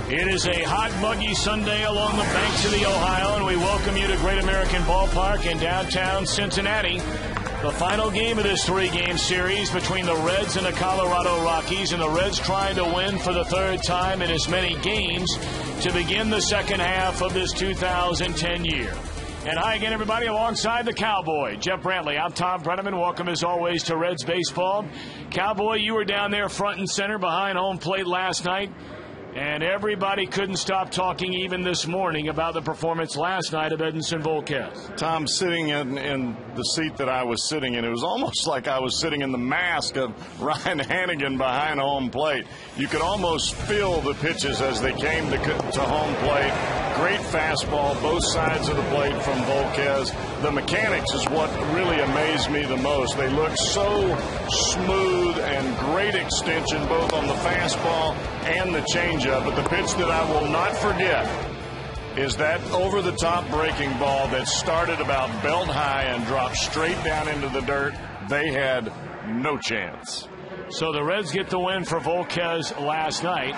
It is a hot, muggy Sunday along the banks of the Ohio, and we welcome you to Great American Ballpark in downtown Cincinnati. The final game of this three-game series between the Reds and the Colorado Rockies, and the Reds trying to win for the third time in as many games to begin the second half of this 2010 year. And hi again, everybody, alongside the Cowboy, Jeff Brantley. I'm Tom Brenneman. Welcome, as always, to Reds baseball. Cowboy, you were down there front and center behind home plate last night, and everybody couldn't stop talking even this morning about the performance last night of Edinson Volquez. Tom, sitting in the seat that I was sitting in, it was almost like I was sitting in the mask of Ryan Hannigan behind home plate. You could almost feel the pitches as they came to home plate. Great fastball, both sides of the plate from Volquez. The mechanics is what really amazed me the most. They look so smooth and great extension both on the fastball and the changeup. But the pitch that I will not forget is that over-the-top breaking ball that started about belt high and dropped straight down into the dirt. They had no chance. So the Reds get the win for Volquez last night.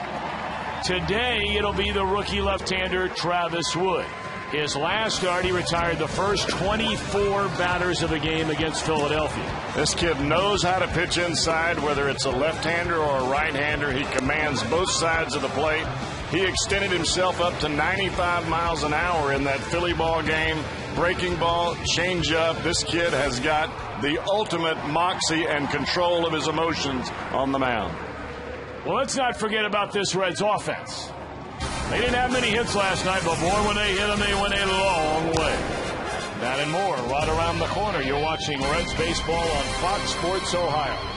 Today, it'll be the rookie left-hander Travis Wood. His last start, he retired the first 24 batters of the game against Philadelphia. This kid knows how to pitch inside, whether it's a left-hander or a right-hander. He commands both sides of the plate. He extended himself up to 95 miles an hour in that Philly ball game. Breaking ball, change-up. This kid has got the ultimate moxie and control of his emotions on the mound. Well, let's not forget about this Reds offense. They didn't have many hits last night, but boy, when they hit them, they went a long way. That and more right around the corner. You're watching Reds baseball on Fox Sports Ohio.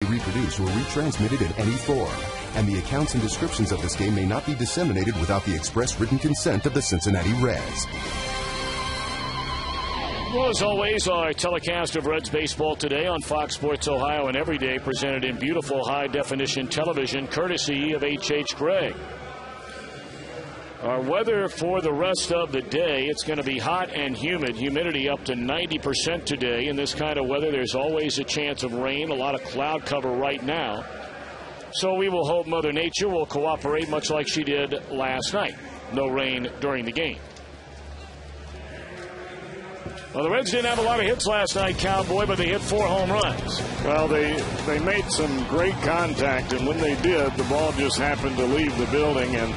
Reproduced or retransmitted in any form, and the accounts and descriptions of this game may not be disseminated without the express written consent of the Cincinnati Reds. Well, as always, our telecast of Reds baseball today on Fox Sports Ohio and every day presented in beautiful high-definition television courtesy of H.H. Gregg. Our weather for the rest of the day, it's going to be hot and humid. Humidity up to 90% today. In this kind of weather, there's always a chance of rain, a lot of cloud cover right now. So we will hope Mother Nature will cooperate much like she did last night. No rain during the game. Well, the Reds didn't have a lot of hits last night, Cowboy, but they hit 4 home runs. Well, they made some great contact, and when they did, the ball just happened to leave the building, and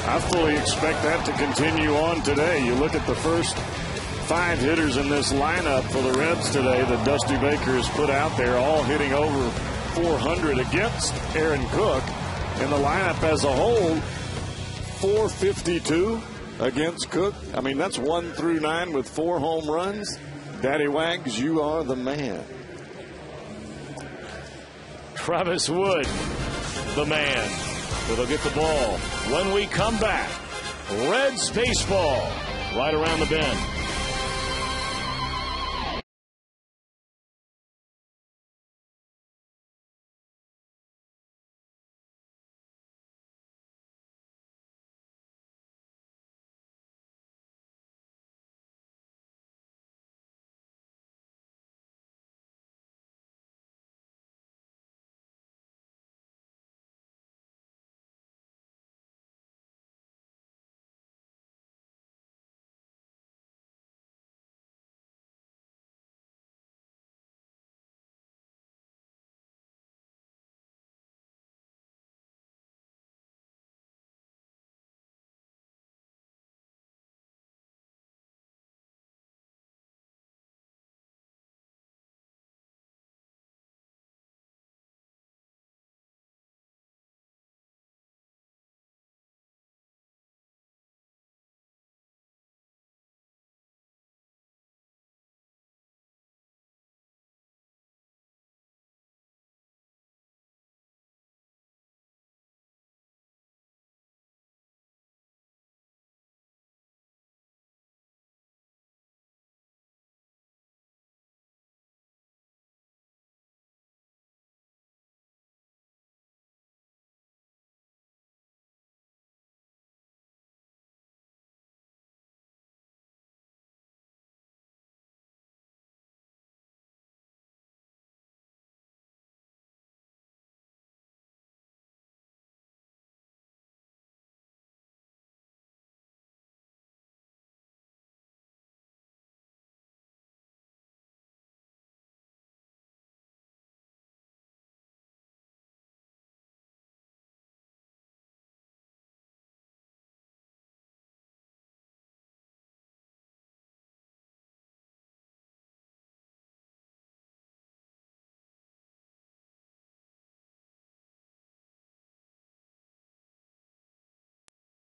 I fully expect that to continue on today. You look at the first 5 hitters in this lineup for the Reds today that Dusty Baker has put out there, all hitting over 400 against Aaron Cook. In the lineup as a whole, 452 against Cook. I mean, that's 1 through 9 with 4 home runs. Daddy Wags, you are the man. Travis Wood, the man. They'll get the ball when we come back. Reds baseball right around the bend.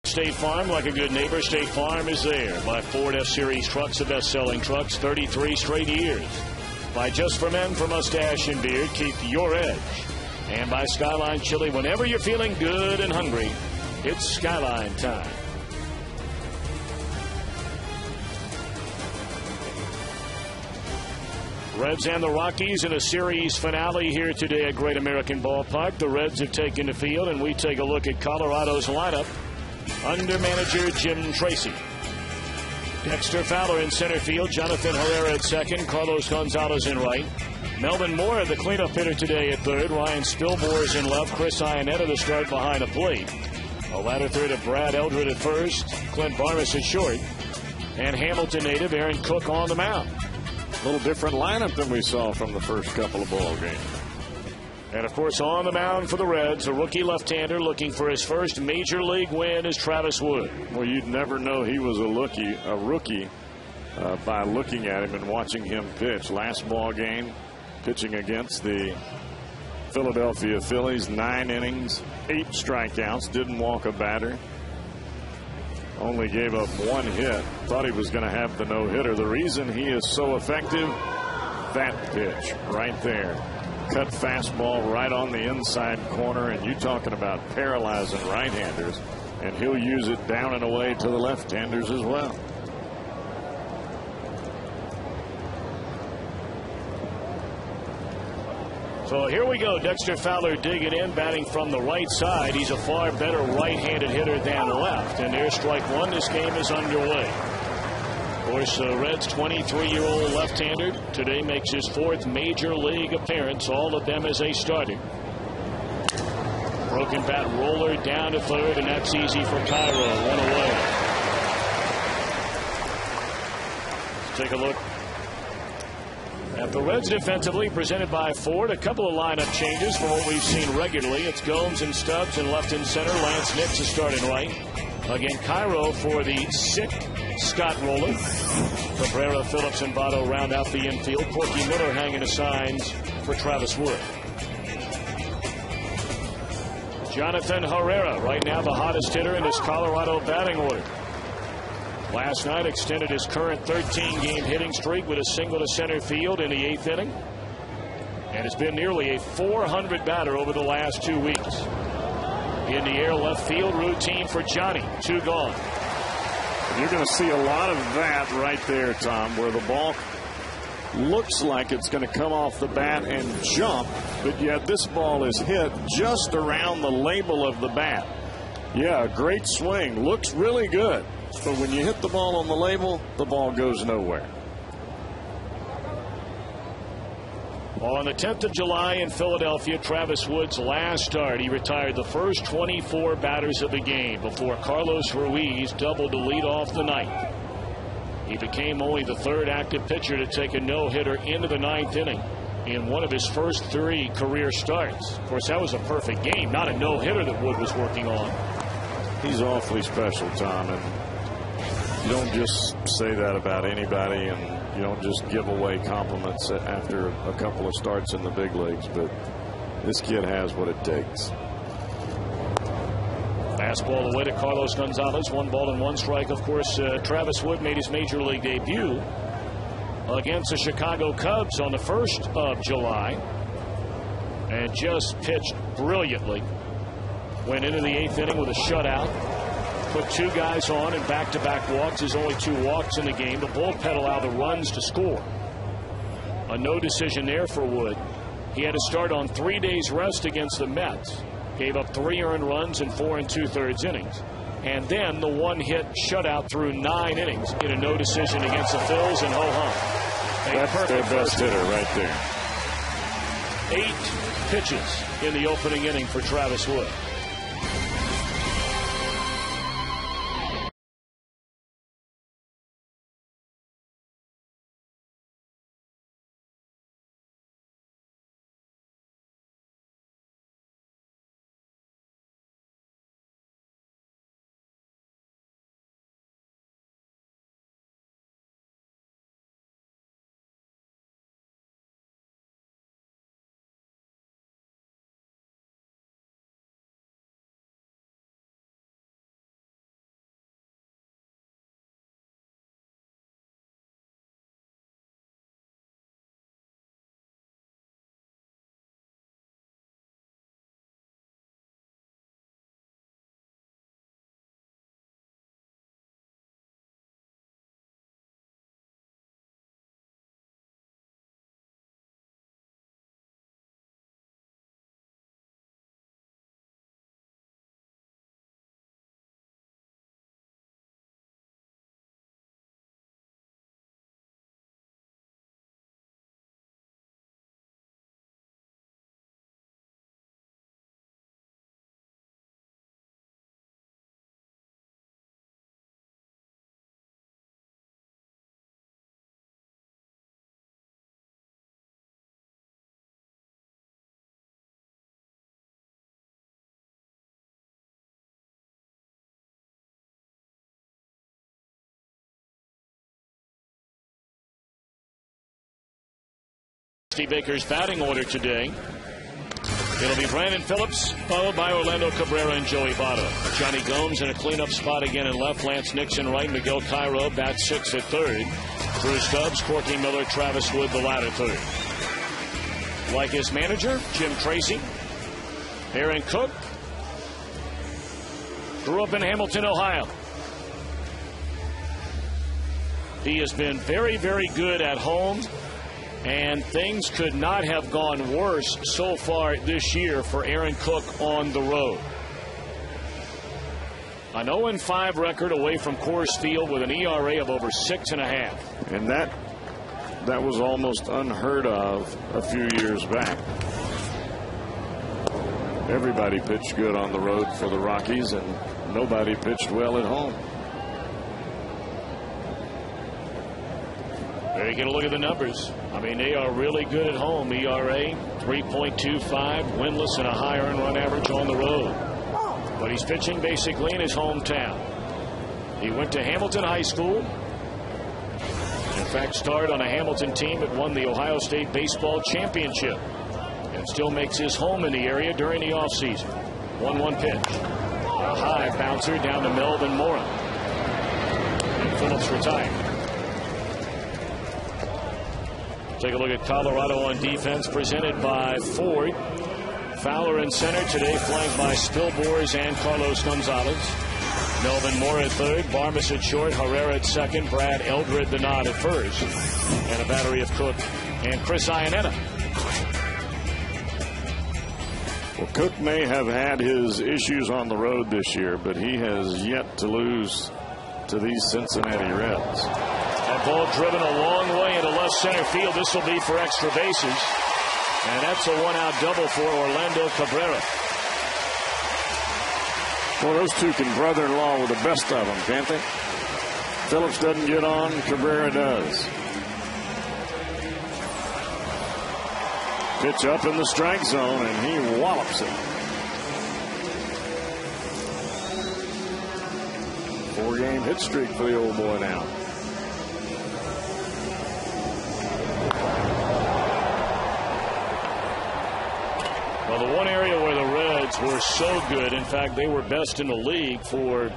State Farm, like a good neighbor, State Farm is there. By Ford F-Series trucks, the best-selling trucks, 33 straight years. By Just for Men for mustache and beard, keep your edge. And by Skyline Chili, whenever you're feeling good and hungry, it's Skyline time. Reds and the Rockies in a series finale here today at Great American Ballpark. The Reds have taken the field, and we take a look at Colorado's lineup under manager Jim Tracy. Dexter Fowler in center field, Jonathan Herrera at second, Carlos Gonzalez in right. Melvin Moore, the cleanup hitter today at third. Ryan Spilborghs in left. Chris Iannetta to start behind the plate. A latter third of Brad Eldred at first. Clint Barnes at short. And Hamilton native Aaron Cook on the mound. A little different lineup than we saw from the first couple of ball games. And, of course, on the mound for the Reds, a rookie left-hander looking for his first major league win is Travis Wood. Well, you'd never know he was a rookie by looking at him and watching him pitch. Last ball game, pitching against the Philadelphia Phillies, 9 innings, 8 strikeouts, didn't walk a batter. Only gave up 1 hit. Thought he was going to have the no-hitter. The reason he is so effective, that pitch right there. Cut fastball right on the inside corner, and you talking about paralyzing right-handers, and he'll use it down and away to the left-handers as well. So here we go. Dexter Fowler digging in, batting from the right side. He's a far better right-handed hitter than left. And there's strike one. This game is underway. Of course, Reds' 23-year-old left-hander today makes his fourth major league appearance, all of them as a starter. Broken bat roller down to third, and that's easy for Cairo. One away. Let's take a look at the Reds defensively, presented by Ford. A couple of lineup changes from what we've seen regularly. It's Gomes and Stubbs in left and center. Lance Nix is starting right. Again, Cairo for the sick Scott Roller. Cabrera, Phillips, and Votto round out the infield. Corky Miller hanging the signs for Travis Wood. Jonathan Herrera, right now the hottest hitter in this Colorado batting order. Last night extended his current 13-game hitting streak with a single to center field in the 8th inning. And has been nearly a 400 batter over the last 2 weeks. In the air left field routine for Johnny. 2 gone. You're going to see a lot of that right there, Tom, where the ball looks like it's going to come off the bat and jump, but yet this ball is hit just around the label of the bat. Yeah, great swing. Looks really good. But when you hit the ball on the label, the ball goes nowhere. On the 10th of July in Philadelphia, Travis Wood's last start, he retired the first 24 batters of the game before Carlos Ruiz doubled the lead off the ninth. He became only the third active pitcher to take a no-hitter into the 9th inning in one of his first 3 career starts. Of course, that was a perfect game, not a no-hitter that Wood was working on. He's awfully special, Tom, and you don't just say that about anybody, and you don't just give away compliments after a couple of starts in the big leagues, but this kid has what it takes. Fastball away to Carlos Gonzalez. 1 ball and 1 strike. Of course, Travis Wood made his major league debut against the Chicago Cubs on the 1st of July and just pitched brilliantly. Went into the 8th inning with a shutout. Put 2 guys on and back-to-back walks. There's only 2 walks in the game. The bullpen allowed the runs to score. A no decision there for Wood. He had to start on 3 days rest against the Mets. Gave up 3 earned runs in 4 2/3 innings. And then the 1-hit shutout through 9 innings in a no decision against the Phils and ho-hum. That's their best hitter right there. 8 pitches in the opening inning for Travis Wood. Baker's batting order today. It'll be Brandon Phillips, followed by Orlando Cabrera and Joey Votto. Johnny Gomes in a cleanup spot again in left. Lance Nixon right. Miguel Cairo bats 6th at 3rd. Drew Stubbs, Corky Miller, Travis Wood, the latter 3rd. Like his manager, Jim Tracy. Aaron Cook grew up in Hamilton, Ohio. He has been very, very good at home And things could not have gone worse so far this year for Aaron Cook on the road. An 0-5 record away from Coors Field with an ERA of over 6.5. And that was almost unheard of a few years back. Everybody pitched good on the road for the Rockies, and nobody pitched well at home. There you get a look at the numbers. I mean, they are really good at home. ERA 3.25, winless, and a high earned run average on the road. But he's pitching basically in his hometown. He went to Hamilton High School. In fact, starred on a Hamilton team that won the Ohio State Baseball Championship, and still makes his home in the area during the offseason. 1-1 pitch. A high bouncer down to Melvin Mora. And Phillips retired. Take a look at Colorado on defense, presented by Ford. Fowler in center today, flanked by Spilbors and Carlos Gonzalez. Melvin Moore at third, Barmes at short, Herrera at second, Brad Eldred the nod at first, and a battery of Cook and Chris Iannetta. Well, Cook may have had his issues on the road this year, but he has yet to lose to these Cincinnati Reds. That ball driven a long way into left center field. This will be for extra bases. And that's a one-out double for Orlando Cabrera. Well, those two can brother-in-law with the best of them, can't they? Phillips doesn't get on, Cabrera does. Pitch up in the strike zone, and he wallops it. 4-game hit streak for the old boy now. Well, the one area where the Reds were so good, in fact, they were best in the league for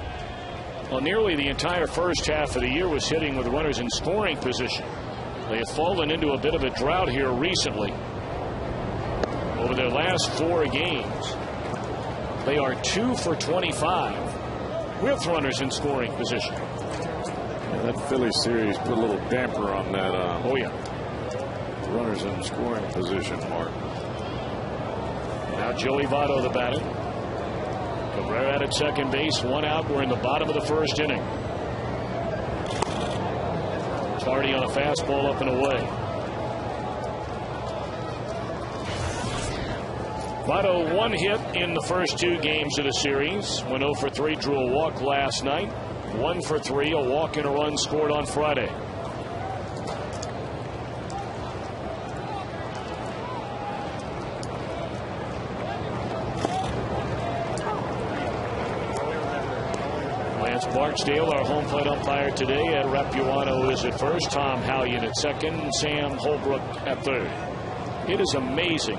nearly the entire first half of the year, was hitting with runners in scoring position. They have fallen into a bit of a drought here recently. Over their last 4 games, they are 2 for 25 with runners in scoring position. Yeah, that Philly series put a little damper on that. Oh, yeah. Runners in scoring position mark. Now Joey Votto the batter. Cabrera at second base, 1 out. We're in the bottom of the first inning. Tardy on a fastball up and away. Votto 1 hit in the first 2 games of the series. Went 0 for 3, drew a walk last night. 1 for 3, a walk and a run scored on Friday. Barksdale, our home plate umpire today. Ed Rapuano is at first. Tom Hallion at second. Sam Holbrook at third. It is amazing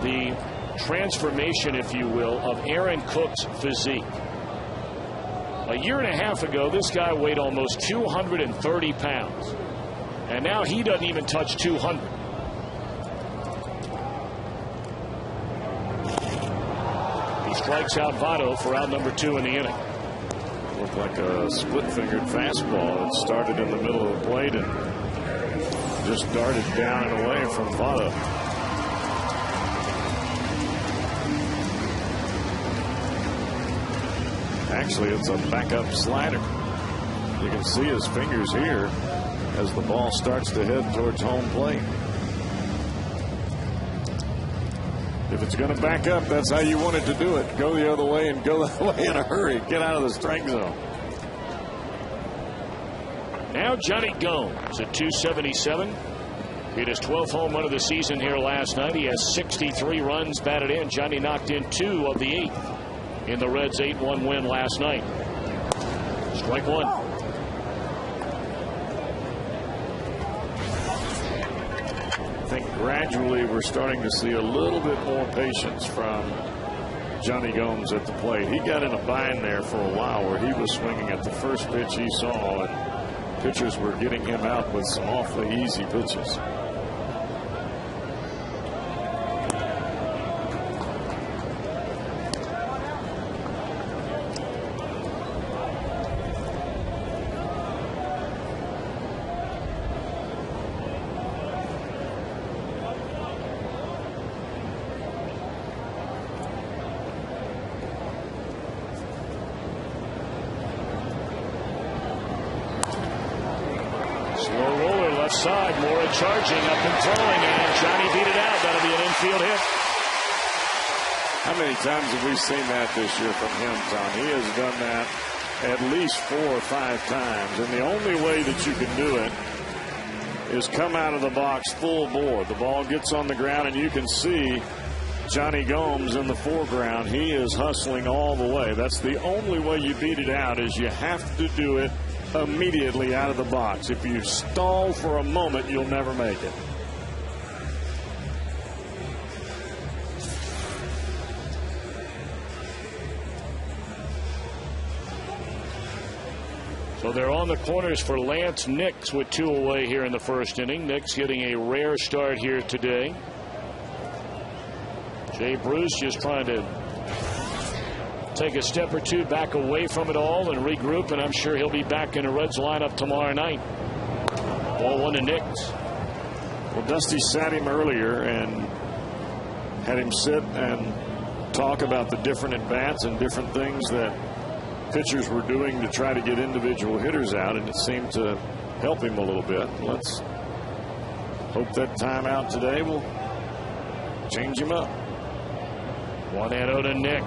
the transformation, if you will, of Aaron Cook's physique. A year and a half ago, this guy weighed almost 230 pounds. And now he doesn't even touch 200. He strikes out Votto for out number 2 in the inning. Looked like a split-fingered fastball. It started in the middle of the plate and just darted down and away from Votto. Actually, it's a backup slider. You can see his fingers here as the ball starts to head towards home plate. If it's going to back up, that's how you want it to do it. Go the other way and go the other way in a hurry. Get out of the strike zone. Now Johnny Gomes at 277. Hit his 12th home run of the season here last night. He has 63 runs batted in. Johnny knocked in 2 of the 8th in the Reds' 8-1 win last night. Strike 1. I think gradually we're starting to see a little bit more patience from Johnny Gomes at the plate. He got in a bind there for a while where he was swinging at the first pitch he saw, and pitchers were getting him out with some awfully easy pitches. left side. Mora charging up and throwing, and Johnny beat it out. That'll be an infield hit. How many times have we seen that this year from him, Tom? He has done that at least 4 or 5 times. And the only way that you can do it is come out of the box full bore. The ball gets on the ground, and you can see Johnny Gomes in the foreground. He is hustling all the way. That's the only way you beat it out, is you have to do it immediately out of the box. If you stall for a moment, you'll never make it. So they're on the corners for Lance Nix with 2 away here in the first inning. Nix getting a rare start here today. Jay Bruce just trying to take a step or 2 back away from it all and regroup, and I'm sure he'll be back in the Reds lineup tomorrow night. Ball 1 to Nix. Well, Dusty sat him earlier and had him sit and talk about the different at-bats and different things that pitchers were doing to try to get individual hitters out, and it seemed to help him a little bit. Let's hope that timeout today will change him up. 1-0 to Nix.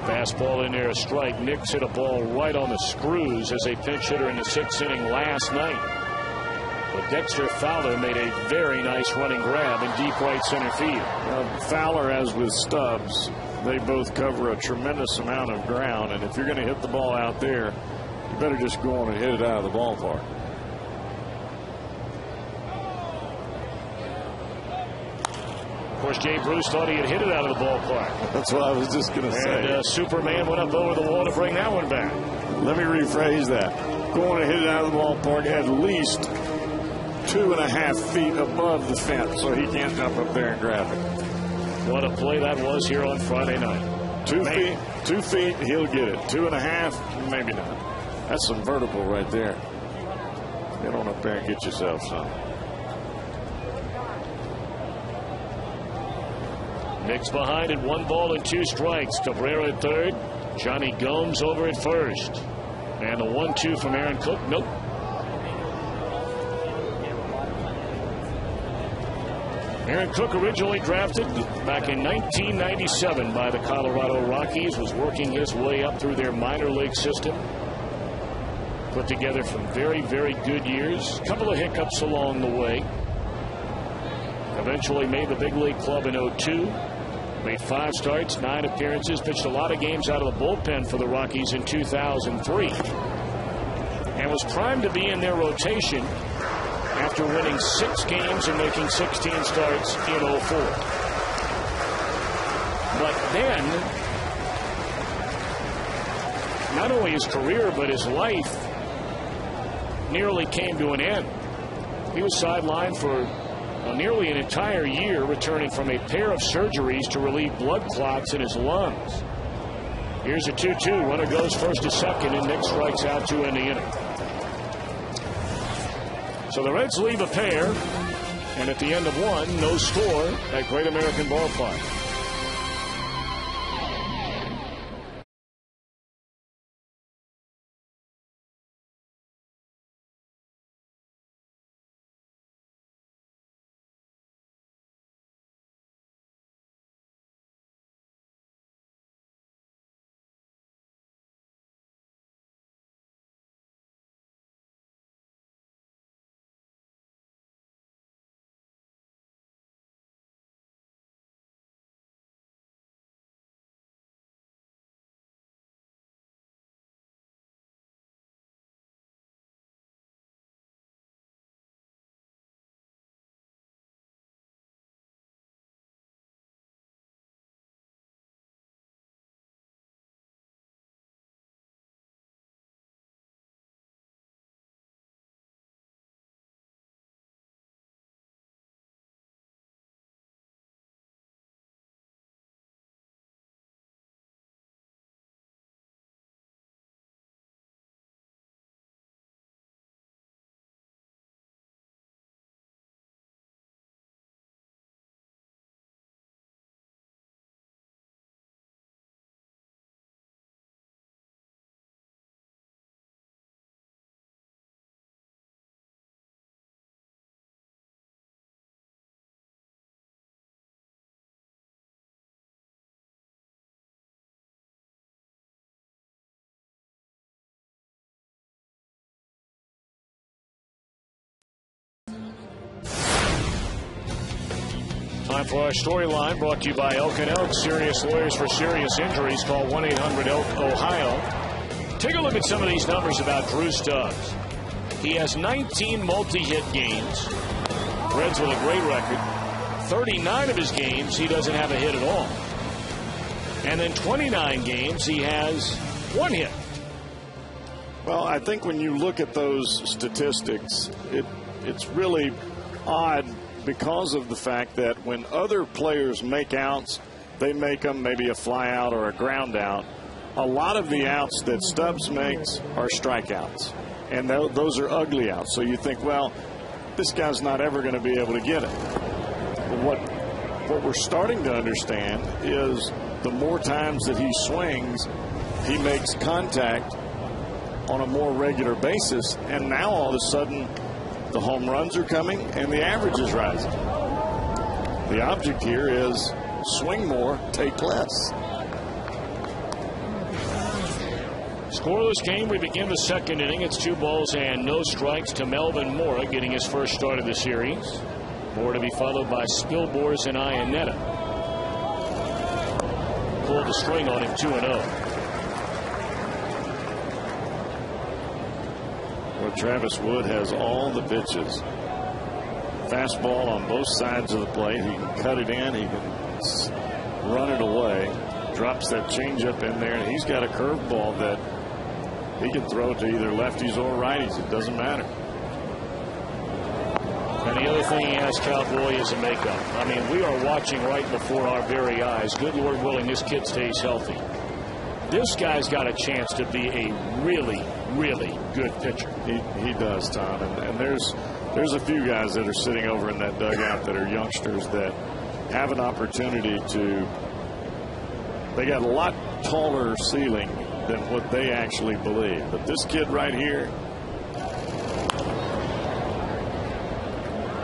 Fastball in there, a strike. Nix hit a ball right on the screws as a pinch hitter in the 6th inning last night. But Dexter Fowler made a very nice running grab in deep right center field. Fowler, as with Stubbs, they both cover a tremendous amount of ground, and if you're going to hit the ball out there, you better just go on and hit it out of the ballpark. Of course, Jay Bruce thought he had hit it out of the ballpark. That's what I was just going to say. And Superman went up over the wall to bring that one back. Let me rephrase that. Go on and hit it out of the ballpark at least 2.5 feet above the fence, so he can't jump up there and grab it. What a play that was here on Friday night. 2 feet, 2 feet, he'll get it. 2.5, maybe not. That's some vertical right there. Get on up there and get yourself some. Nix behind it, 1 ball and 2 strikes. Cabrera at third. Johnny Gomes over at first. And the 1-2 from Aaron Cook. Nope. Aaron Cook, originally drafted back in 1997 by the Colorado Rockies, was working his way up through their minor league system. Put together some very, very good years. A couple of hiccups along the way. Eventually made the big league club in 2002. Made 5 starts, 9 appearances, pitched a lot of games out of the bullpen for the Rockies in 2003. And was primed to be in their rotation after winning 6 games and making 16 starts in 2004. But then, not only his career, but his life nearly came to an end. He was sidelined for nearly an entire year, returning from a pair of surgeries to relieve blood clots in his lungs. Here's a 2-2. Runner goes first to second, and Nix strikes out to end the inning. So the Reds leave a pair, and at the end of 1, no score at Great American Ballpark. Time for our storyline, brought to you by Elk & Elk, serious lawyers for serious injuries. Call 1-800-ELK-OHIO. Take a look at some of these numbers about Drew Stubbs. He has 19 multi-hit games. Reds with a great record. 39 of his games, he doesn't have a hit at all. And then 29 games, he has 1 hit. Well, I think when you look at those statistics, it's really odd because of the fact that when other players make outs, they make them maybe a fly out or a ground out. A lot of the outs that Stubbs makes are strikeouts, and those are ugly outs. So you think, well, this guy's not ever going to be able to get it. But what we're starting to understand is the more times that he swings, he makes contact on a more regular basis, and now all of a sudden the home runs are coming and the average is rising. The object here is swing more, take less. Scoreless game. We begin the second inning. It's 2 balls and no strikes to Melvin Mora, getting his first start of the series. Mora to be followed by Spilborghs and Iannetta. Pulled the string on him, 2-0. Well, Travis Wood has all the pitches. Fastball on both sides of the plate. He can cut it in. He can run it away. Drops that changeup in there, and he's got a curveball that he can throw to either lefties or righties. It doesn't matter. And the other thing he has, Cowboy, is a makeup. I mean, we are watching right before our very eyes. Good Lord willing, this kid stays healthy. This guy's got a chance to be a really, really good pitcher. He does, Tom. And there's a few guys that are sitting over in that dugout that are youngsters that have an opportunity to. They got a lot taller ceiling than what they actually believe. But this kid right here,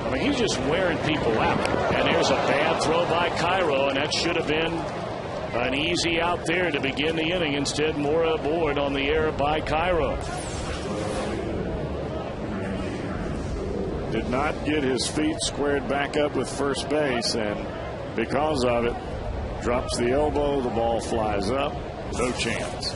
I mean, he's just wearing people out. And there's a bad throw by Cairo, and that should have been an easy out there to begin the inning. Instead, Mora aboard on the air by Cairo. Did not get his feet squared back up with first base, and because of it, drops the elbow, the ball flies up, no chance.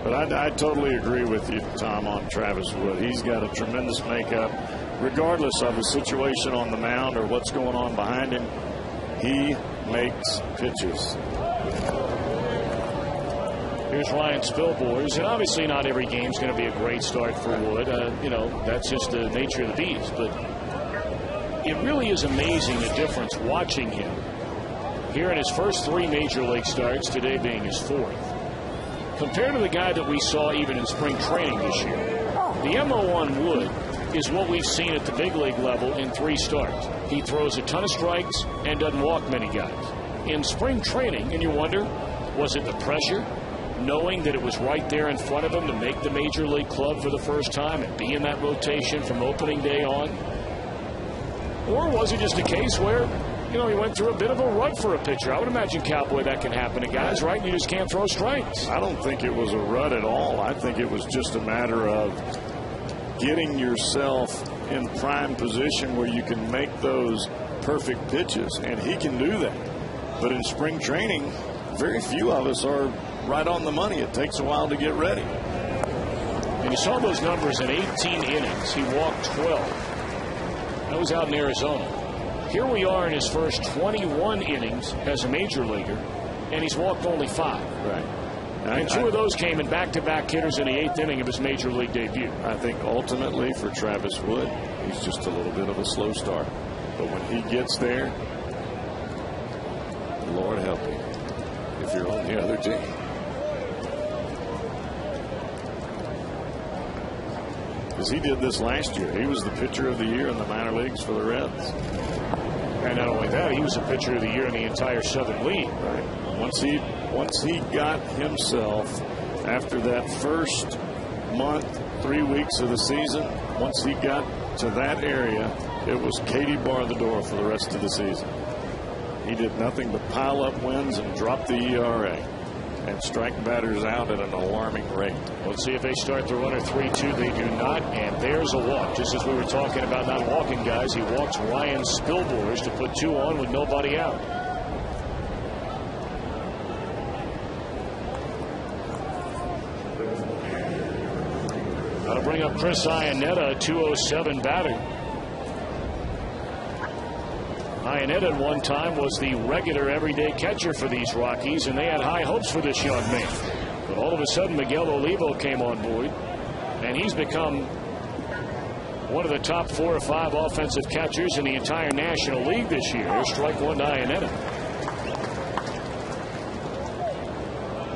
But I totally agree with you, Tom, on Travis Wood. He's got a tremendous makeup. Regardless of the situation on the mound or what's going on behind him, he makes pitches. Here's Ryan Spilborghs, and obviously not every game's going to be a great start for Wood. You know, that's just the nature of the beast. But it really is amazing the difference watching him here in his first 3 major league starts, today being his 4th, compared to the guy that we saw even in spring training this year. The MO on Wood is what we've seen at the big league level in 3 starts. He throws a ton of strikes and doesn't walk many guys. In spring training, and you wonder, was it the pressure, knowing that it was right there in front of him to make the major league club for the first time and be in that rotation from opening day on? Or was it just a case where, you know, he went through a bit of a rut for a pitcher? I would imagine, Cowboy, that can happen to guys, right? You just can't throw strikes. I don't think it was a rut at all. I think it was just a matter of getting yourself in prime position where you can make those perfect pitches, and he can do that. But in spring training, very few of us are right on the money. It takes a while to get ready. And you saw those numbers in 18 innings. He walked 12. That was out in Arizona. Here we are in his first 21 innings as a major leaguer, and he's walked only 5. Right. And 2 of those came in back-to-back hitters in the 8th inning of his major league debut. I think ultimately for Travis Wood, he's just a little bit of a slow start. But when he gets there, Lord help you if you're on the other team. Because he did this last year. He was the pitcher of the year in the minor leagues for the Reds. And not only that, he was the pitcher of the year in the entire Southern League. Right. Once he got himself, after that first month, 3 weeks of the season, once he got to that area, it was Katie bar the door for the rest of the season. He did nothing but pile up wins and drop the ERA. and strike batters out at an alarming rate. Let's see if they start the runner 3-2. They do not, and there's a walk. Just as we were talking about not walking guys, he walks Ryan Spilbors to put 2 on with nobody out. Got to bring up Chris Iannetta, a 207 batter. Iannetta at one time was the regular everyday catcher for these Rockies, and they had high hopes for this young man. But all of a sudden, Miguel Olivo came on board, and he's become one of the top 4 or 5 offensive catchers in the entire National League this year. Strike 1 to Iannetta.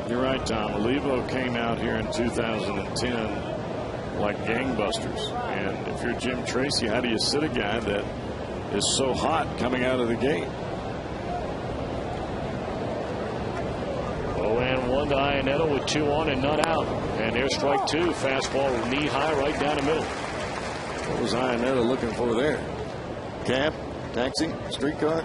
You're right, Tom. Olivo came out here in 2010 like gangbusters. And if you're Jim Tracy, how do you sit a guy that is so hot coming out of the gate? 0-1 to Iannetta with 2 on and none out. And there's strike 2. Fastball knee high right down the middle. What was Iannetta looking for there? Cab? Taxi? Streetcar?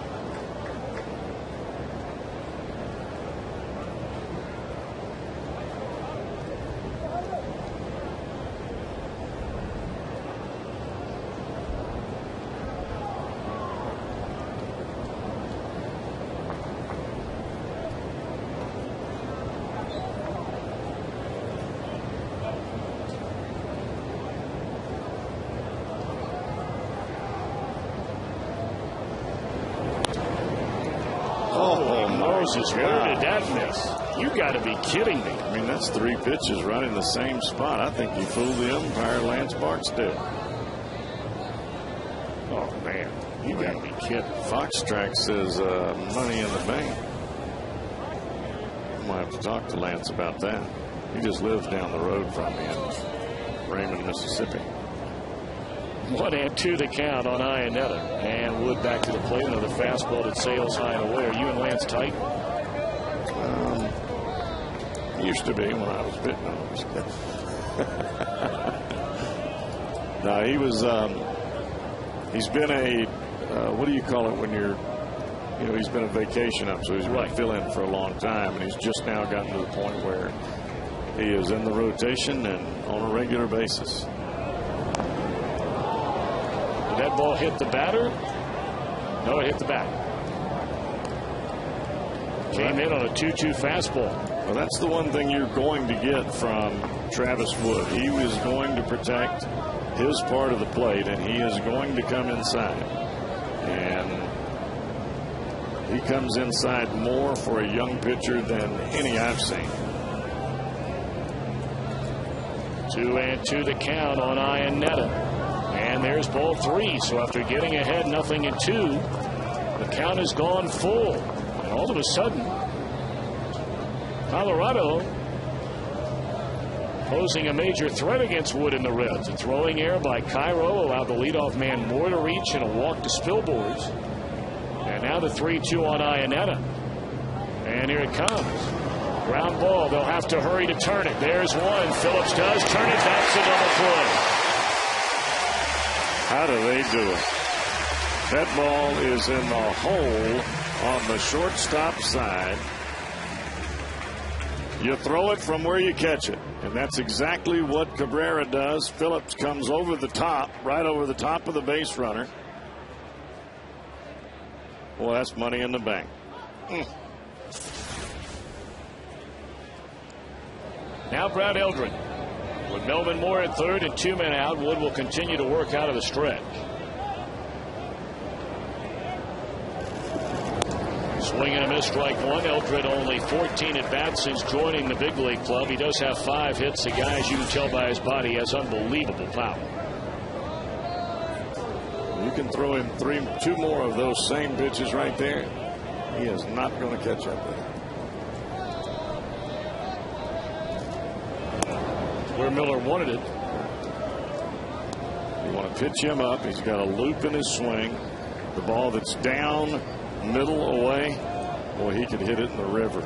Where did that miss? You got to be kidding me. I mean, that's 3 pitches right in the same spot. I think you fooled the umpire, Lance Barksdale. Oh, man. You got to be kidding. Fox Track says money in the bank. I might have to talk to Lance about that. He just lives down the road from me in Raymond, Mississippi. 1-2 the count on Iannetta. And Wood back to the plate. Another fastball that sails high and away. Are you and Lance tight? Used to be when I was bitten. No, he was. He's been a. What do you call it when you're? You know, he's been a vacation up, so he's been fill-in for a long time, and he's just now gotten to the point where he is in the rotation and on a regular basis. Did that ball hit the batter? No, it hit the bat. Came in on a 2-2 fastball. Well, that's the one thing you're going to get from Travis Wood. He was going to protect his part of the plate, and he is going to come inside. And he comes inside more for a young pitcher than any I've seen. 2-2 the count on Iannetta. And there's ball 3. So after getting ahead 0-2, the count has gone full. And all of a sudden, Colorado posing a major threat against Wood and the Reds. A throwing error by Cairo allowed the leadoff man Moore to reach and a walk to Spilbors. And now the 3-2 on Iannetta. And here it comes. Ground ball. They'll have to hurry to turn it. There's one. Phillips does turn it. That's a double play. How do they do it? That ball is in the hole on the shortstop side. You throw it from where you catch it. And that's exactly what Cabrera does. Phillips comes over the top, right over the top of the base runner. Well, that's money in the bank. Now Brad Eldred. With Melvin Moore at third and 2 men out, Wood will continue to work out of the stretch. Swing and a miss, strike 1. Eldred only 14 at bats since joining the big league club. He does have 5 hits. The guy, as you can tell by his body, has unbelievable power. You can throw him 2 more of those same pitches right there. He is not going to catch up with it. Where Miller wanted it. You want to pitch him up. He's got a loop in his swing. The ball that's down, middle away, boy, he could hit it in the river.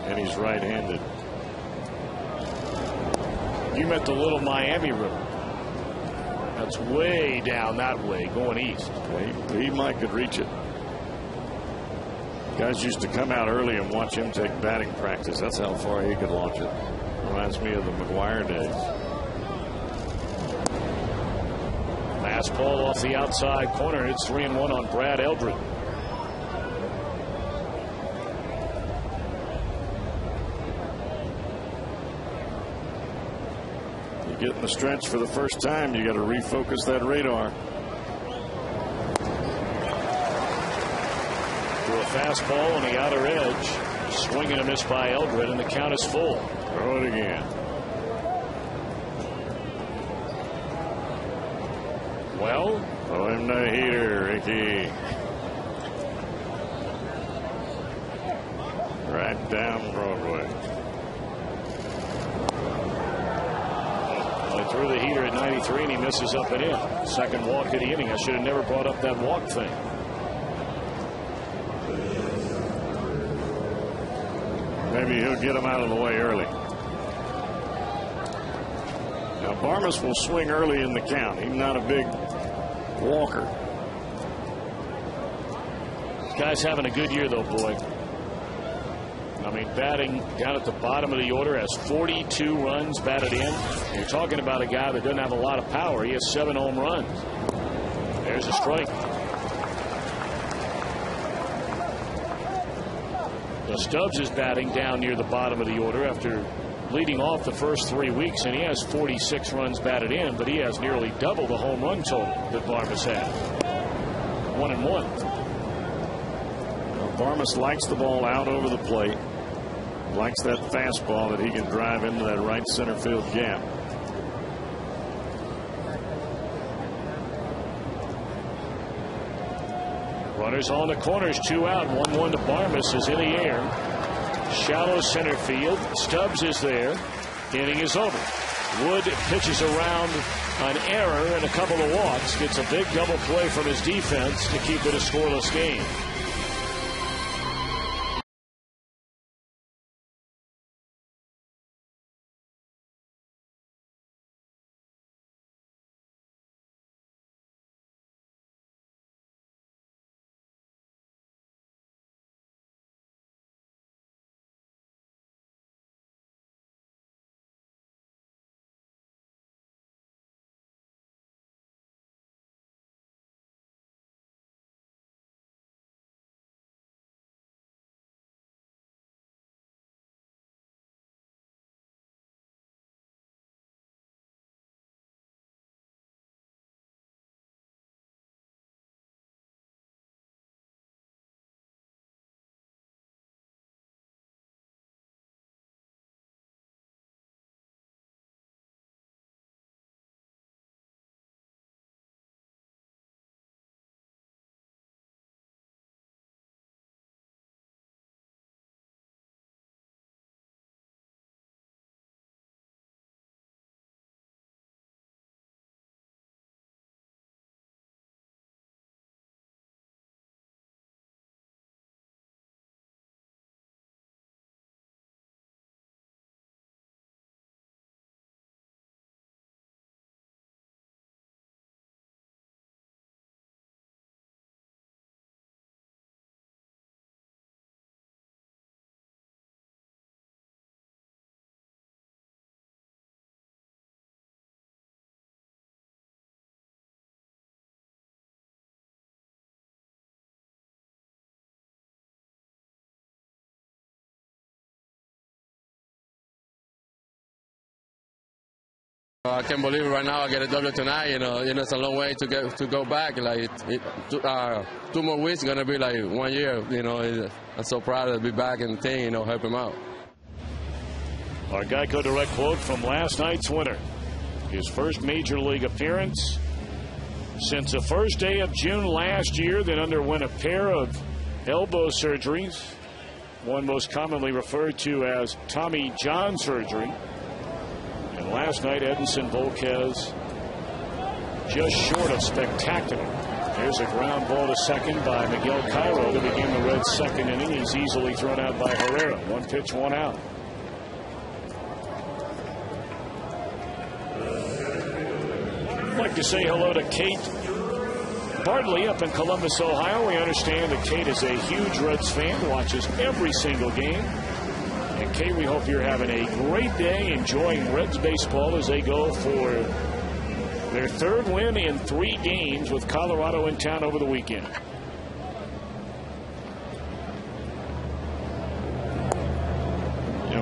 And he's right-handed. You meant the Little Miami River. That's way down that way, going east. Well, he might could reach it. Guys used to come out early and watch him take batting practice. That's how far he could launch it. Reminds me of the McGuire days. Fastball off the outside corner. It's 3-1 on Brad Eldred. You get in the stretch for the first time, you got to refocus that radar. Fastball on the outer edge. Swing and a miss by Eldred, and the count is full. Throw it again. Well, throw him the heater, Ricky. Right down Broadway. They threw the heater at 93, and he misses up and in. Second walk of the inning. I should have never brought up that walk thing. Maybe he'll get him out of the way early. Now Barmes will swing early in the count. He's not a big walker. This guy's having a good year, though, boy. I mean, batting down at the bottom of the order, has 42 runs batted in. You're talking about a guy that doesn't have a lot of power. He has 7 home runs. There's a strike. Stubbs is batting down near the bottom of the order after leading off the first 3 weeks, and he has 46 runs batted in, but he has nearly double the home run total that Barmes had. 1-1. Barmes likes the ball out over the plate. Likes that fastball that he can drive into that right center field gap. Runners on the corners, 2 out. 1-1 to Barmes is in the air. Shallow center field. Stubbs is there. Inning is over. Wood pitches around an error and a couple of walks. Gets a big double play from his defense to keep it a scoreless game. I can't believe it right now. I get a double tonight. It's a long way to go back. Like 2 more weeks, gonna be like 1 year. I'm so proud to be back and thing. Help him out. Our Geico Direct quote from last night's winner. His first major league appearance since the first day of June last year. Then underwent a pair of elbow surgeries, one most commonly referred to as Tommy John surgery. And last night, Edinson Volquez just short of spectacular. There's a ground ball to second by Miguel Cairo to begin the Reds' second inning. He's easily thrown out by Herrera. 1 pitch, 1 out. I'd like to say hello to Kate Bartley up in Columbus, Ohio. We understand that Kate is a huge Reds fan, watches every single game. And Kate, we hope you're having a great day, enjoying Reds baseball as they go for their third win in 3 games with Colorado in town over the weekend.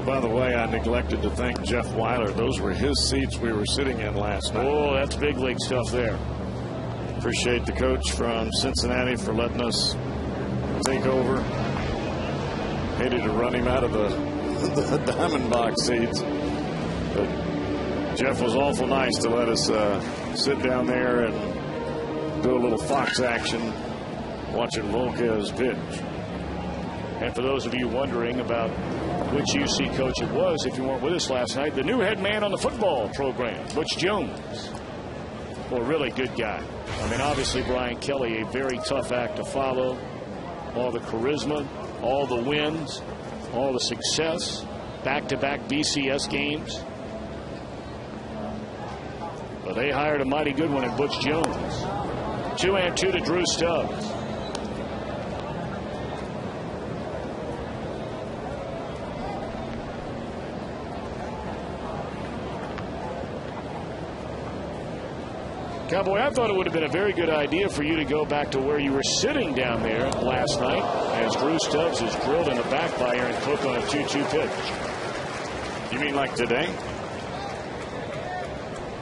By the way, I neglected to thank Jeff Weiler. Those were his seats we were sitting in last night. Oh, that's big league stuff there. Appreciate the coach from Cincinnati for letting us take over. Hated to run him out of the diamond box seats. But Jeff was awful nice to let us sit down there and do a little Fox action watching Volquez pitch. And for those of you wondering about which UC coach it was, if you weren't with us last night, the new head man on the football program, Butch Jones. Well, a really good guy. I mean, obviously, Brian Kelly, a very tough act to follow. All the charisma, all the wins, all the success, back-to-back BCS games. But they hired a mighty good one in Butch Jones. 2-2 to Drew Stubbs. Cowboy, I thought it would have been a very good idea for you to go back to where you were sitting down there last night as Drew Stubbs is drilled in the back by Aaron Cook on a 2-2 pitch. You mean like today?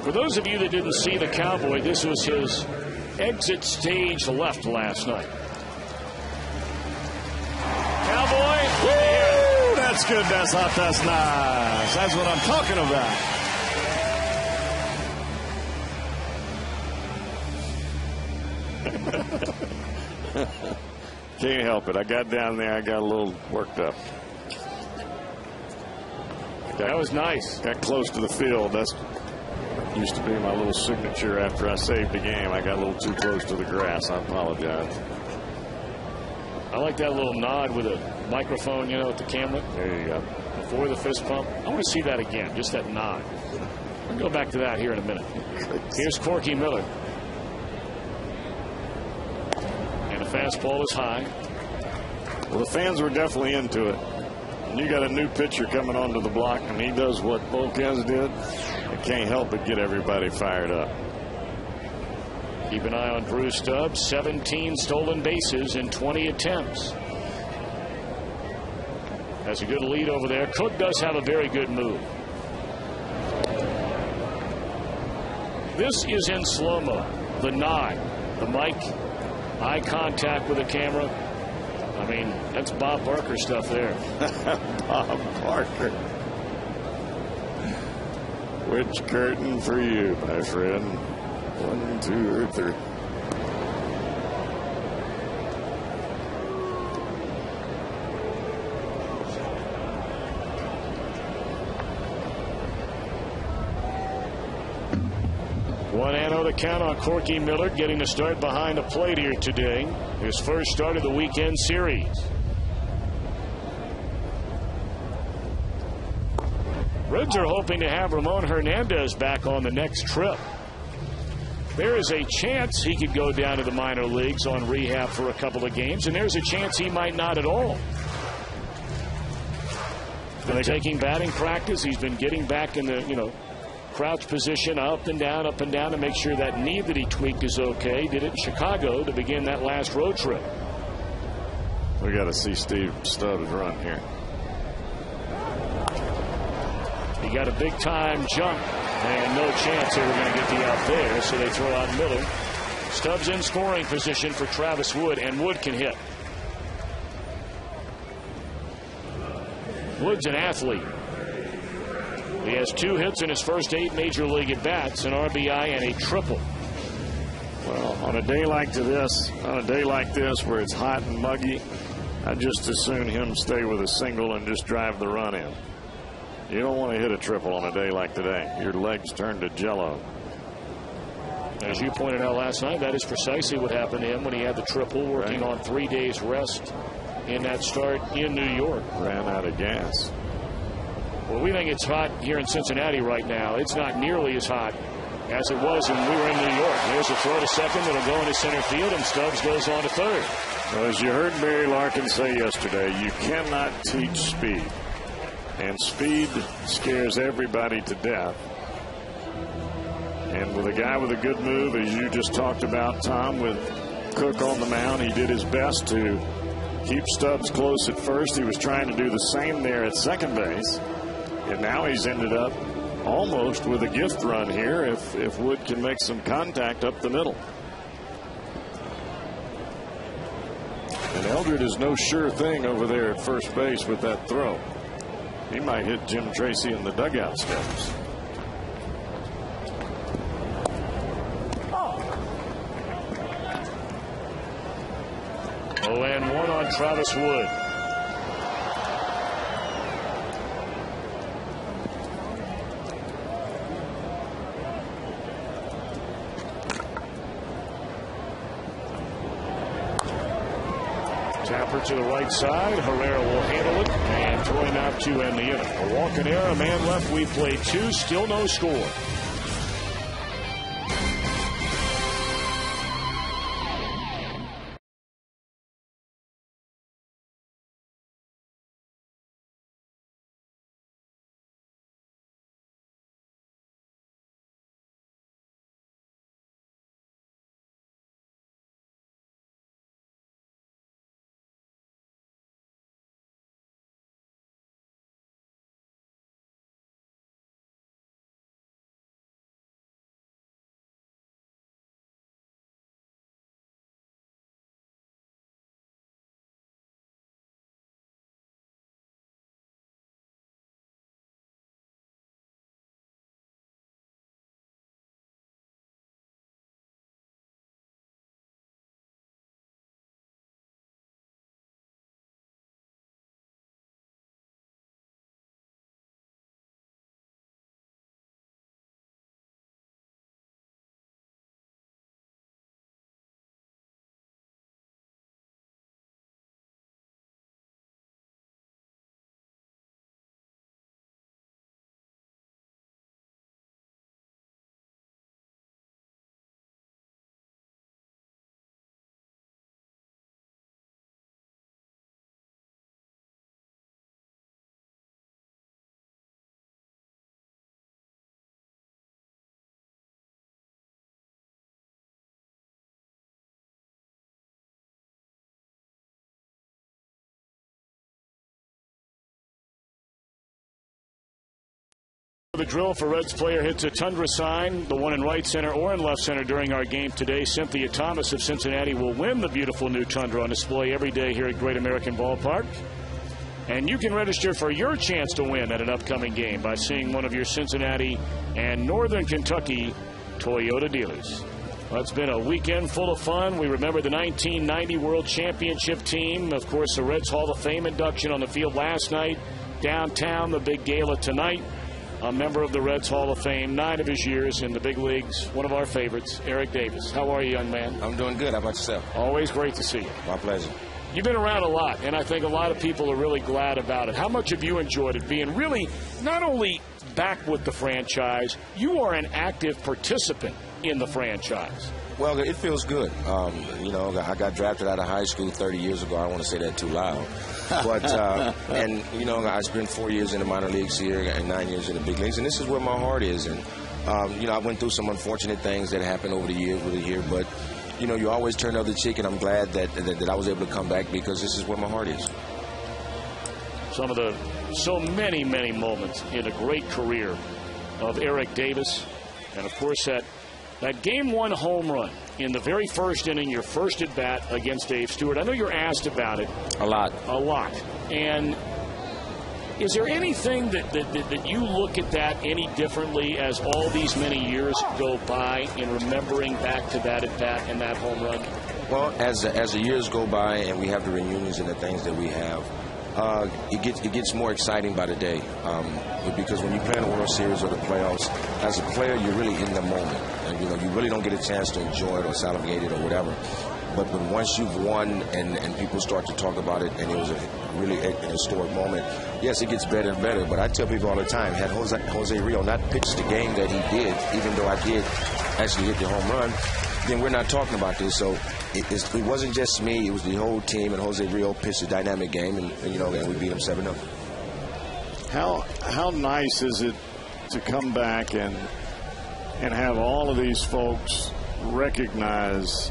For those of you that didn't see the Cowboy, this was his exit stage left last night. Cowboy, woo! That's good. That's hot. That's nice. That's what I'm talking about. Can't help it. I got down there. I got a little worked up. That was nice. Got close to the field. That's used to be my little signature after I saved the game. I got a little too close to the grass. I apologize. I like that little nod with a microphone, you know, at the camera. There you go. Before the fist pump. I want to see that again. Just that nod. We'll go back to that here in a minute. Here's Corky Miller. Fastball is high. Well, the fans were definitely into it. And you got a new pitcher coming onto the block, and he does what Volquez did. I can't help but get everybody fired up. Keep an eye on Drew Stubbs. 17 stolen bases in 20 attempts. Has a good lead over there. Cook does have a very good move. This is in slow-mo. The nod. The mic. Eye contact with the camera. I mean, that's Bob Barker stuff there. Bob Barker. Which curtain for you, my friend? 1, 2, or 3. The count on Corky Miller, getting the start behind the plate here today. His first start of the weekend series. Reds are hoping to have Ramon Hernandez back on the next trip. There is a chance he could go down to the minor leagues on rehab for a couple of games, and there's a chance he might not at all. Been taking batting practice. He's been getting back in the, crouch position, up and down to make sure that knee that he tweaked is okay. Did it in Chicago to begin that last road trip. We got to see Steve Stubbs run here. He got a big time jump and no chance they were going to get the out there, so they throw out Miller. Stubbs in scoring position for Travis Wood, and Wood can hit. Wood's an athlete. He has 2 hits in his first 8 major league at bats, an RBI and a triple. Well, on a day like this where it's hot and muggy, I'd just as soon him stay with a single and just drive the run in. You don't want to hit a triple on a day like today. Your legs turn to jello. As you pointed out last night, that is precisely what happened to him when he had the triple, working on 3 days rest in that start in New York. Ran out of gas. Well, we think it's hot here in Cincinnati right now. It's not nearly as hot as it was when we were in New York. There's a throw to second that'll go into center field, and Stubbs goes on to third. Well, as you heard Barry Larkin say yesterday, you cannot teach speed. And speed scares everybody to death. And with a guy with a good move, as you just talked about, Tom, with Cook on the mound, he did his best to keep Stubbs close at first. He was trying to do the same there at second base. And now he's ended up almost with a gift run here if Wood can make some contact up the middle. And Eldred is no sure thing over there at first base with that throw. He might hit Jim Tracy in the dugout steps. Oh, and one on Travis Wood. Tapper to the right side. Herrera will handle it and throw him out to end the inning. A walk and error, a man left. We played two, still no score. The drill for Reds player hits a Tundra sign, the one in right center or in left center during our game today. Cynthia Thomas of Cincinnati will win the beautiful new Tundra on display every day here at Great American Ballpark. And you can register for your chance to win at an upcoming game by seeing one of your Cincinnati and Northern Kentucky Toyota dealers. Well, it's been a weekend full of fun. We remember the 1990 World Championship team. Of course, the Reds Hall of Fame induction on the field last night. Downtown, the big gala tonight. A member of the Reds Hall of Fame, 9 of his years in the big leagues, one of our favorites, Eric Davis. How are you, young man? I'm doing good. How about yourself? Always great to see you. My pleasure. You've been around a lot, and I think a lot of people are really glad about it. How much have you enjoyed it being really not only back with the franchise, you are an active participant in the franchise? Well, it feels good. You know, I got drafted out of high school 30 years ago. I don't want to say that too loud. But, and, you know, I spent 4 years in the minor leagues here and 9 years in the big leagues. And this is where my heart is. And, you know, I went through some unfortunate things that happened over the years with it here. But, you know, you always turn the other cheek. And I'm glad that I was able to come back because this is where my heart is. Some of the so many moments in a great career of Eric Davis. And, of course, that game-1 home run in the very first inning, your first at-bat against Dave Stewart. I know you're asked about it. A lot. And is there anything that you look at that any differently as all these many years go by in remembering back to that at-bat and that home run? Well, as the years go by and we have the reunions and the things that we have, it gets more exciting by the day because when you play in the World Series or the playoffs, as a player, you're really in the moment. And, you know, you really don't get a chance to enjoy it or salivate it or whatever. But once you've won and people start to talk about it, and it was a really an historic moment, yes, it gets better and better. But I tell people all the time, had Jose Rio not pitched the game that he did, even though I did actually hit the home run, then we're not talking about this. So it wasn't just me; it was the whole team. And Jose Rio pitched a dynamic game, and we beat him 7-0. How nice is it to come back and have all of these folks recognize,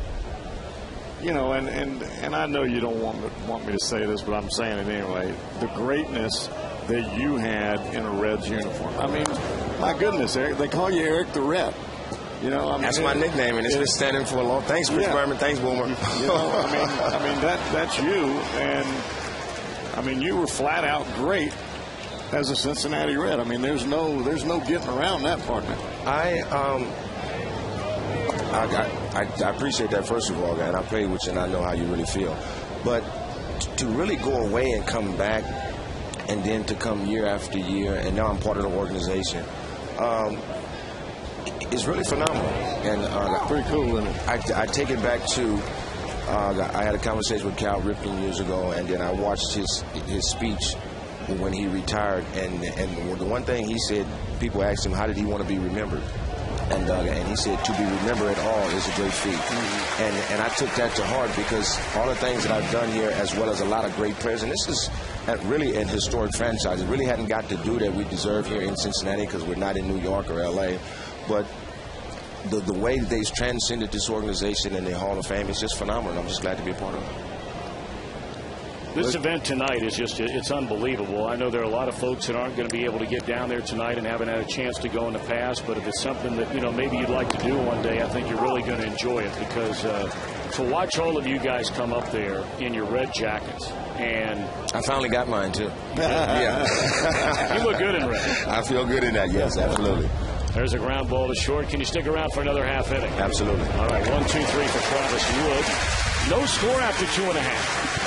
and I know you don't want me to say this, but I'm saying it anyway, the greatness that you had in a Reds uniform. I mean, my goodness, Eric, they call you Eric the Red. That's my nickname, and it's been standing for a long. Thanks, Chris Berman. Thanks, Boomer. That's you, and you were flat out great as a Cincinnati Red. I mean, there's no getting around that, partner. I appreciate that, first of all, and I played with you, and I know how you really feel. But to really go away and come back, and then to come year after year, and now I'm part of the organization, it's really phenomenal. And pretty cool, isn't it? I take it back to I had a conversation with Cal Ripken years ago, and then I watched his speech when he retired, and the one thing he said, people asked him how did he want to be remembered, and he said to be remembered at all is a great feat. Mm-hmm. And I took that to heart, because all the things that I've done here, as well as a lot of great players, and this is really an historic franchise. It really hadn't got to do that we deserve here in Cincinnati, because we're not in New York or LA, but the way that they've transcended this organization and their Hall of Fame is just phenomenal. I'm just glad to be a part of it. This event tonight is it's unbelievable. I know there are a lot of folks that aren't going to be able to get down there tonight and haven't had a chance to go in the past, but if it's something that, maybe you'd like to do one day, I think you're really going to enjoy it, because to watch all of you guys come up there in your red jackets, and I finally got mine too. Yeah. You look good in red. I feel good in that, yes, absolutely. There's a ground ball to short. Can you stick around for another half inning? Absolutely. All right, 1, 2, 3 for Travis Wood. No score after 2.5.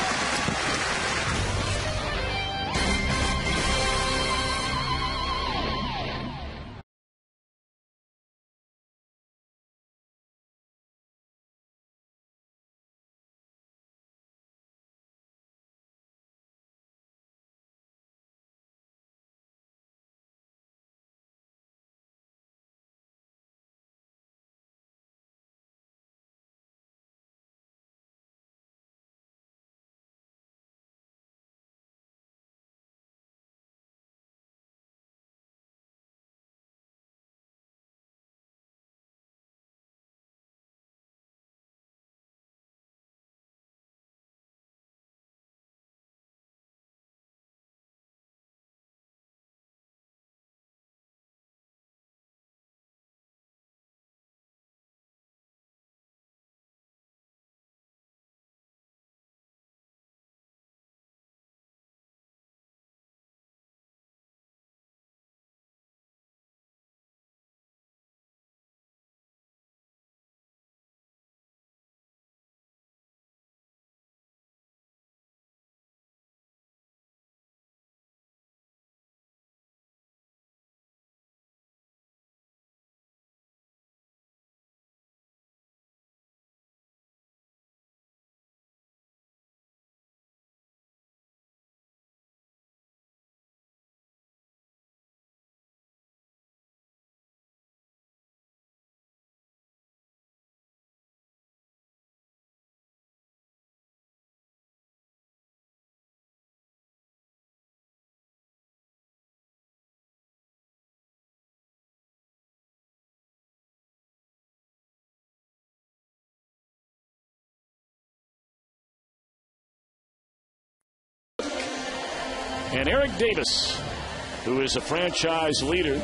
And Eric Davis, who is a franchise leader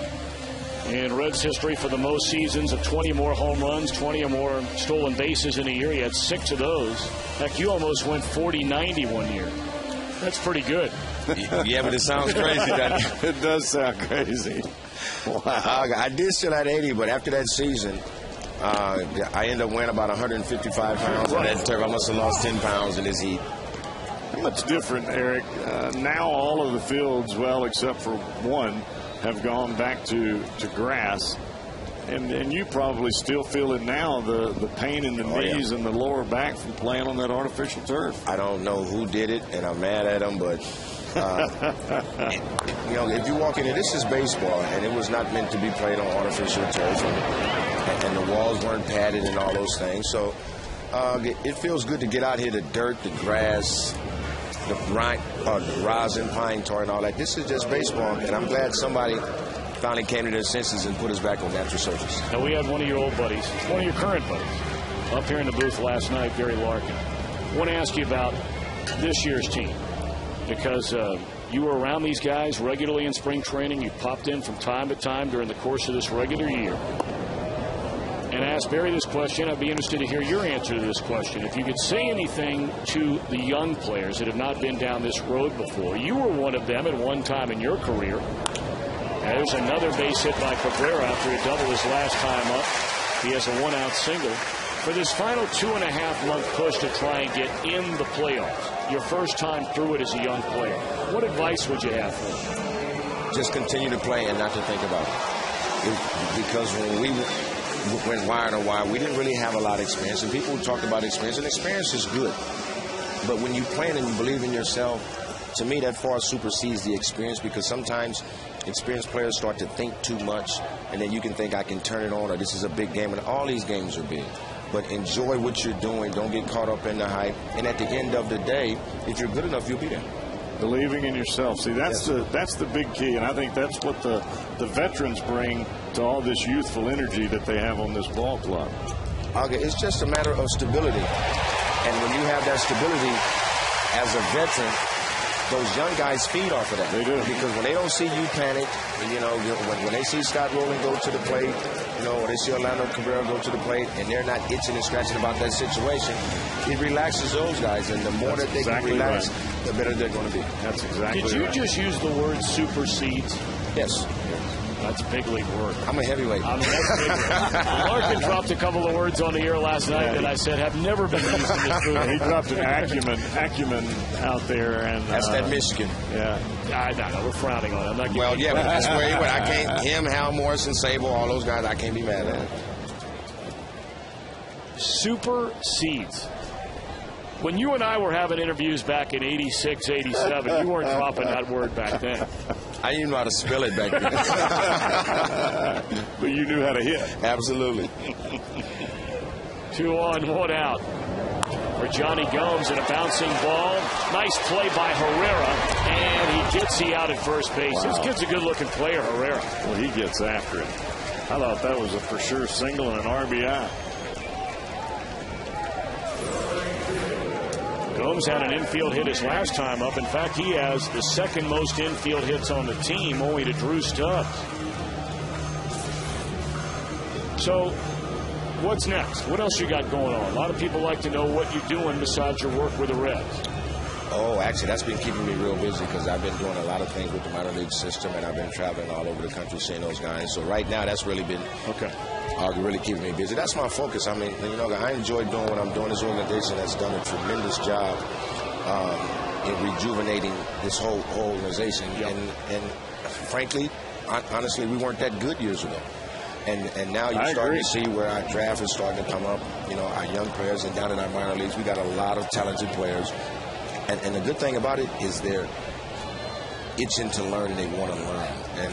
in Reds history for the most seasons of 20 more home runs, 20 or more stolen bases in a year. He had 6 of those. Heck, you almost went 40-90 one year. That's pretty good. Yeah, but it sounds crazy. It does sound crazy. Wow. I did still at 80, but after that season, I ended up weighing about 155 pounds on that turf. I must have lost 10 pounds in this heat. How much different, Eric? Now all of the fields, well, except for one, have gone back to grass. And you probably still feel it now, the pain in the knees and the lower back from playing on that artificial turf. I don't know who did it, and I'm mad at them, but you know, if you walk in here, this is baseball, and it was not meant to be played on artificial turf, and the walls weren't padded and all those things. So it feels good to get out here, the dirt, the grass, the rosin, pine tar, and all that. This is just baseball, and I'm glad somebody finally came to their senses and put us back on natural surface. Now, we had one of your old buddies, one of your current buddies, up here in the booth last night, Barry Larkin. I want to ask you about this year's team, because you were around these guys regularly in spring training. You popped in from time to time during the course of this regular year. And I asked Barry this question. I'd be interested to hear your answer to this question. If you could say anything to the young players that have not been down this road before. You were one of them at one time in your career. And there's another base hit by Cabrera after he doubled his last time up. He has a one-out single. For this final 2.5-month push to try and get in the playoffs, your first time through it as a young player, what advice would you have for them? Just continue to play and not to think about it. Because when we went wire to wire, we didn't really have a lot of experience. And people talk about experience, and experience is good. But when you plan and you believe in yourself, to me that far supersedes the experience, because sometimes experienced players start to think too much, and then you can think, I can turn it on, or this is a big game, and all these games are big. But enjoy what you're doing. Don't get caught up in the hype. And at the end of the day, if you're good enough, you'll be there. Believing in yourself. See, that's the big key, and I think that's what the veterans bring to all this youthful energy that they have on this ball club. Okay, it's just a matter of stability. And when you have that stability as a veteran, those young guys feed off of that. They do. Because when they don't see you panic, you know, when they see Scott Rowland go to the plate, you know, or they see Orlando Cabrera go to the plate, and they're not itching and scratching about that situation, it relaxes those guys. And the more that they can relax, the better they're going to be. That's exactly right. Did you just use the word supersedes? Yes. That's a big league word. I'm a heavyweight. Larkin dropped a couple of words on the air last night that I said have never been used in this booth. He dropped an acumen out there, and that's that Michigan. Yeah, I know we're frowning on it. I'm not well, yeah, but that's where he went. I can't. Him, Hal Morrison, Sable, all those guys. I can't be mad at. Supersedes. When you and I were having interviews back in '86, '87, you weren't dropping that word back then. I didn't even know how to spell it back then. But you knew how to hit. Absolutely. 2 on, 1 out for Johnny Gomes, and a bouncing ball. Nice play by Herrera, and he gets the out at first base. Wow. This kid's a good-looking player, Herrera. Well, he gets after it. I thought that was a for sure single and an RBI. Gomes had an infield hit his last time up. In fact, he has the second most infield hits on the team, only to Drew Stubbs. So, what's next? What else you got going on? A lot of people like to know what you're doing besides your work with the Reds. Oh, actually, that's been keeping me real busy because I've been doing a lot of things with the minor league system, and I've been traveling all over the country seeing those guys. So right now, that's really been really keeping me busy. That's my focus. I mean, you know, I enjoy doing what I'm doing. This organization has done a tremendous job in rejuvenating this whole organization. Yep. And frankly, honestly, we weren't that good years ago. And now you're starting to see where our draft is starting to come up. You know, our young players, and down in our minor leagues, we got a lot of talented players. And the good thing about it is they're itching to learn and they want to learn. And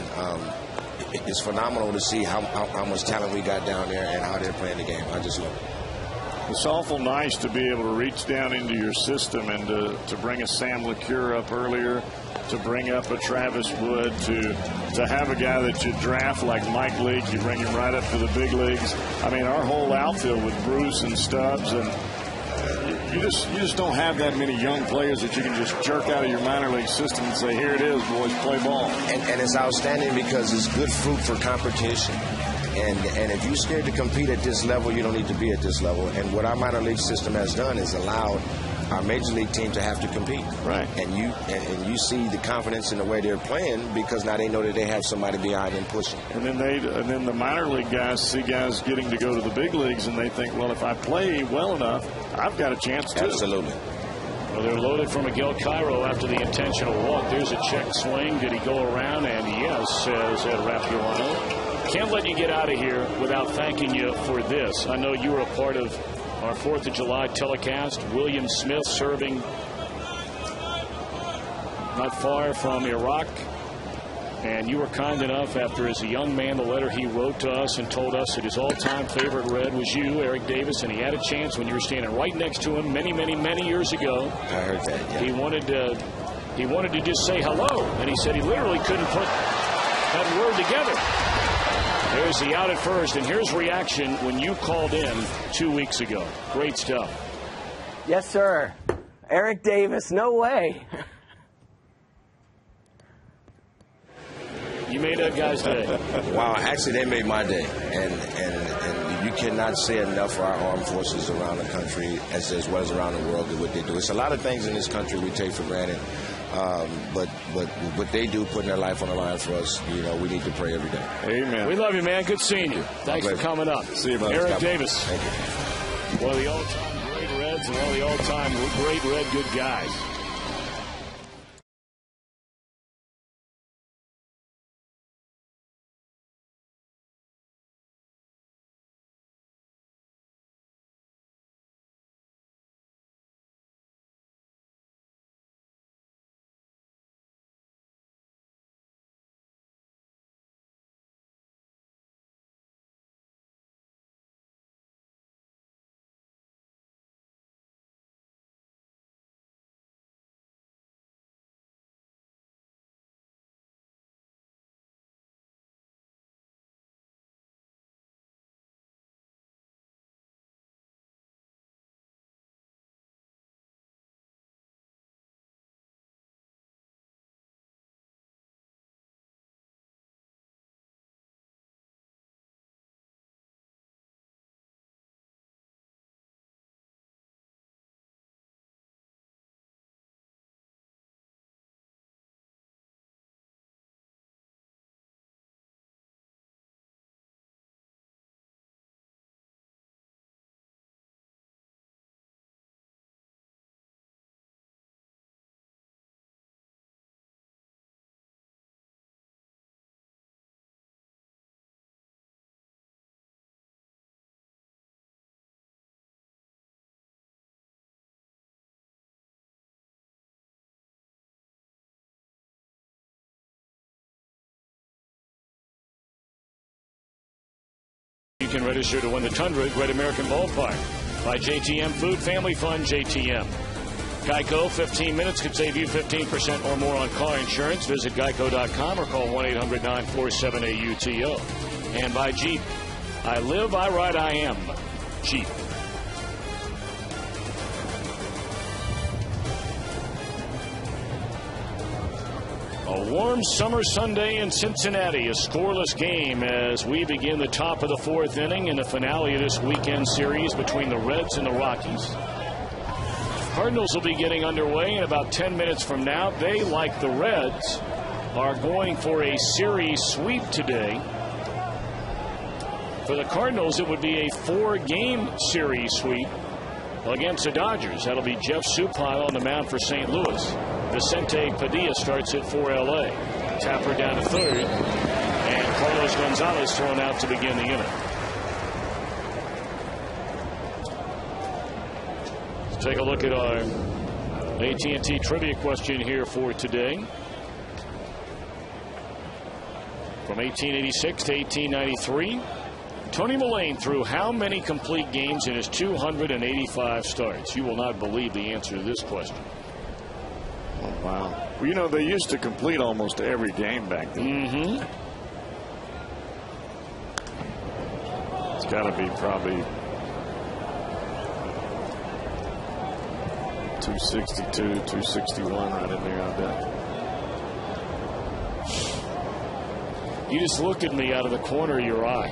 it's phenomenal to see how much talent we got down there and how they're playing the game. I just love it. It's awful nice to be able to reach down into your system and to bring a Sam LeCure up earlier, to bring up a Travis Wood, to have a guy that you draft like Mike Leake, you bring him right up to the big leagues. I mean, our whole outfield with Bruce and Stubbs, and you just don't have that many young players that you can just jerk out of your minor league system and say, here it is, boys, play ball. And it's outstanding because it's good fruit for competition. And if you're scared to compete at this level, you don't need to be at this level. And what our minor league system has done is allowed our major league team to have to compete. Right. And you see the confidence in the way they're playing because now they know that they have somebody behind them pushing. And then the minor league guys see guys getting to go to the big leagues, and they think, well, if I play well enough, I've got a chance too. Absolutely. Well, they're loaded for Miguel Cairo after the intentional walk. There's a check swing. Did he go around? And yes, says Ed Rapulano. Can't let you get out of here without thanking you for this. I know you were a part of our 4th of July telecast. William Smith serving not far from Iraq. And you were kind enough, after as a young man, the letter he wrote to us and told us that his all-time favorite Red was you, Eric Davis, and he had a chance when you were standing right next to him many, many, many years ago. I heard that, yeah. He wanted to just say hello, and he said he literally couldn't put that word together. There's the out at first, and here's reaction when you called in 2 weeks ago. Great stuff. Yes, sir. Eric Davis, no way. You made that guy's day. Wow, actually, they made my day. And you cannot say enough for our armed forces around the country, as well as around the world, what they do. It's a lot of things in this country we take for granted. But what they do, putting their life on the line for us, we need to pray every day. Amen. We love you, man. Good seeing you. Thanks for coming up. See you, buddy. Eric Davis. Thank you. One of the all-time great Reds and one of the all-time great Red good guys. You can register to win the Tundra at Great American Ballpark by JTM Food Family Fun JTM. Geico, 15 minutes could save you 15% or more on car insurance. Visit geico.com or call 1-800-947-AUTO. And by Jeep, I live, I ride, I am Jeep. A warm summer Sunday in Cincinnati, a scoreless game as we begin the top of the 4th inning in the finale of this weekend series between the Reds and the Rockies. Cardinals will be getting underway in about 10 minutes from now. They, like the Reds, are going for a series sweep today. For the Cardinals, it would be a 4-game series sweep against the Dodgers. That'll be Jeff Supile on the mound for St. Louis. Vicente Padilla starts it for L.A. Tapper down to third, and Carlos Gonzalez thrown out to begin the inning. Let's take a look at our AT&T trivia question here for today. From 1886 to 1893, Tony Mullane threw how many complete games in his 285 starts? You will not believe the answer to this question. Oh, wow. Well, they used to complete almost every game back then. Mm-hmm. It's got to be probably 262, 261 right in there, I bet. You just looked at me out of the corner of your eye.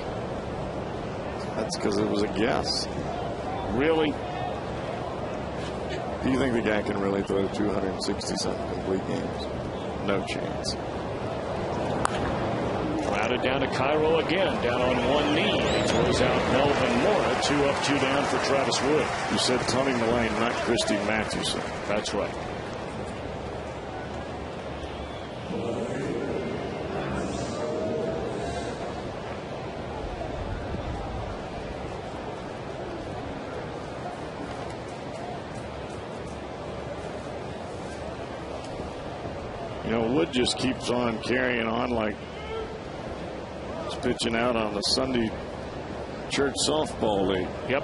That's because it was a guess. Really? Do you think the guy can really throw 260-something complete games? No chance. Routed down to Cairo again, down on one knee. He throws out Melvin Mora. 2 up, 2 down for Travis Wood. You said Tony Mullane, not Christy Mathewson. That's right. You know, Wood just keeps on carrying on like he's pitching out on the Sunday church softball league. Yep.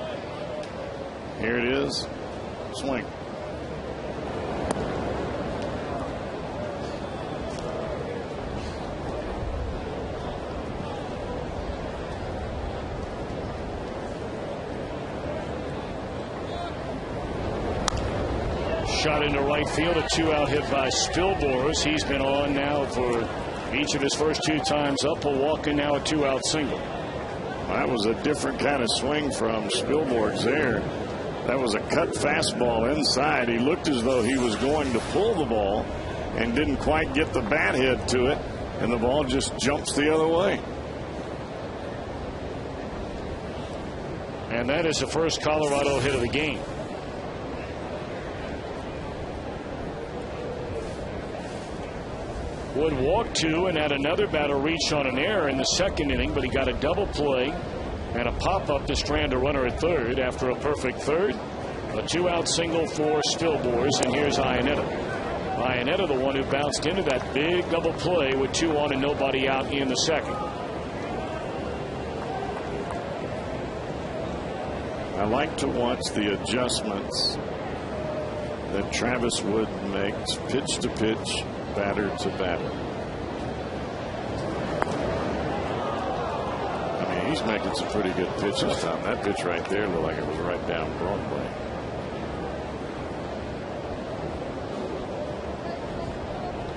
Here it is. Swing. Shot into right field, a 2-out hit by Spilborghs. He's been on now for each of his first 2 times up, a walk, and now a 2-out single. That was a different kind of swing from Spilborghs there. That was a cut fastball inside. He looked as though he was going to pull the ball and didn't quite get the bat hit to it, and the ball just jumps the other way. And that is the first Colorado hit of the game. Wood walked 2 and had another batter reach on an error in the second inning, but he got a double play and a pop-up to strand a runner at third after a perfect third. A 2-out single for Spilborghs, and here's Iannetta. Iannetta, the one who bounced into that big double play with 2 on and nobody out in the second. I like to watch the adjustments that Travis Wood makes pitch to pitch, batter to batter. I mean, he's making some pretty good pitches, Tom. That pitch right there looked like it was right down Broadway.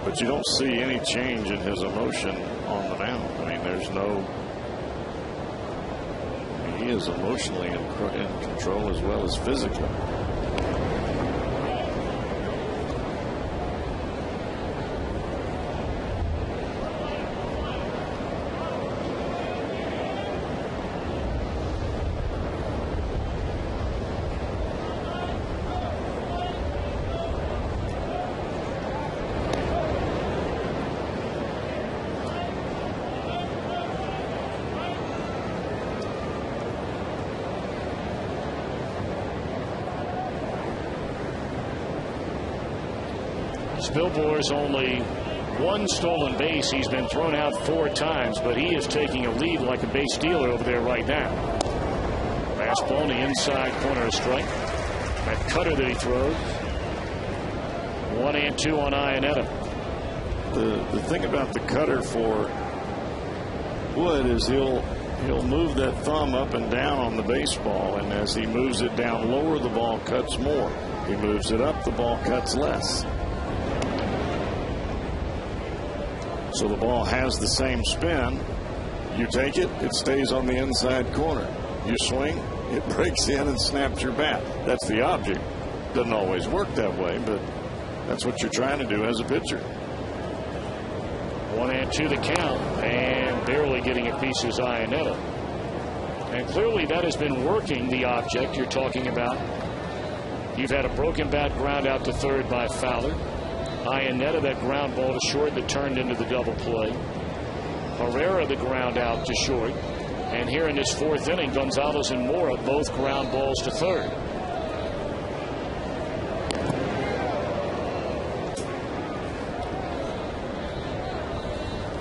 But you don't see any change in his emotion on the mound. I mean, there's no. He is emotionally in control as well as physically. Spilborghs only 1 stolen base. He's been thrown out 4 times, but he is taking a lead like a base stealer over there right now. Fastball on the inside corner of strike. That cutter that he throws. 1-2 on Iannetta. The thing about the cutter for Wood is he'll move that thumb up and down on the baseball, and as he moves it down lower, the ball cuts more. He moves it up, the ball cuts less. So the ball has the same spin. You take it, it stays on the inside corner. You swing, it breaks in and snaps your bat. That's the object. Doesn't always work that way, but that's what you're trying to do as a pitcher. 1-2 the count, and barely getting a piece is Iannetta. And clearly that has been working, the object you're talking about. You've had a broken bat ground out to third by Fowler. Iannetta, that ground ball to short that turned into the double play. Herrera, the ground out to short. And here in this 4th inning, Gonzalez and Mora both ground balls to third.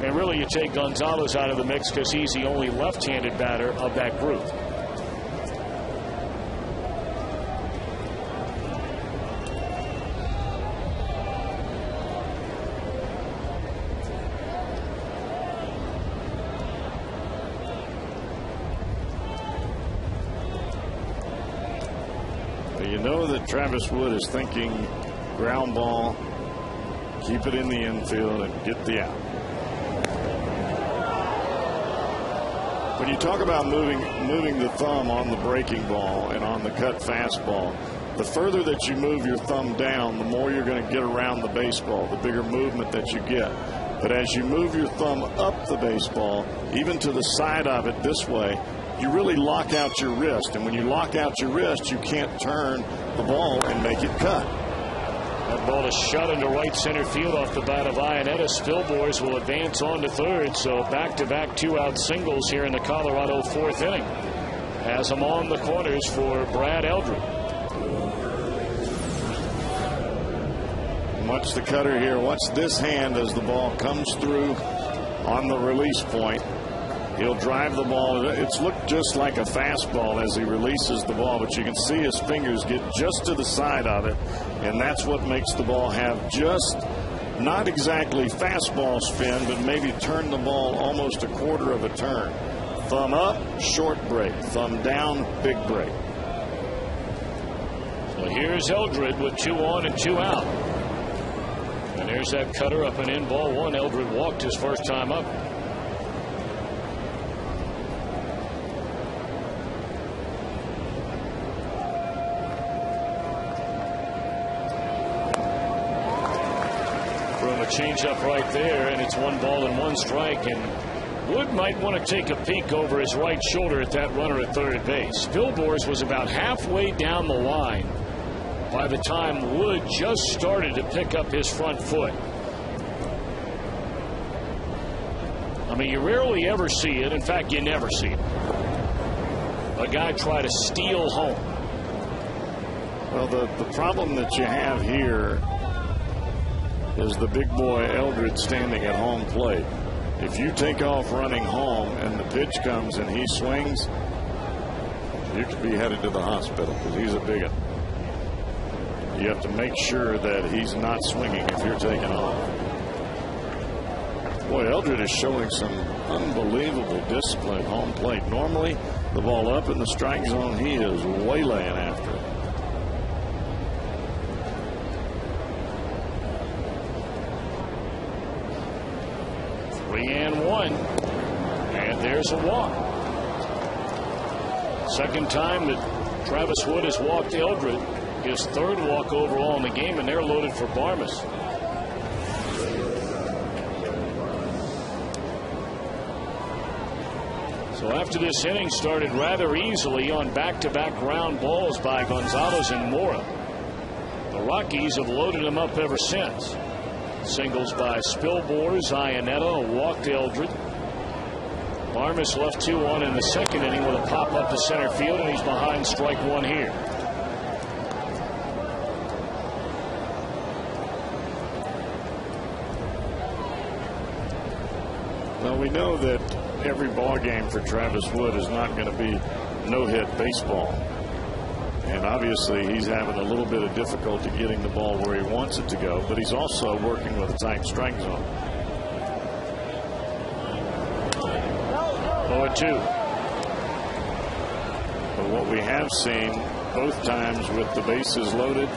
And really, you take Gonzalez out of the mix because he's the only left-handed batter of that group. You know that Travis Wood is thinking ground ball, keep it in the infield, and get the out. When you talk about moving the thumb on the breaking ball and on the cut fastball, the further that you move your thumb down, the more you're going to get around the baseball, the bigger movement that you get. But as you move your thumb up the baseball, even to the side of it this way, you really lock out your wrist. And when you lock out your wrist, you can't turn the ball and make it cut. That ball is shot into right center field off the bat of Iannetta. Spilborghs will advance on to third. So back-to-back 2-out singles here in the Colorado 4th inning. Has them on the corners for Brad Eldred. Watch the cutter here. Watch this hand as the ball comes through on the release point. He'll drive the ball. It's looked just like a fastball as he releases the ball, but you can see his fingers get just to the side of it, and that's what makes the ball have just not exactly fastball spin, but maybe turn the ball almost a quarter of a turn. Thumb up, short break. Thumb down, big break. So here's Eldred with 2 on and 2 out. And there's that cutter up and in, ball 1. Eldred walked his first time up. From a changeup right there, and it's 1 ball and 1 strike. And Wood might want to take a peek over his right shoulder at that runner at third base. Spilborghs was about halfway down the line by the time Wood just started to pick up his front foot. I mean, you rarely ever see it. In fact, you never see it. A guy try to steal home. Well, the problem that you have here is the big boy Eldred standing at home plate. If you take off running home and the pitch comes and he swings, you could be headed to the hospital because he's a big one. You have to make sure that he's not swinging if you're taking off. Boy, Eldred is showing some unbelievable discipline at home plate. Normally, the ball up in the strike zone, he is waylaying after it. And 1. And there's a walk. Second time that Travis Wood has walked Eldred. His 3rd walk overall in the game, and they're loaded for Barmes. So after this inning started rather easily on back-to-back ground balls by Gonzalez and Mora, the Rockies have loaded him up ever since. Singles by Spilborghs, Iannetta, a walk to Eldred. Barmes left 2 on in the second inning with a pop up to center field, and he's behind strike 1 here. Well, we know that every ball game for Travis Wood is not going to be no-hit baseball. And obviously he's having a little bit of difficulty getting the ball where he wants it to go, but he's also working with a tight strike zone. 0-2. But what we have seen both times with the bases loaded,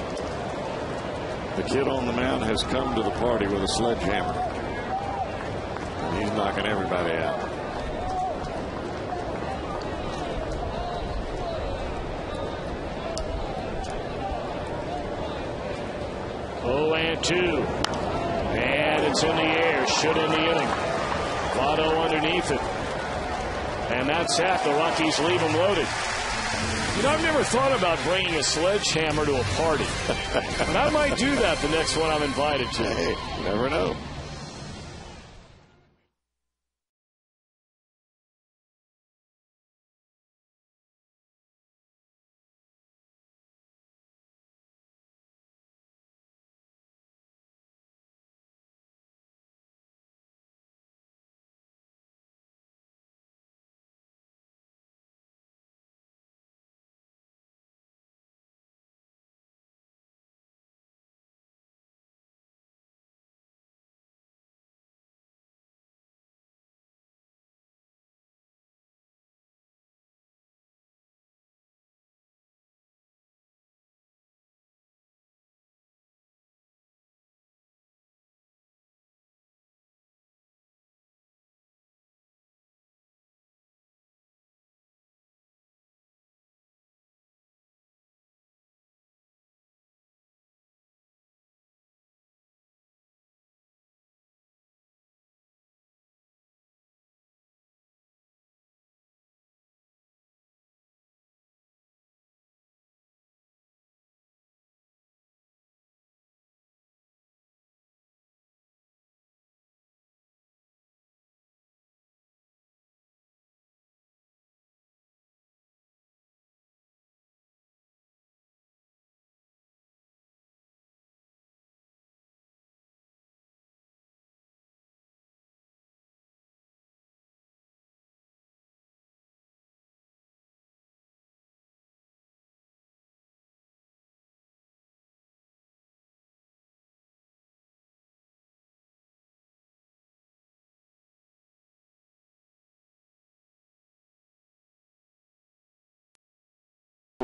the kid on the mound has come to the party with a sledgehammer. And he's knocking everybody out. Oh, and 2. And it's in the air. Should end the inning. Votto underneath it. And that's that. The Rockies leave them loaded. You know, I've never thought about bringing a sledgehammer to a party. But I might do that the next one I'm invited to. Hey, you never know.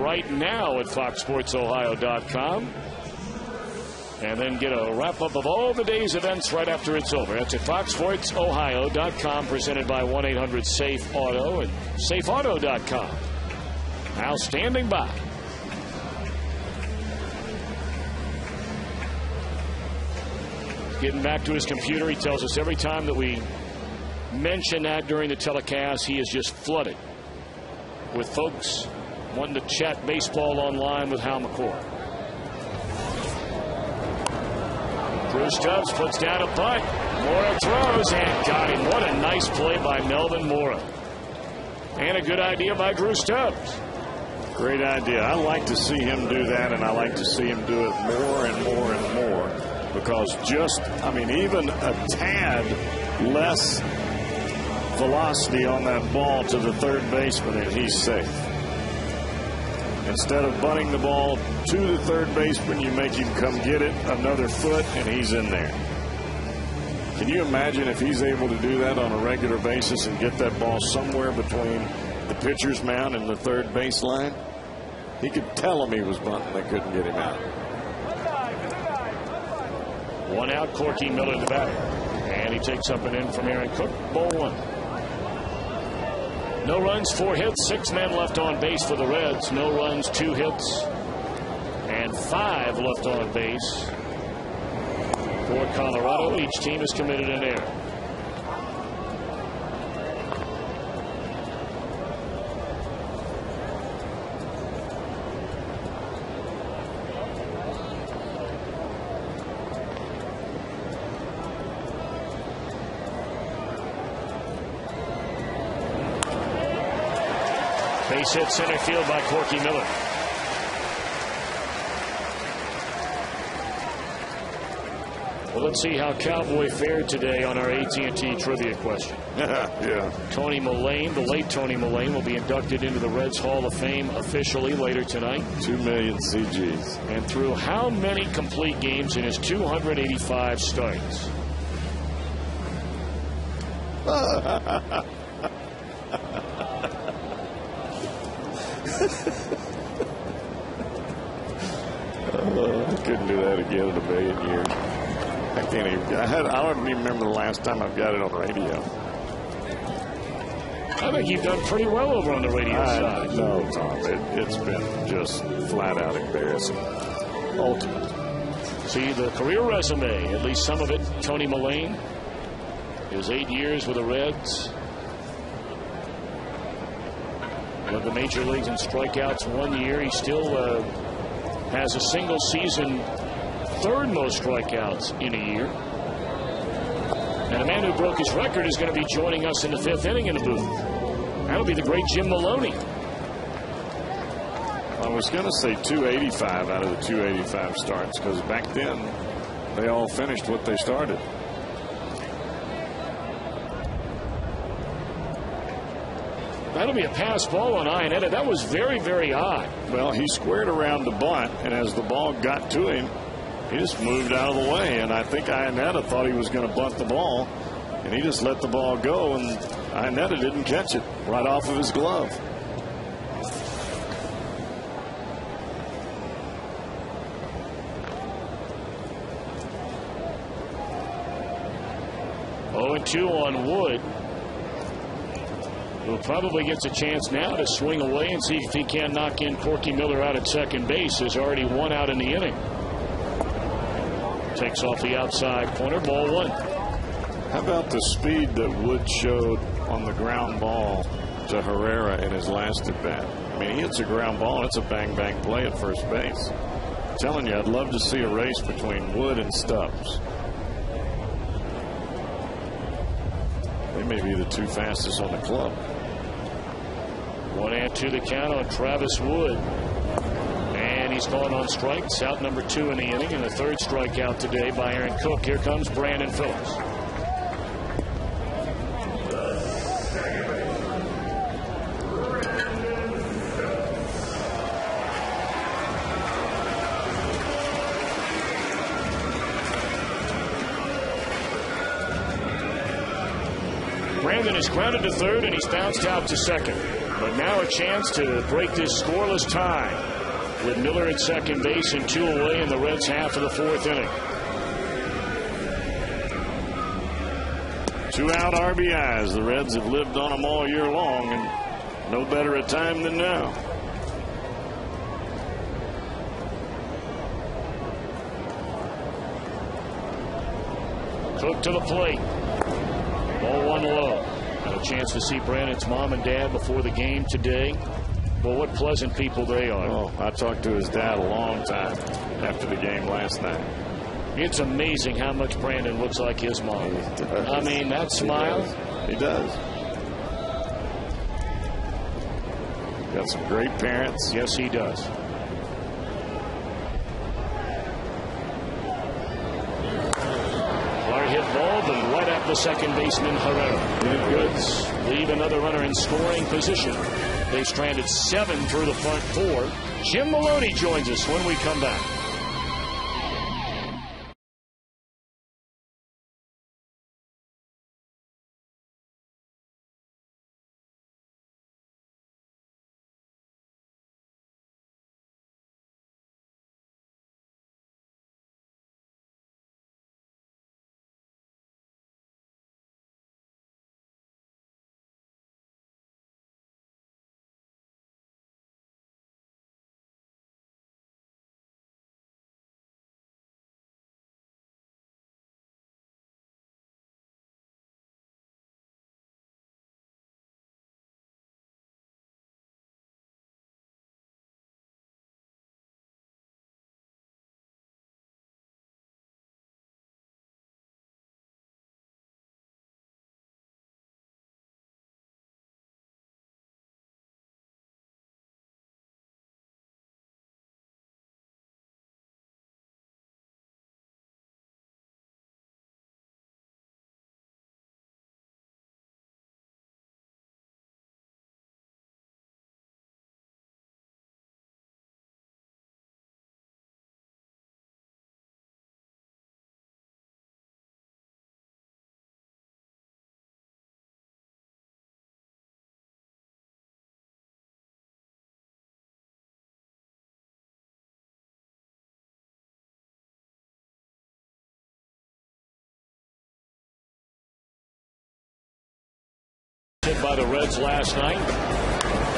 right now at foxsportsohio.com. And then get a wrap-up of all the day's events right after it's over. That's at foxsportsohio.com, presented by 1-800-SAFE-AUTO and safeauto.com. Now standing by. Getting back to his computer, he tells us every time that we mention that during the telecast, he is just flooded with folks wanting to chat baseball online with Hal McCoy. Drew Stubbs puts down a bunt. Mora throws and got him. What a nice play by Melvin Mora. And a good idea by Drew Stubbs. Great idea. I like to see him do that, and I like to see him do it more and more and more. Because even a tad less velocity on that ball to the third baseman, and he's safe. Instead of bunting the ball to the third baseman, you make him come get it another foot, and he's in there. Can you imagine if he's able to do that on a regular basis and get that ball somewhere between the pitcher's mound and the third baseline? He could tell him he was bunting. They couldn't get him out. One out, Corky Miller the batter. And he takes up an in from Aaron Cook. Ball one. No runs, 4 hits, 6 men left on base for the Reds. No runs, 2 hits, and 5 left on base for Colorado. Each team has committed an error. Base hit center field by Corky Miller. Well, let's see how Cowboy fared today on our AT&T trivia question. Yeah. Tony Mullane, the late Tony Mullane, will be inducted into the Reds Hall of Fame officially later tonight. 2 million CGs. And through how many complete games in his 285 starts? I couldn't do that again in a million years. I can't even. I don't even remember the last time I've got it on radio. I think you've done pretty well over on the radio side. No, Tom. It's been just flat out embarrassing. Ultimate. See the career resume, at least some of it. Tony Mullane, his 8 years with the Reds. Led the major leagues in strikeouts 1 year. He still has a single season third most strikeouts in a year. And a man who broke his record is going to be joining us in the 5th inning in the booth. That'll be the great Jim Maloney. I was going to say 285 out of the 285 starts, because back then they all finished what they started. That'll be a pass ball on Iannetta. That was very, very odd. Well, he squared around the bunt, and as the ball got to him, he just moved out of the way. And I think Iannetta thought he was going to bunt the ball, and he just let the ball go, and Iannetta didn't catch it right off of his glove. Oh, 2 on Wood. Who probably gets a chance now to swing away and see if he can knock in Corky Miller out at second base. There's already 1 out in the inning. Takes off the outside corner. Ball 1. How about the speed that Wood showed on the ground ball to Herrera in his last at bat? I mean, he hits a ground ball, and it's a bang-bang play at first base. I'm telling you, I'd love to see a race between Wood and Stubbs. They may be the 2 fastest on the club. 1-2 the count on Travis Wood. And he's gone on strikes. Out number 2 in the inning, and the 3rd strikeout today by Aaron Cook. Here comes Brandon Phillips. Brandon is grounded to third, and he's bounced out to second. But now a chance to break this scoreless tie with Miller at second base and 2 away in the Reds' half of the 4th inning. 2-out RBIs. The Reds have lived on them all year long, and no better a time than now. Cook to the plate. Ball 1 low. Got a chance to see Brandon's mom and dad before the game today. Well, what pleasant people they are. Oh, I talked to his dad a long time after the game last night. It's amazing how much Brandon looks like his mom. I mean, that smile. He does. Got some great parents. Yes, he does. Hard hit ball, but right at the second baseman, Herrera. Goods leave another runner in scoring position. They stranded 7 through the front 4. Jim Maloney joins us when we come back. Hit by the Reds last night.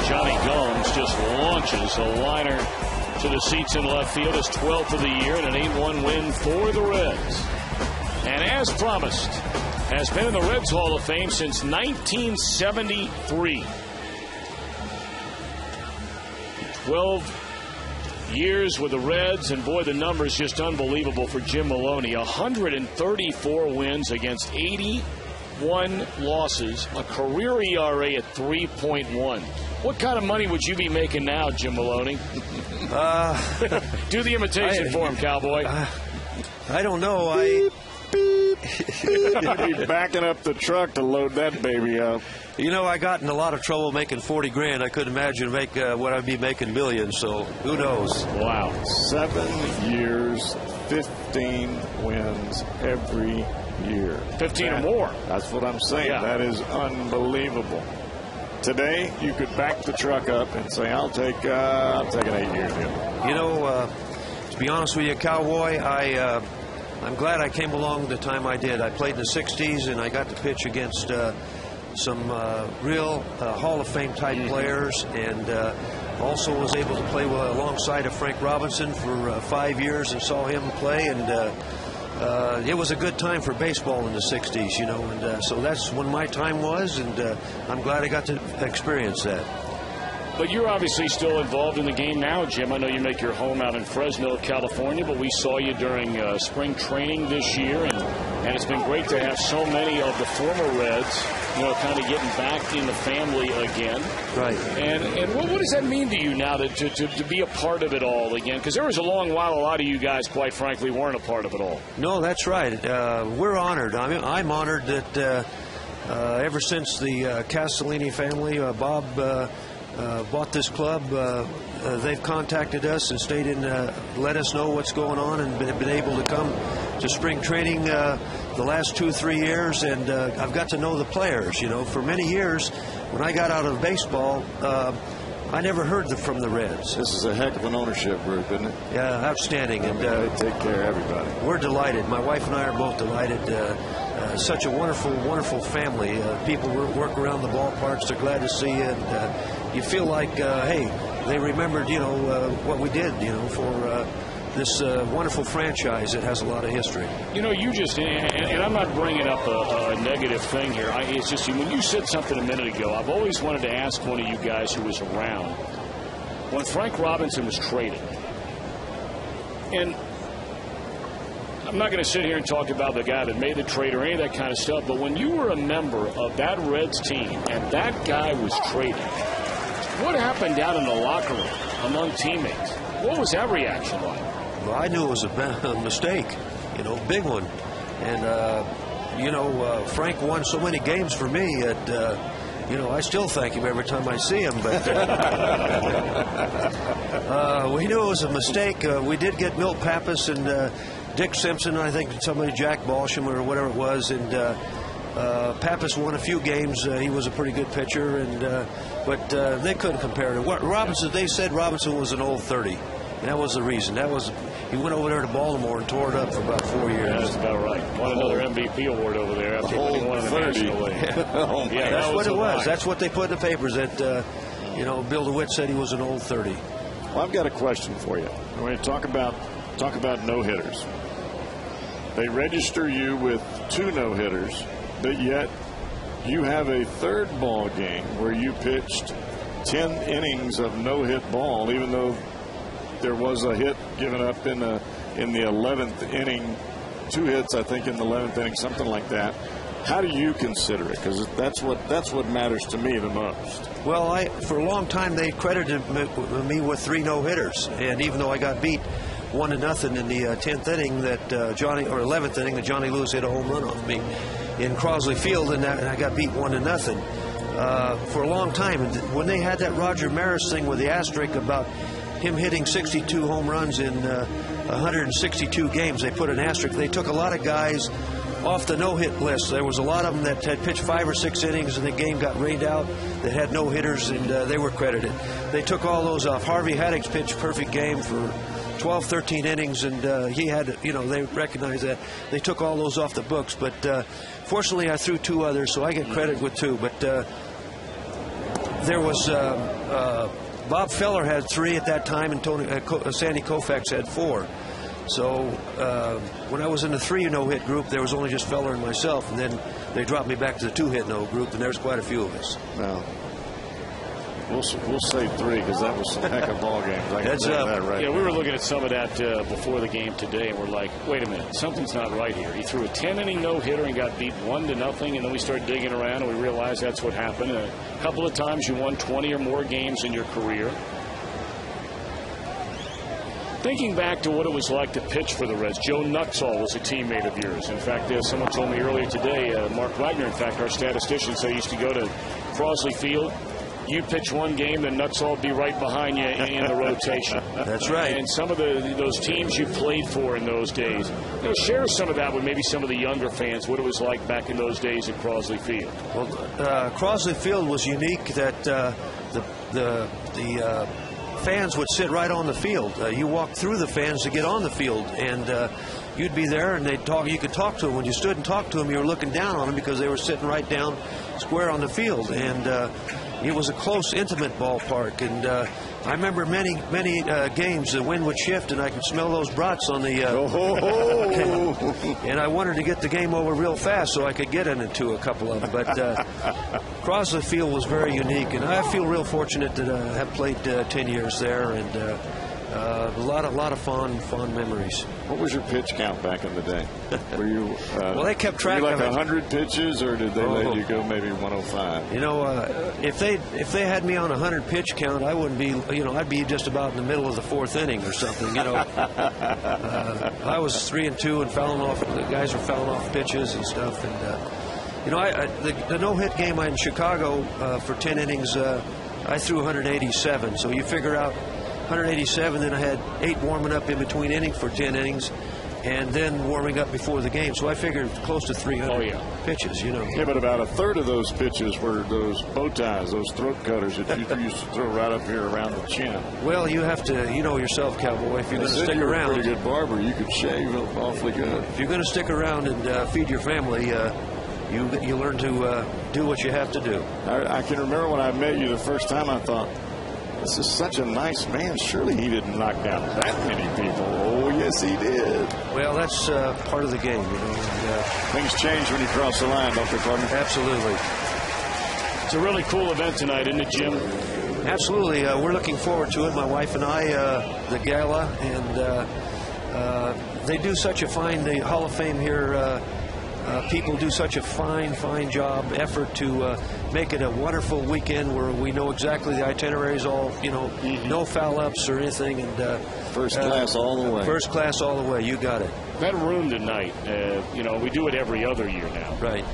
Johnny Gomes just launches a liner to the seats in left field. His 12th of the year and an 8-1 win for the Reds. And as promised, has been in the Reds Hall of Fame since 1973. 12 years with the Reds, and boy, the numbers just unbelievable for Jim Maloney. 134 wins against 81 losses, a career ERA at 3.1. What kind of money would you be making now, Jim Maloney? Do the imitation for him, cowboy. I don't know. You'd be backing up the truck to load that baby up. You know, I got in a lot of trouble making 40 grand. I couldn't imagine what I'd be making millions, so who knows? Wow. 7 years, 15 wins every year. 15 or more. That's what I'm saying. Yeah. That is unbelievable. Today, you could back the truck up and say, I'll take an 8-year deal. You know, to be honest with you, Cowboy, I'm glad I came along the time I did. I played in the 60s, and I got to pitch against some real Hall of Fame type players, and also was able to play alongside of Frank Robinson for 5 years and saw him play, and it was a good time for baseball in the 60s, you know, and so that's when my time was, and I'm glad I got to experience that. But you're obviously still involved in the game now, Jim. I know you make your home out in Fresno, California, but we saw you during spring training this year, and it's been great to have so many of the former Reds, you know, kind of getting back in the family again. Right. And what does that mean to you now to be a part of it all again? Because there was a long while a lot of you guys, quite frankly, weren't a part of it all. No, that's right. We're honored. I'm honored that ever since the Castellini family, Bob bought this club, they've contacted us and stayed in, let us know what's going on, and been able to come to spring training the last 2-3 years, and I've got to know the players. You know, for many years, when I got out of baseball, I never heard from the Reds. This is a heck of an ownership group, isn't it? Yeah, outstanding. And they take care of everybody. We're delighted. My wife and I are both delighted. Such a wonderful, wonderful family. People work around the ballparks. They're glad to see you. And you feel like, hey, they remembered, you know, what we did, you know, for this wonderful franchise that has a lot of history. You know, you just, and I'm not bringing up a negative thing here. It's just when you said something a minute ago, I've always wanted to ask one of you guys who was around when Frank Robinson was traded. And I'm not going to sit here and talk about the guy that made the trade or any of that kind of stuff, but when you were a member of that Reds team and that guy was traded, what happened down in the locker room among teammates? What was that reaction like? Well, I knew it was a mistake, you know, big one. And, you know, Frank won so many games for me that, you know, I still thank him every time I see him. But we knew it was a mistake. We did get Milt Pappas and Dick Simpson, I think somebody, Jack Balsham or whatever it was. And Pappas won a few games. He was a pretty good pitcher. And but they couldn't compare to what Robinson. They said Robinson was an old 30. And that was the reason. He went over there to Baltimore and tore it up for about 4 years. Yeah, that's about right. Won another MVP award over there after winning one of the National League. Yeah, that's what it was. That's what they put in the papers. That you know, Bill DeWitt said he was an old 30. Well, I've got a question for you. When you talk about no-hitters, they register you with 2 no-hitters, but yet you have a third ball game where you pitched 10 innings of no-hit ball, even though there was a hit given up in the 11th inning, 2 hits, I think, in the 11th inning, something like that. How do you consider it? Because that's what matters to me the most. Well, for a long time they credited me with 3 no-hitters, and even though I got beat 1-0 in the 10th inning, that 11th inning, that Johnny Lewis hit a home run off me in Crosley Field, and I got beat 1-0 for a long time. And when they had that Roger Maris thing with the asterisk about him hitting 62 home runs in 162 games, they put an asterisk. They took a lot of guys off the no-hit list. There was a lot of them that had pitched 5 or 6 innings and the game got rained out, that had no hitters, and they were credited. They took all those off. Harvey Haddix pitched a perfect game for 12, 13 innings, and he had, you know, they recognized that. They took all those off the books, but fortunately I threw 2 others, so I get credit with 2. But there was Bob Feller had 3 at that time, and Sandy Koufax had 4. So when I was in the 3 no-hit group, there was only just Feller and myself, and then they dropped me back to the 2-hit no group, and there was quite a few of us. Well, we'll say 3 because that was some heck of ball games. I can say that right. Yeah, we were looking at some of that before the game today, and we're like, wait a minute, something's not right here. He threw a 10-inning no-hitter and got beat 1-0, and then we started digging around, and we realized that's what happened. A couple of times you won 20 or more games in your career. Thinking back to what it was like to pitch for the Reds, Joe Nuxall was a teammate of yours. In fact, someone told me earlier today, Mark Wagner, in fact, our statistician, said he used to go to Crosley Field. You pitch one game, then Nuxall would be right behind you in the rotation. That's right. And some of those teams you played for in those days, you know, share some of that with maybe some of the younger fans, what it was like back in those days at Crosley Field. Well, Crosley Field was unique that the fans would sit right on the field. You walked through the fans to get on the field, and you'd be there, and they'd talk. You could talk to them. When you stood and talked to them, you were looking down on them because they were sitting right down square on the field, and it was a close, intimate ballpark. And I remember many games, the wind would shift, and I could smell those brats on the. And I wanted to get the game over real fast so I could get into a couple of them. But Crosley Field was very unique, and I feel real fortunate that I have played 10 years there, and a lot of fond memories. What was your pitch count back in the day? Were you well, they kept track were you of like it. 100 pitches, or did they let you go maybe 105? You know, if they had me on a 100 pitch count, I wouldn't be. You know, I'd be just about in the middle of the 4th inning or something. You know, I was 3-2 and fouling off. The guys were fouling off pitches and stuff, and. You know, the no-hit game in Chicago for 10 innings, I threw 187. So you figure out 187, then I had 8 warming up in between innings for 10 innings. and then warming up before the game. So I figured close to 300 pitches, you know. Yeah, but about a third of those pitches were those bow ties, those throat cutters that you used to throw right up here around the chin. Well, you have to, you know yourself, Cowboy, if you're going to stick around. You're a pretty good barber. You could shave awfully good. If you're going to stick around and feed your family, you learn to do what you have to do. I can remember when I met you the first time, I thought, this is such a nice man. Surely he didn't knock down that many people. Oh, yes, he did. Well, that's part of the game, you know. And, things change when you cross the line, don't they, Carmen? Absolutely. It's a really cool event tonight, isn't it, Jim? Absolutely. We're looking forward to it, my wife and I, the gala. And they do such a fine, the Hall of Fame here, people do such a fine job, effort to make it a wonderful weekend where we know exactly the itineraries, all, you know, no foul ups or anything. And first class all the way. First class all the way. You got it. That room tonight, you know, we do it every other year now. Right.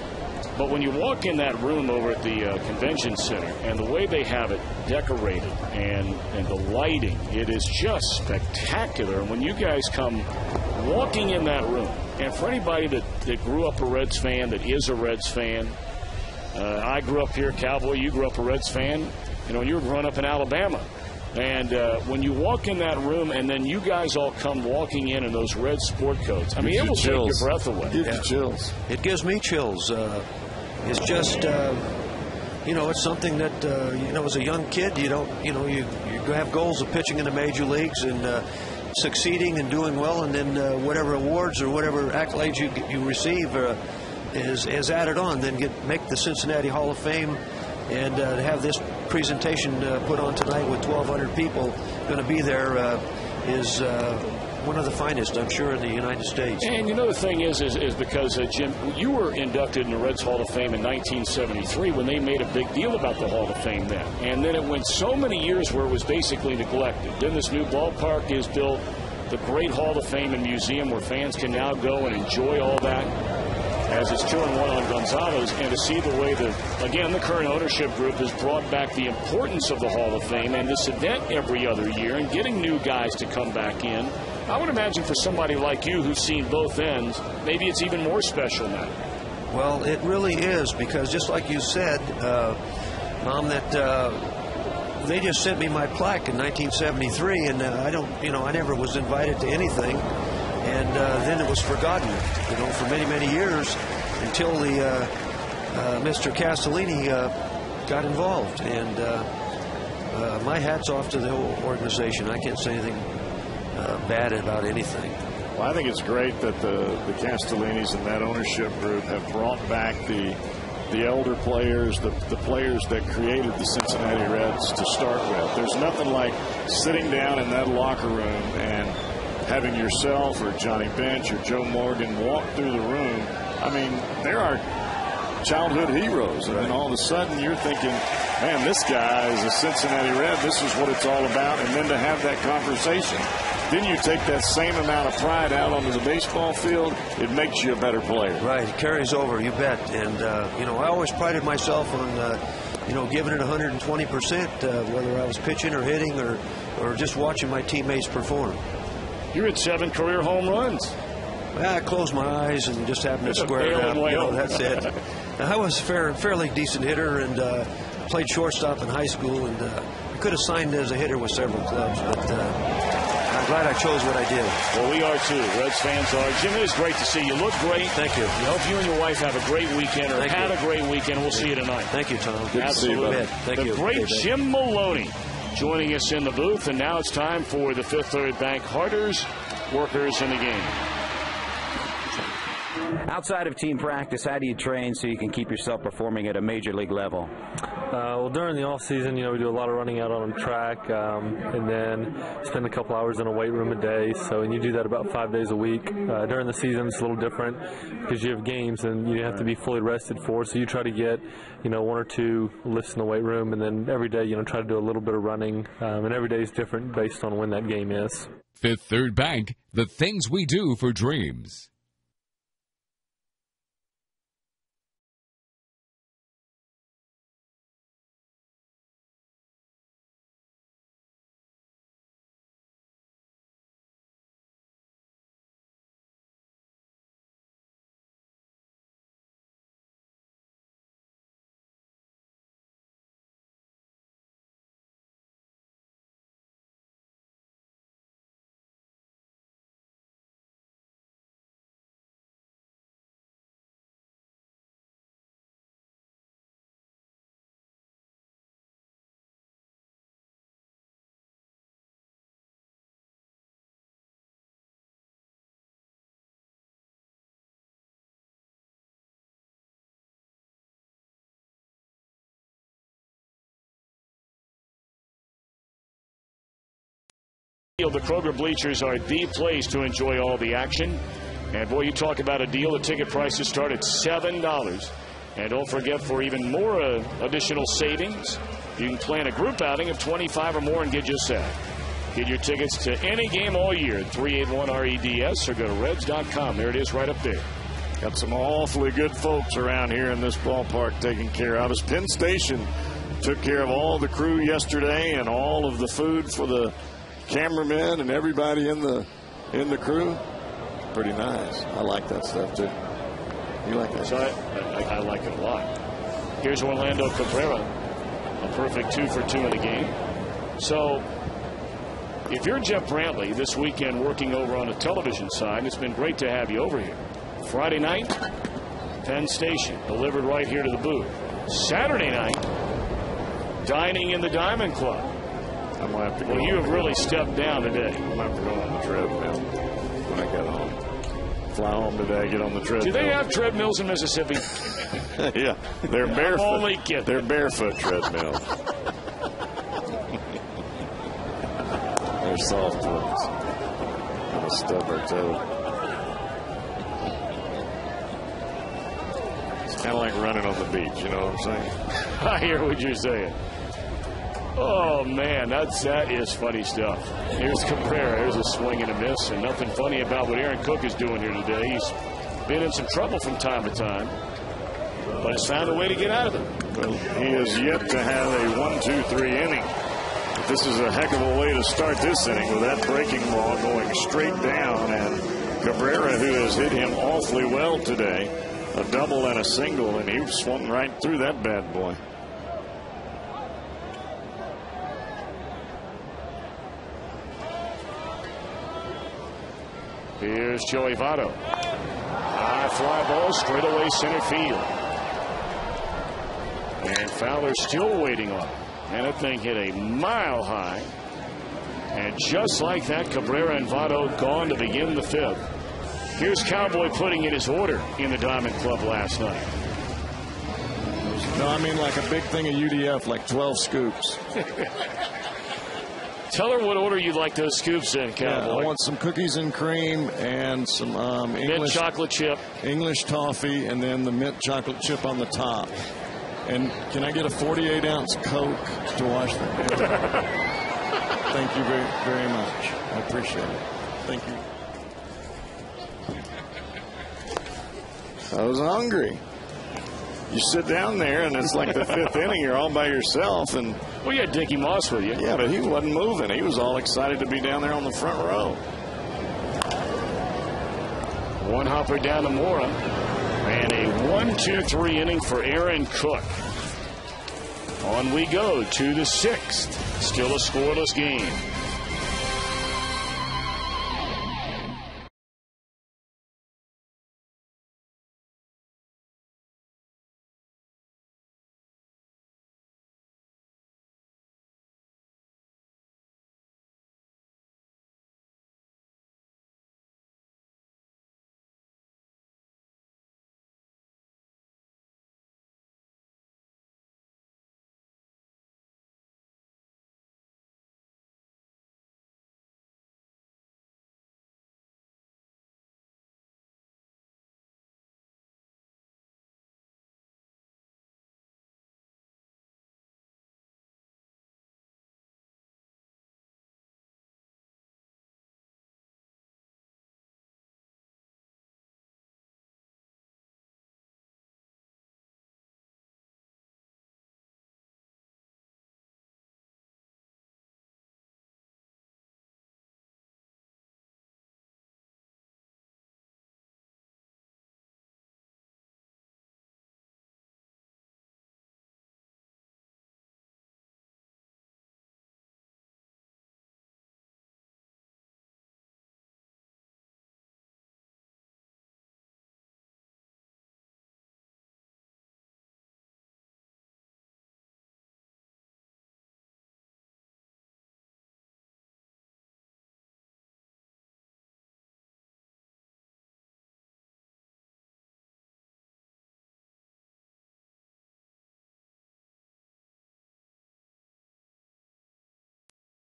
But when you walk in that room over at the convention center and the way they have it decorated and the lighting, it is just spectacular. And when you guys come walking in that room, and for anybody that grew up a Reds fan, that is a Reds fan, I grew up here, Cowboy, you grew up a Reds fan, you know, you were growing up in Alabama. And when you walk in that room and then you guys all come walking in those red sport coats, I mean, it will take your breath away. Gives you chills. It gives me chills. It's just, you know, it's something that, you know, as a young kid, you don't, you know, you have goals of pitching in the major leagues and succeeding and doing well, and then whatever awards or whatever accolades you receive is added on. Then make the Cincinnati Hall of Fame, and to have this presentation put on tonight with 1,200 people going to be there is one of the finest, I'm sure, in the United States. And you know the thing is because, Jim, you were inducted in the Reds Hall of Fame in 1973 when they made a big deal about the Hall of Fame then. And then it went so many years where it was basically neglected. Then this new ballpark is built, the great Hall of Fame and museum where fans can now go and enjoy all that as it's 2-1 on Gonzalez, and to see the way that, again, the current ownership group has brought back the importance of the Hall of Fame and this event every other year and getting new guys to come back in. I would imagine for somebody like you who's seen both ends, maybe it's even more special now. Well, it really is, because just like you said, Mom, that they just sent me my plaque in 1973, and I never was invited to anything. And then it was forgotten, you know, for many years until the Mr. Castellini got involved. And my hat's off to the whole organization. I can't say anything bad about anything. Well, I think it's great that the Castellinis and that ownership group have brought back the elder players, the players that created the Cincinnati Reds to start with. There's nothing like sitting down in that locker room and having yourself or Johnny Bench or Joe Morgan walk through the room. I mean, there are childhood heroes, and then all of a sudden you're thinking, man, this guy is a Cincinnati Red. This is what it's all about. And then to have that conversation, then you take that same amount of pride out onto the baseball field. It makes you a better player. Right. It carries over, you bet. And, you know, I always prided myself on, you know, giving it 120%, whether I was pitching or hitting or just watching my teammates perform. You're at 7 career home runs. Well, I closed my eyes and just happened to square it up. You know, that's it. I was a fairly decent hitter and played shortstop in high school, and I could have signed as a hitter with several clubs, but I'm glad I chose what I did. Well, we are too. Reds fans are. Jim, it is great to see you. Look great. Thank you. We hope you and your wife have a great weekend, or had a great weekend. We'll see you tonight. Thank you, Tom. Good Absolutely. to see you, Thank you. The great Jim Maloney joining us in the booth, and now it's time for the Fifth Third Bank Hearters, workers in the game. Outside of team practice, how do you train so you can keep yourself performing at a major league level? Well, during the off season, you know, we do a lot of running out on track, and then spend a couple hours in a weight room a day. So, and you do that about 5 days a week. During the season, it's a little different because you have games and you have to be fully rested for. So you try to get, you know, 1 or 2 lifts in the weight room, and then every day, you know, try to do a little bit of running. And every day is different based on when that game is. Fifth Third Bank, the things we do for dreams. The Kroger bleachers are the place to enjoy all the action. And boy, you talk about a deal. The ticket prices start at $7. And don't forget, for even more additional savings, you can plan a group outing of 25 or more and get just that. Get your tickets to any game all year at 381-REDS or go to Reds.com. There it is right up there. Got some awfully good folks around here in this ballpark taking care of us. Penn Station took care of all the crew yesterday and all of the food for the cameramen and everybody in the crew. Pretty nice. I like that stuff too. You like that? So I like it a lot. Here's Orlando Cabrera, a perfect 2 for 2 in the game. So if you're Jeff Brantley this weekend working over on the television side, it's been great to have you over here. Friday night, Penn Station, delivered right here to the booth. Saturday night, dining in the Diamond Club. I'm gonna have to go. Well, you have really stepped down today. I'm gonna have to go on the treadmill when I get home. Fly home today, get on the treadmill. Do they have treadmills in Mississippi? Yeah, they're barefoot. I'm only kidding. They're barefoot treadmills. They're soft ones. I'm a stubborn toe. It's kind of like running on the beach, you know what I'm saying? I hear what you're saying. Oh, man, that is funny stuff. Here's Cabrera. Here's a swing and a miss, and nothing funny about what Aaron Cook is doing here today. He's been in some trouble from time to time, but has found a way to get out of it. Well, he has yet to have a 1-2-3 inning. But this is a heck of a way to start this inning with that breaking ball going straight down, and Cabrera, who has hit him awfully well today, a double and a single, and he swung right through that bad boy. Here's Joey Votto. High fly ball straight away center field. And Fowler still waiting on it. And that thing hit a mile high. And just like that, Cabrera and Votto gone to begin the 5th. Here's Cowboy putting in his order in the Diamond Club last night. No, I mean like a big thing of UDF, like 12 scoops. Tell her what order you'd like those scoops in, Cowboy. Yeah, I want some cookies and cream and some mint chocolate chip, English toffee, and then the mint chocolate chip on the top. And can I get a 48-ounce Coke to wash them? Thank you very, very much. I appreciate it. Thank you. I was hungry. You sit down there, and it's like the 5th inning. You're all by yourself, and well, you had Dickie Moss with you. Yeah, but he wasn't moving. He was all excited to be down there on the front row. One hopper down to Mora, and a 1-2-3 inning for Aaron Cook. On we go to the 6th. Still a scoreless game.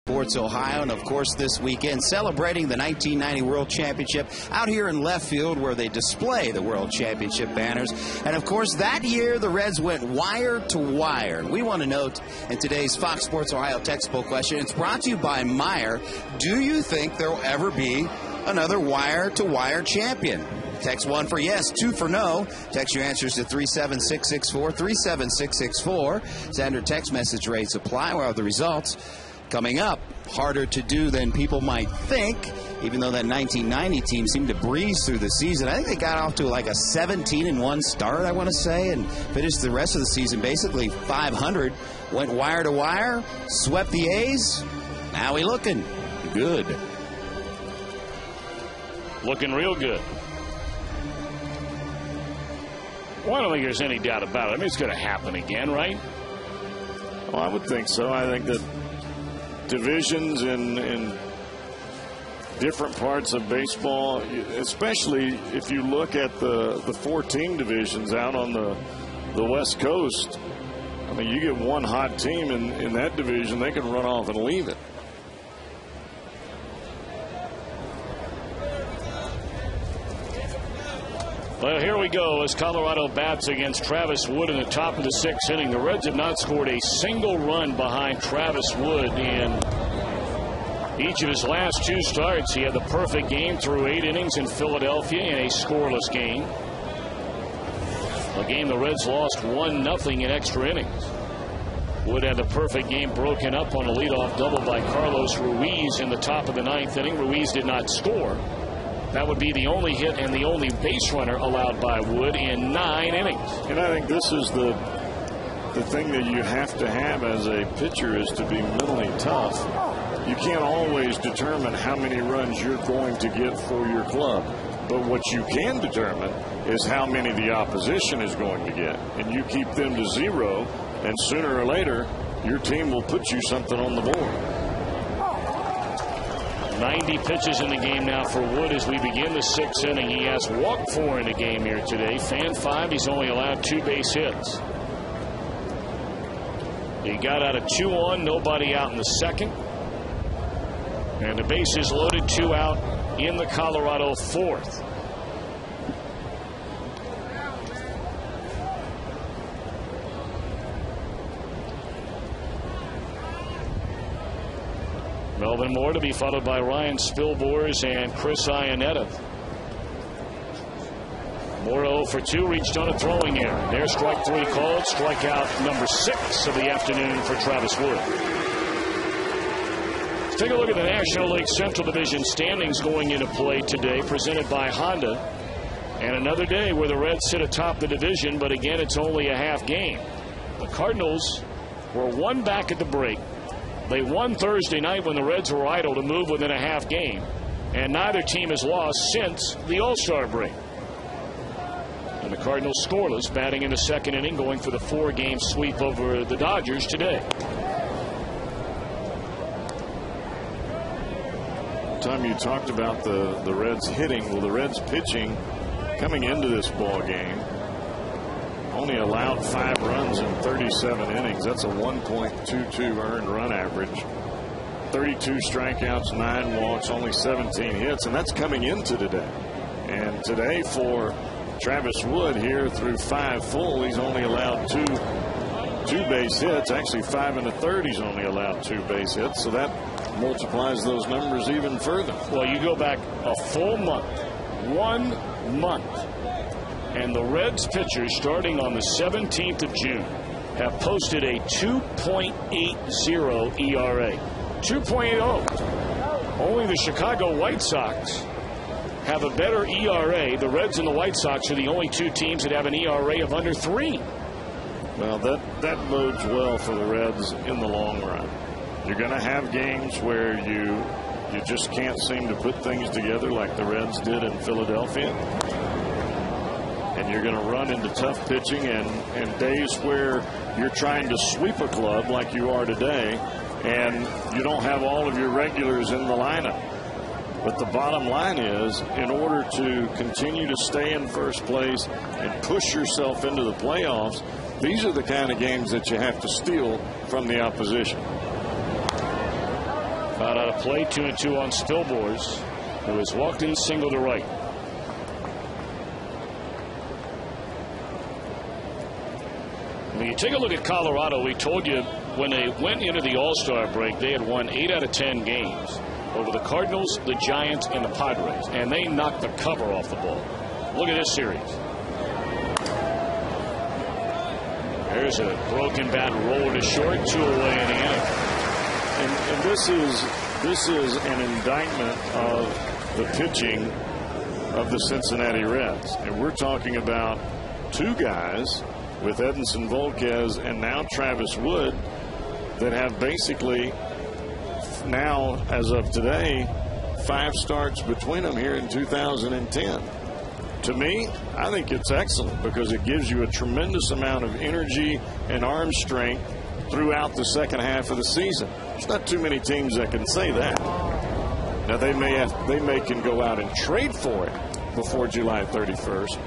Sports Ohio, and of course this weekend celebrating the 1990 World Championship out here in left field where they display the World Championship banners. And of course that year the Reds went wire to wire. And we want to note in today's Fox Sports Ohio textbook question, it's brought to you by Meyer. Do you think there will ever be another wire to wire champion? Text 1 for yes, 2 for no. Text your answers to 37664, 37664. Standard text message rates apply. We'll have the results coming up. Harder to do than people might think, even though that 1990 team seemed to breeze through the season. I think they got off to like a 17-1 start, I want to say, and finished the rest of the season basically 500. Went wire to wire, swept the A's. Now we looking good. Looking real good. Well, I don't think there's any doubt about it. I mean, it's going to happen again, right? Well, I would think so. I think that divisions in different parts of baseball, especially if you look at the 14 divisions out on the West Coast, I mean, you get one hot team in that division, they can run off and leave it. Well, here we go as Colorado bats against Travis Wood in the top of the 6th inning. The Reds have not scored a single run behind Travis Wood in each of his last 2 starts. He had the perfect game through 8 innings in Philadelphia in a scoreless game. A game the Reds lost 1-0 in extra innings. Wood had the perfect game broken up on a leadoff double by Carlos Ruiz in the top of the 9th inning. Ruiz did not score. That would be the only hit and the only base runner allowed by Wood in 9 innings. And I think this is the thing that you have to have as a pitcher is to be mentally tough. You can't always determine how many runs you're going to get for your club. But what you can determine is how many the opposition is going to get. And you keep them to 0, and sooner or later, your team will put you something on the board. 90 pitches in the game now for Wood as we begin the 6th inning. He has walked 4 in the game here today. Fan 5. He's only allowed 2 base hits. He got out of 2 on, nobody out in the 2nd. And the bases loaded, 2 out in the Colorado 4th. Melvin Moore to be followed by Ryan Spilbors and Chris Iannetta. Moore 0 for 2, reached on a throwing error. There's strike 3 called. Strikeout number 6 of the afternoon for Travis Wood. Let's take a look at the National League Central Division standings going into play today, presented by Honda. And another day where the Reds sit atop the division, but again, it's only a half game. The Cardinals were 1 back at the break. They won Thursday night when the Reds were idle to move within a half game. And neither team has lost since the All-Star break. And the Cardinals scoreless, batting in the 2nd inning, going for the 4-game sweep over the Dodgers today. Tom, you talked about the Reds hitting. Well, the Reds pitching coming into this ball game only allowed 5 runs in 37 innings. That's a 1.22 earned run average. 32 strikeouts, 9 walks, only 17 hits, and that's coming into today. And today for Travis Wood here through 5 full, he's only allowed 2 base hits. Actually 5 1/3 he's only allowed 2 base hits. So that multiplies those numbers even further. Well, you go back a full month, 1 month. And the Reds pitchers starting on the 17th of June have posted a 2.80 ERA. 2.80. Only the Chicago White Sox have a better ERA. The Reds and the White Sox are the only 2 teams that have an ERA of under 3. Well, that bodes well for the Reds in the long run. You're going to have games where you just can't seem to put things together like the Reds did in Philadelphia. And you're going to run into tough pitching and days where you're trying to sweep a club like you are today, and you don't have all of your regulars in the lineup. But the bottom line is, in order to continue to stay in first place and push yourself into the playoffs, these are the kind of games that you have to steal from the opposition. Fouled out of play, 2-2 on Stillbors, who has walked in single to right. When you take a look at Colorado, we told you when they went into the All-Star break, they had won 8 out of 10 games over the Cardinals, the Giants, and the Padres, and they knocked the cover off the ball. Look at this series. There's a broken bat rolled to short, 2 away in the inning. And this is an indictment of the pitching of the Cincinnati Reds. And we're talking about 2 guys with Edinson Volquez and now Travis Wood that have basically now, as of today, 5 starts between them here in 2010. To me, I think it's excellent because it gives you a tremendous amount of energy and arm strength throughout the second half of the season. There's not too many teams that can say that. Now they may can go out and trade for it before July 31st,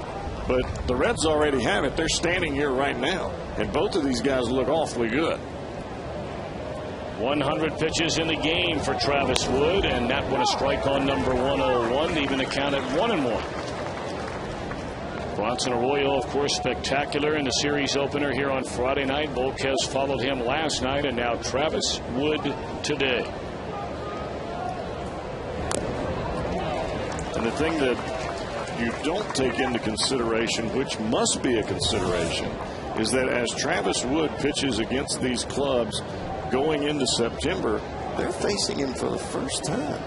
but the Reds already have it. They're standing here right now, and both of these guys look awfully good. 100 pitches in the game for Travis Wood, and that one a strike on number 101, even the count at 1-1. Bronson Arroyo, of course, spectacular in the series opener here on Friday night. Volquez followed him last night, and now Travis Wood today. And the thing that you don't take into consideration, which must be a consideration, is that as Travis Wood pitches against these clubs going into September, they're facing him for the first time.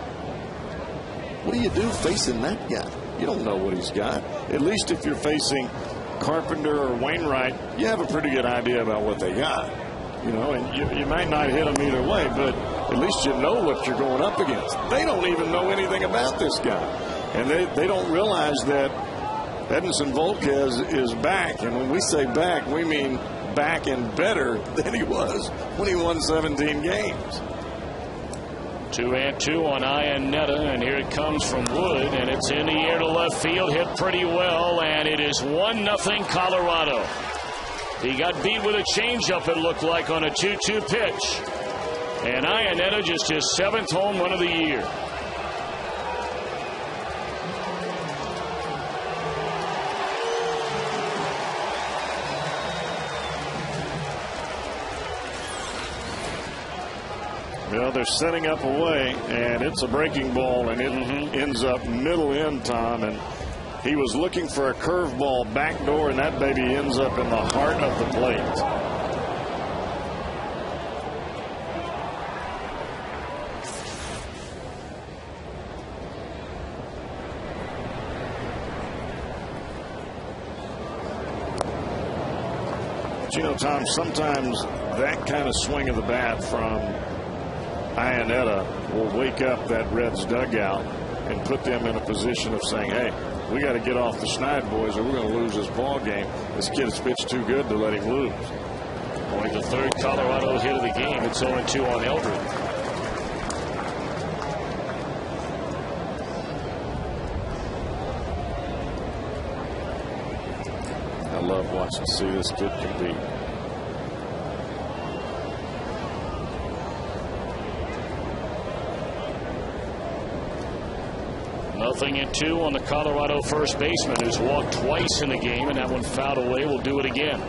What do you do facing that guy? You don't know what he's got. At least if you're facing Carpenter or Wainwright, you have a pretty good idea about what they got. You know, and you might not hit them either way, but at least you know what you're going up against. They don't even know anything about this guy. And they don't realize that Edinson Volquez is back. And when we say back, we mean back and better than he was when he won 17 games. 2-2 on Iannetta, and here it comes from Wood, and it's in the air to left field, hit pretty well, and it is 1-0 Colorado. He got beat with a changeup, it looked like, on a 2-2 pitch. And Iannetta just his 7th home run of the year. Well, they're setting up away, and it's a breaking ball, and it ends up middle in, Tom. And he was looking for a curveball backdoor, and that baby ends up in the heart of the plate. But you know, Tom, sometimes that kind of swing of the bat from Iannetta will wake up that Reds dugout and put them in a position of saying, hey, we got to get off the schneid, boys, or we're going to lose this ball game. This kid has pitched too good to let him lose. Only the 3rd Colorado hit of the game. It's 0-2 on Eldred. I love watching to see this kid compete. Nothing in 2 on the Colorado first baseman, who's walked twice in the game, and that one fouled away. Will do it again.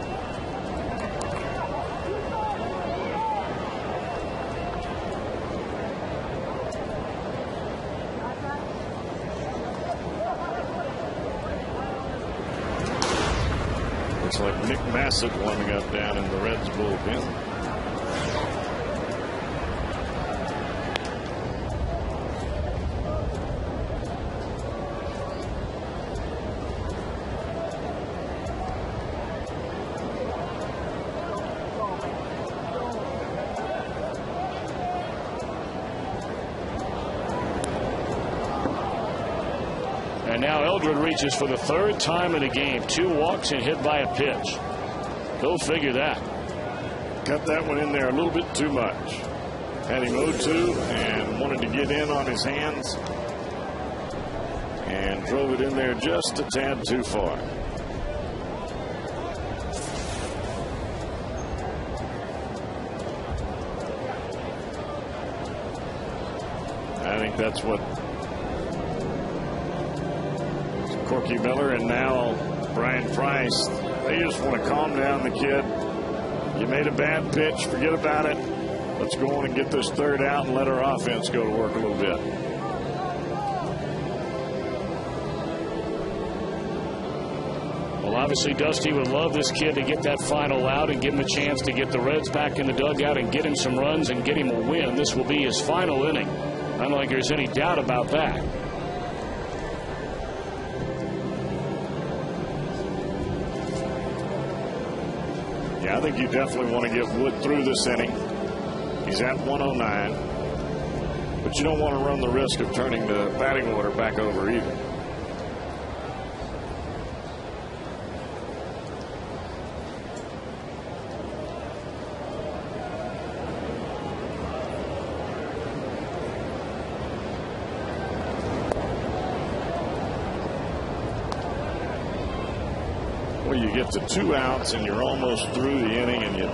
Looks like Nick Massett warming up down in the Reds bullpen. And now Eldred reaches for the 3rd time in the game. 2 walks and hit by a pitch. Go figure that. Cut that one in there a little bit too much. Had him 0-2 and wanted to get in on his hands. And drove it in there just a tad too far. think that's what Corky Miller and now Brian Price, they just want to calm down the kid. You made a bad pitch, forget about it. Let's go on and get this third out and let our offense go to work a little bit. Well, obviously, Dusty would love this kid to get that final out and give him a chance to get the Reds back in the dugout and get him some runs and get him a win. This will be his final inning. I don't think there's any doubt about that. Yeah, I think you definitely want to get Wood through this inning. He's at 109. But you don't want to run the risk of turning the batting order back over either. You get to 2 outs and you're almost through the inning and you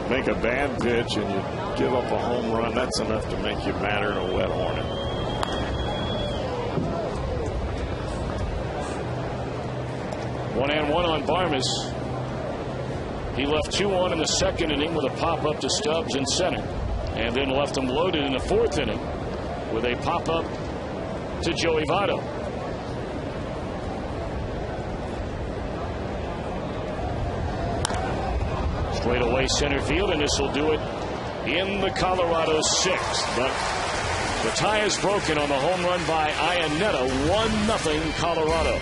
make a bad pitch and you give up a home run. That's enough to make you madder than a wet hornet. One and one on Barmes. He left 2 on in the second inning with a pop up to Stubbs in center, and then left him loaded in the 4th inning with a pop up to Joey Votto. Straight away center field, and this will do it in the Colorado 6th. But the tie is broken on the home run by Iannetta. 1-0 Colorado.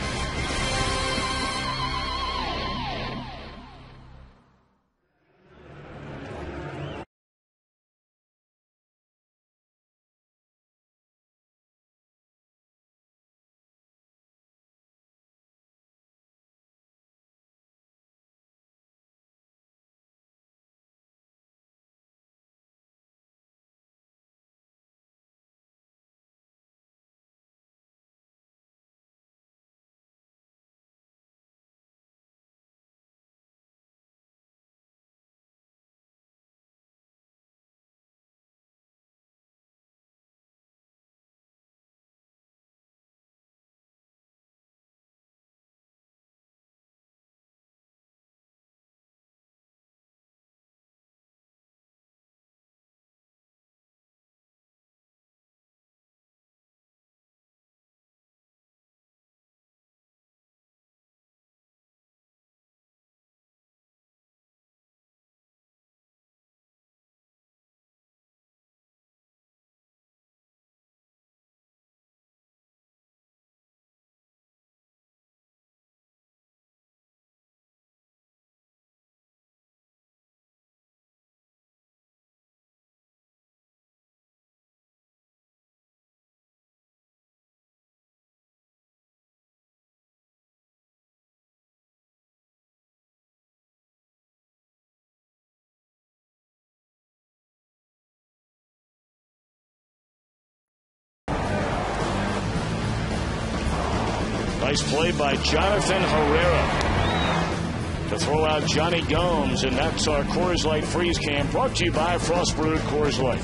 Nice play by Jonathan Herrera to throw out Johnny Gomes, and that's our Coors Light Freeze Cam, brought to you by Frost Brewed Coors Light.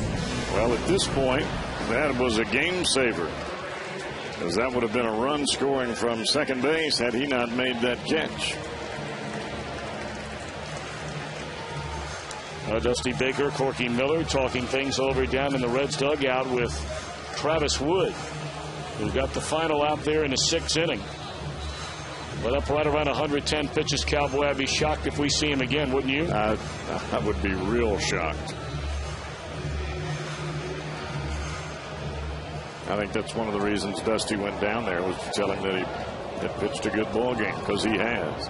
Well, at this point, that was a game saver, because that would have been a run scoring from second base had he not made that catch. Dusty Baker, Corky Miller talking things over down in the Reds dugout with Travis Wood, who got the final out there in the 6th inning. But up right around 110 pitches, Cowboy. I'd be shocked if we see him again, wouldn't you? I would be real shocked. I think that's one of the reasons Dusty went down there, was to tell him that he had pitched a good ball game, because he has.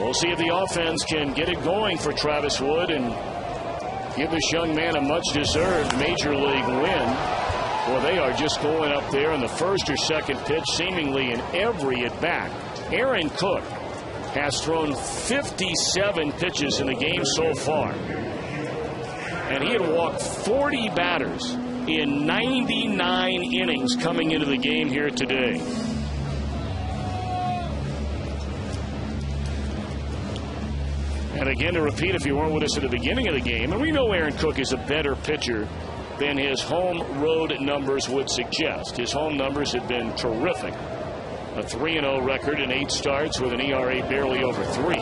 We'll see if the offense can get it going for Travis Wood and give this young man a much-deserved Major League win. Well, they are just going up there in the first or second pitch, seemingly in every at-bat. Aaron Cook has thrown 57 pitches in the game so far. And he had walked 40 batters in 99 innings coming into the game here today. And again, to repeat, if you weren't with us at the beginning of the game, and we know Aaron Cook is a better pitcher than his home-road numbers would suggest. His home numbers have been terrific. A 3-0 record in 8 starts with an ERA barely over 3.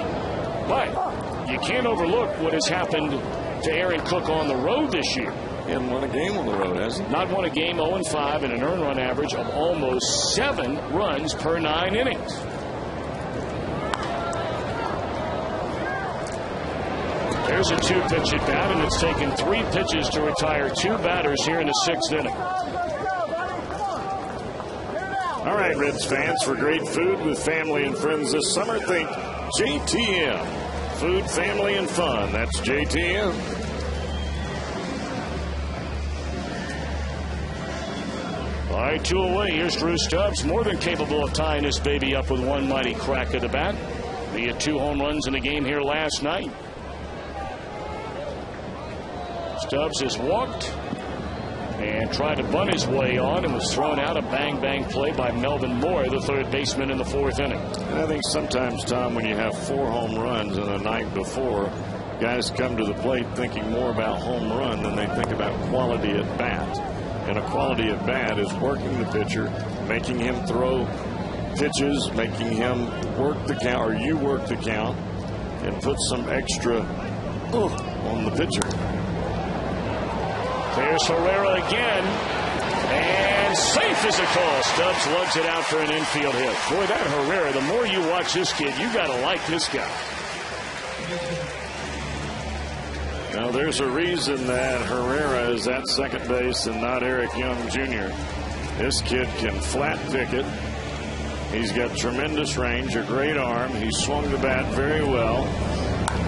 But you can't overlook what has happened to Aaron Cook on the road this year. He hasn't won a game on the road, has he? Not won a game, 0-5, and an earned run average of almost 7 runs per 9 innings. There's a 2-pitch at bat, and it's taken 3 pitches to retire 2 batters here in the 6th inning. All right, Reds fans, for great food with family and friends this summer, think JTM. Food, family, and fun. That's JTM. All right, 2 away. Here's Drew Stubbs, more than capable of tying this baby up with one mighty crack of the bat. He had 2 home runs in the game here last night. Stubbs has walked and tried to bunt his way on and was thrown out. A bang-bang play by Melvin Moore, the third baseman in the 4th inning. And I think sometimes, Tom, when you have 4 home runs in the night before, guys come to the plate thinking more about home run than they think about quality at bat. And a quality at bat is working the pitcher, making him throw pitches, making him work the count, or you work the count, and put some extra on the pitcher. There's Herrera again, and safe is a call. Stubbs lugs it out for an infield hit. Boy, that Herrera, the more you watch this kid, you got to like this guy. Now, there's a reason that Herrera is at second base and not Eric Young Jr. This kid can flat pick it. He's got tremendous range, a great arm. He swung the bat very well.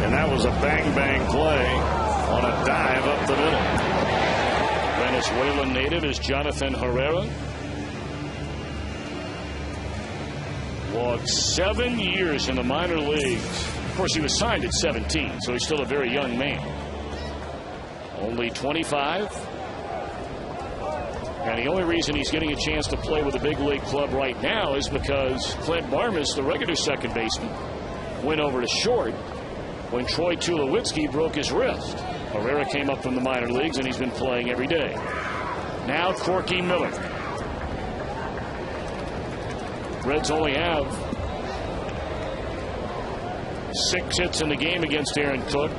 And that was a bang-bang play on a dive up the middle. Venezuelan native is Jonathan Herrera. Logged 7 years in the minor leagues. Of course, he was signed at 17, so he's still a very young man. Only 25. And the only reason he's getting a chance to play with a big league club right now is because Clint Barmas, the regular second baseman, went over to short when Troy Tulowitzki broke his wrist. Herrera came up from the minor leagues, and he's been playing every day. Now Corky Miller. Reds only have 6 hits in the game against Aaron Cook.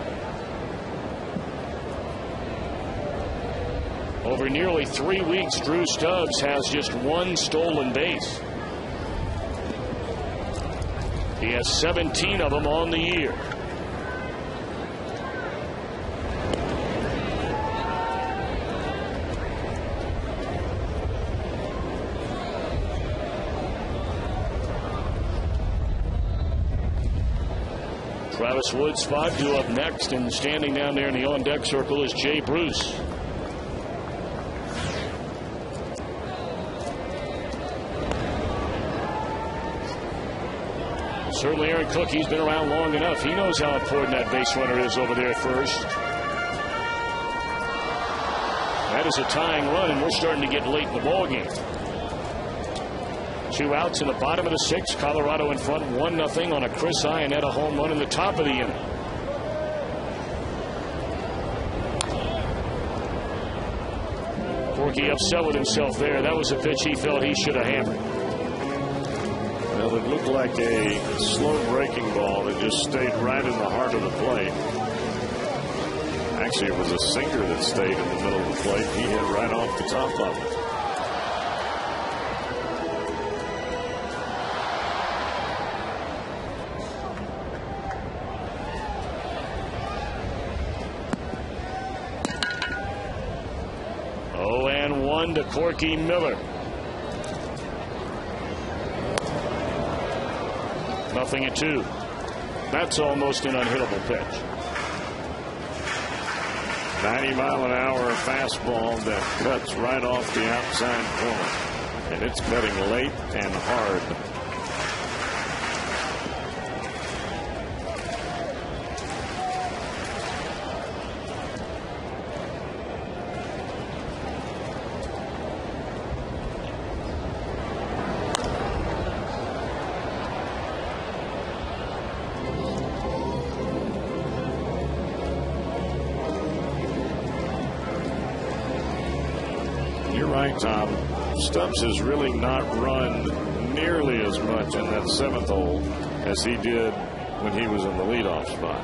Over nearly 3 weeks, Drew Stubbs has just 1 stolen base. He has 17 of them on the year. Travis Wood's spot due up next, and standing down there in the on-deck circle is Jay Bruce. Certainly Aaron Cook, he's been around long enough. He knows how important that base runner is over there at first. That is a tying run, and we're starting to get late in the ballgame. 2 outs in the bottom of the 6th. Colorado in front 1-0 on a Chris Iannetta home run in the top of the inning. Corky upset with himself there. That was a pitch he felt he should have hammered. Well, it looked like a slow breaking ball that just stayed right in the heart of the plate. Actually, it was a sinker that stayed in the middle of the plate. He hit right off the top of it. To Corky Miller. 0-2. That's almost an unhittable pitch. 90-mile-an-hour fastball that cuts right off the outside corner. And it's cutting late and hard. right, Tom. Stubbs has really not run nearly as much in that 7th hole as he did when he was in the leadoff spot.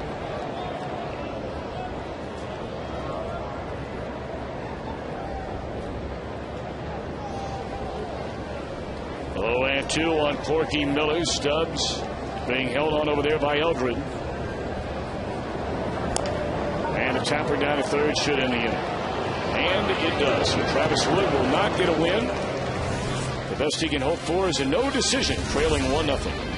Oh, and 2 on Corky Miller. Stubbs being held on over there by Eldred. And a tapper down to third should end the inning. And it does. So Travis Wood will not get a win. The best he can hope for is a no decision, trailing 1-0.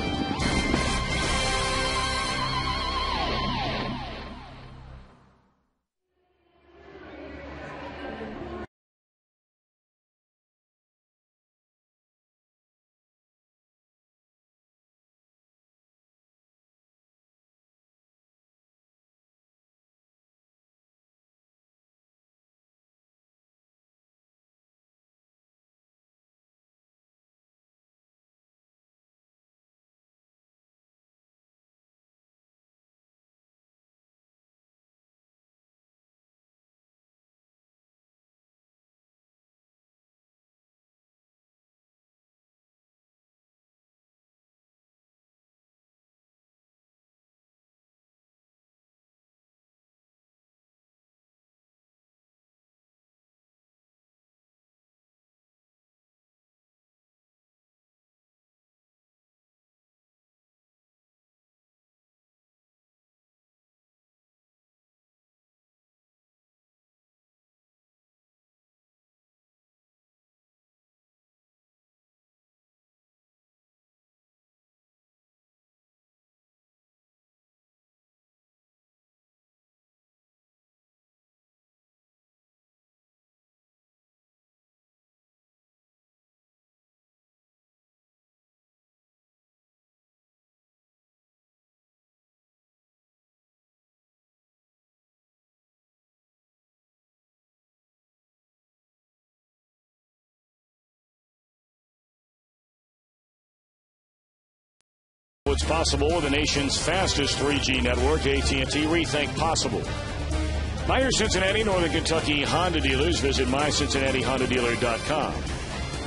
What's possible with the nation's fastest 3G network, AT&T. Rethink possible. By your Cincinnati, Northern Kentucky Honda dealers. Visit mycincinnatihondadealer.com.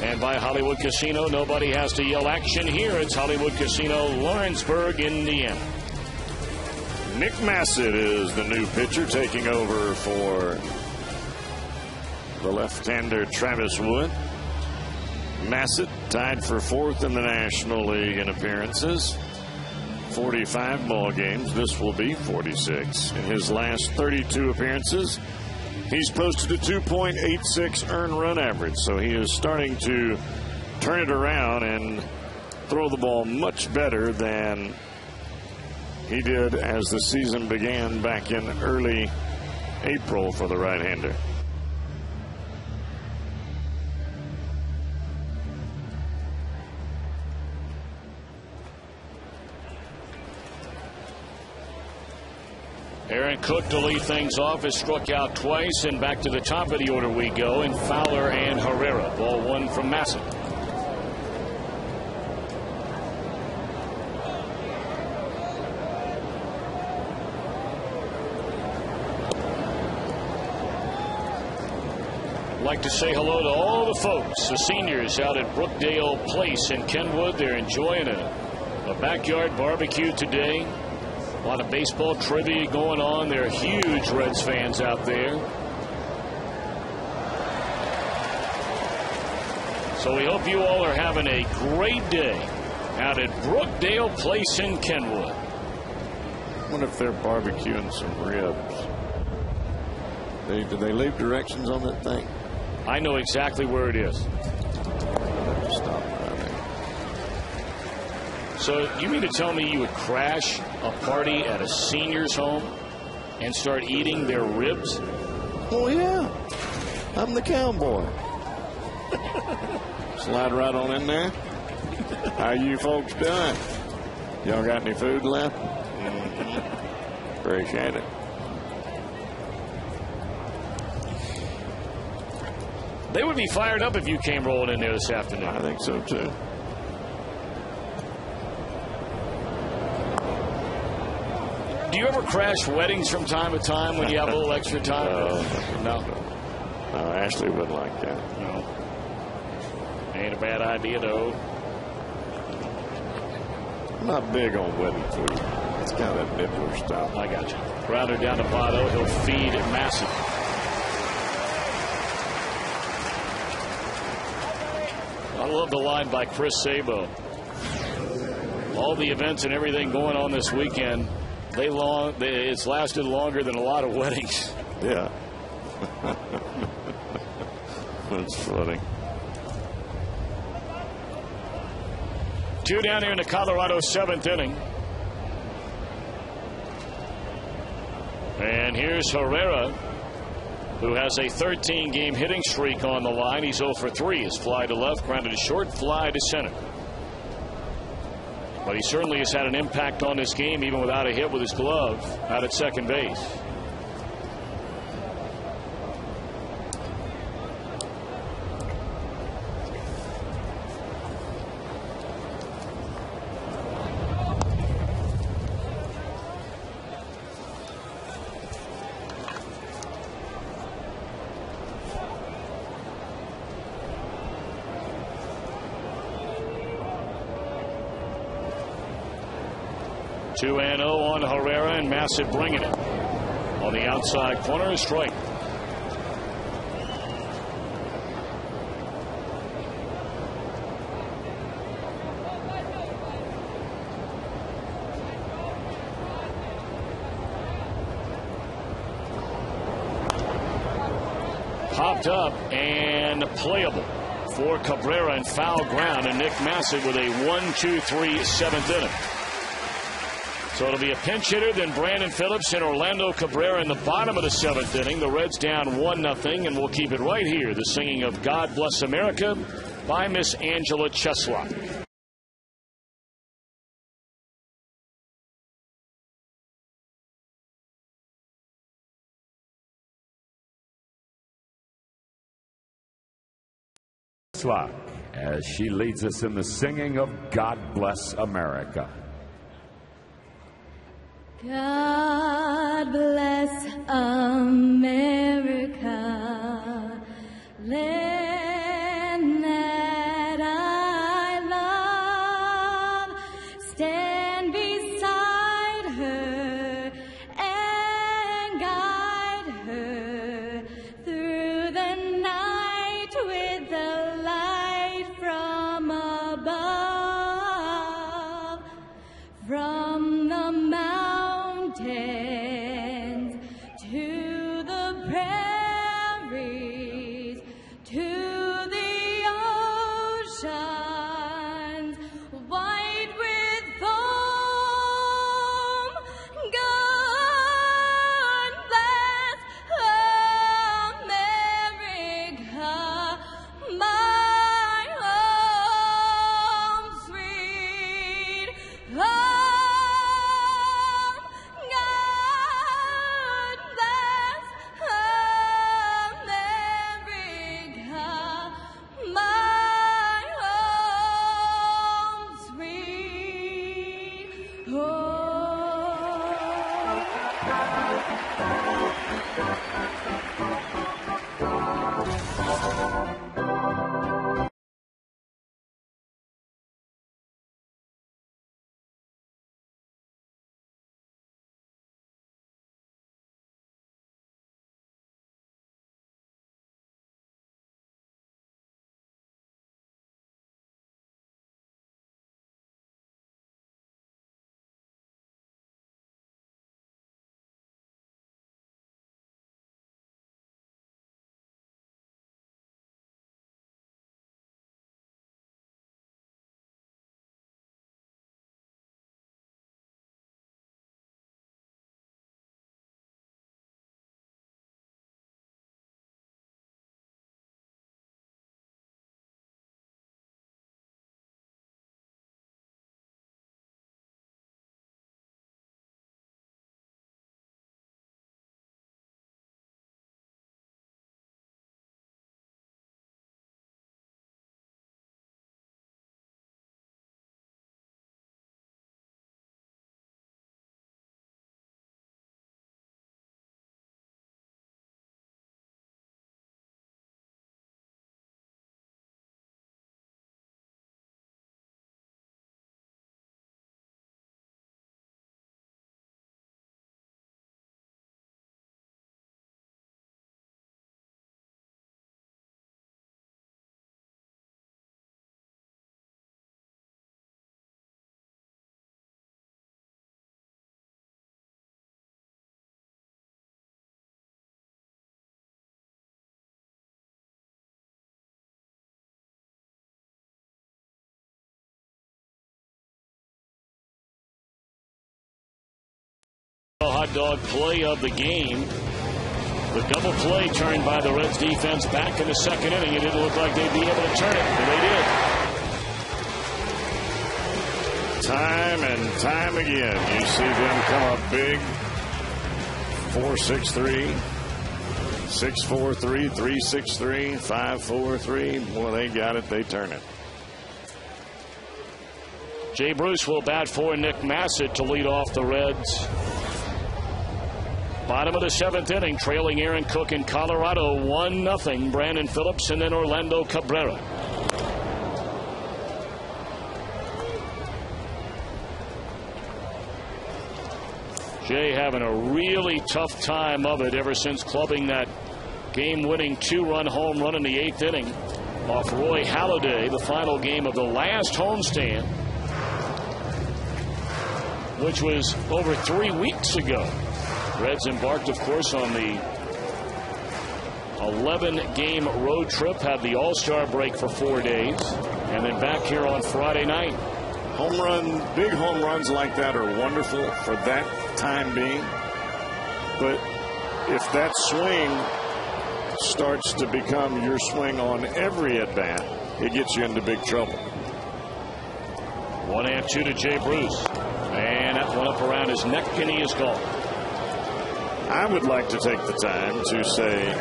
And by Hollywood Casino, nobody has to yell action here. It's Hollywood Casino, Lawrenceburg, Indiana. Nick Massett is the new pitcher taking over for the left-hander Travis Wood. Massett tied for 4th in the National League in appearances. 45 ball games. This will be 46. In his last 32 appearances, he's posted a 2.86 earned run average. So he is starting to turn it around and throw the ball much better than he did as the season began back in early April for the right-hander. Aaron Cook to lead things off has struck out twice, and back to the top of the order we go in Fowler and Herrera. Ball 1 from Massett. I'd like to say hello to all the folks, the seniors out at Brookdale Place in Kenwood. They're enjoying a backyard barbecue today. A lot of baseball trivia going on. There are huge Reds fans out there. So we hope you all are having a great day out at Brookdale Place in Kenwood. I wonder if they're barbecuing some ribs. Did they leave directions on that thing? I know exactly where it is. Stop right there. So you mean to tell me you would crash a party at a senior's home and start eating their ribs? Oh, yeah. I'm the cowboy. Slide right on in there. How you folks doing? Y'all got any food left? Appreciate it. They would be fired up if you came rolling in there this afternoon. I think so, too. Do you ever crash weddings from time to time when you have a little extra time? No. No, Ashley wouldn't like that. No. Ain't a bad idea, though. I'm not big on wedding food. It's got that nibbler stuff. I got you. Grounder down to Votto. He'll feed Massey. I love the line by Chris Sabo. All the events and everything going on this weekend, it's lasted longer than a lot of weddings. Yeah. That's funny. 2 down here in the Colorado 7th inning. And here's Herrera, who has a 13-game hitting streak on the line. He's 0 for 3. His fly to left, grounded to short, fly to center. But he certainly has had an impact on this game, even without a hit with his glove out at second base. Two and 0 on Herrera, and Massett bringing it. On the outside corner, a strike. Popped up and playable for Cabrera and foul ground, and Nick Massett with a 1-2-3 7th inning. So it'll be a pinch hitter, then Brandon Phillips and Orlando Cabrera in the bottom of the 7th inning. The Reds down 1-0, and we'll keep it right here. The singing of God Bless America by Miss Angela Cheslock. As she leads us in the singing of God Bless America. God bless America, land that I love. Stand beside her and guide her through the night with the light from above. From the mountains Hot dog play of the game. The double play turned by the Reds defense back in the second inning. It didn't look like they'd be able to turn it, but they did. Time and time again, you see them come up big. 4-6-3, 6-4-3, 3-6-3, 5-4-3. Boy, they got it. They turn it. Jay Bruce will bat for Nick Massett to lead off the Reds. Bottom of the seventh inning, trailing Aaron Cook in Colorado 1-0. Brandon Phillips and then Orlando Cabrera. Jay having a really tough time of it ever since clubbing that game-winning 2-run home run in the 8th inning off Roy Halladay, the final game of the last homestand, which was over 3 weeks ago. Reds embarked, of course, on the 11-game road trip, had the All-Star break for 4 days, and then back here on Friday night. Big home runs like that are wonderful for that time being. But if that swing starts to become your swing on every at-bat, it gets you into big trouble. 1-2 to Jay Bruce. And that one up around his neck, and he is gone. I would like to take the time to say,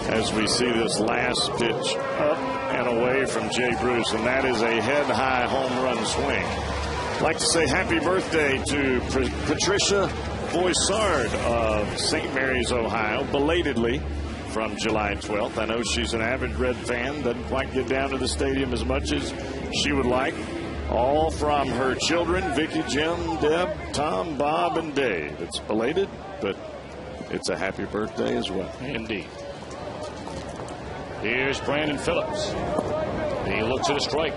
as we see this last pitch up and away from Jay Bruce, and that is a head-high home run swing. I'd like to say happy birthday to Patricia Boissard of St. Mary's, Ohio, belatedly from July 12th. I know she's an avid Red fan, doesn't quite get down to the stadium as much as she would like. All from her children, Vicky, Jim, Deb, Tom, Bob, and Dave. It's belated, but it's a happy birthday as well. Indeed. Here's Brandon Phillips. He looks at a strike.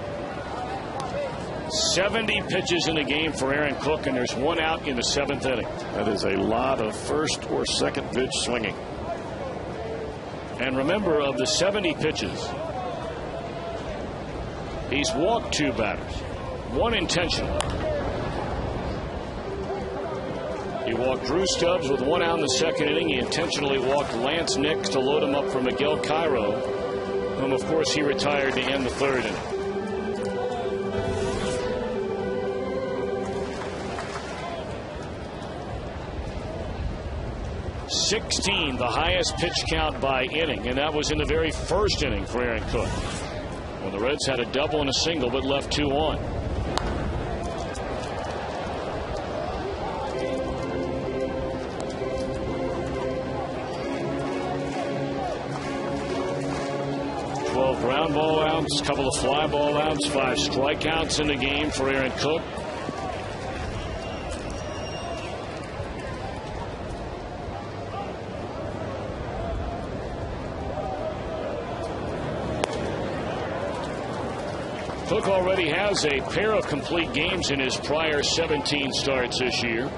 70 pitches in the game for Aaron Cook, and there's 1 out in the 7th inning. That is a lot of first or second pitch swinging. And remember, of the 70 pitches, he's walked 2 batters. 1 intentional. He walked Drew Stubbs with 1 out in the 2nd inning. He intentionally walked Lance Nix to load him up for Miguel Cairo, whom, of course, he retired to end the 3rd inning. .16, the highest pitch count by inning, and that was in the very 1st inning for Aaron Cook, when the Reds had a double and a single but left 2 on. Ground ball outs, couple of fly ball outs, 5 strikeouts in the game for Aaron Cook. Cook already has a pair of complete games in his prior 17 starts this year.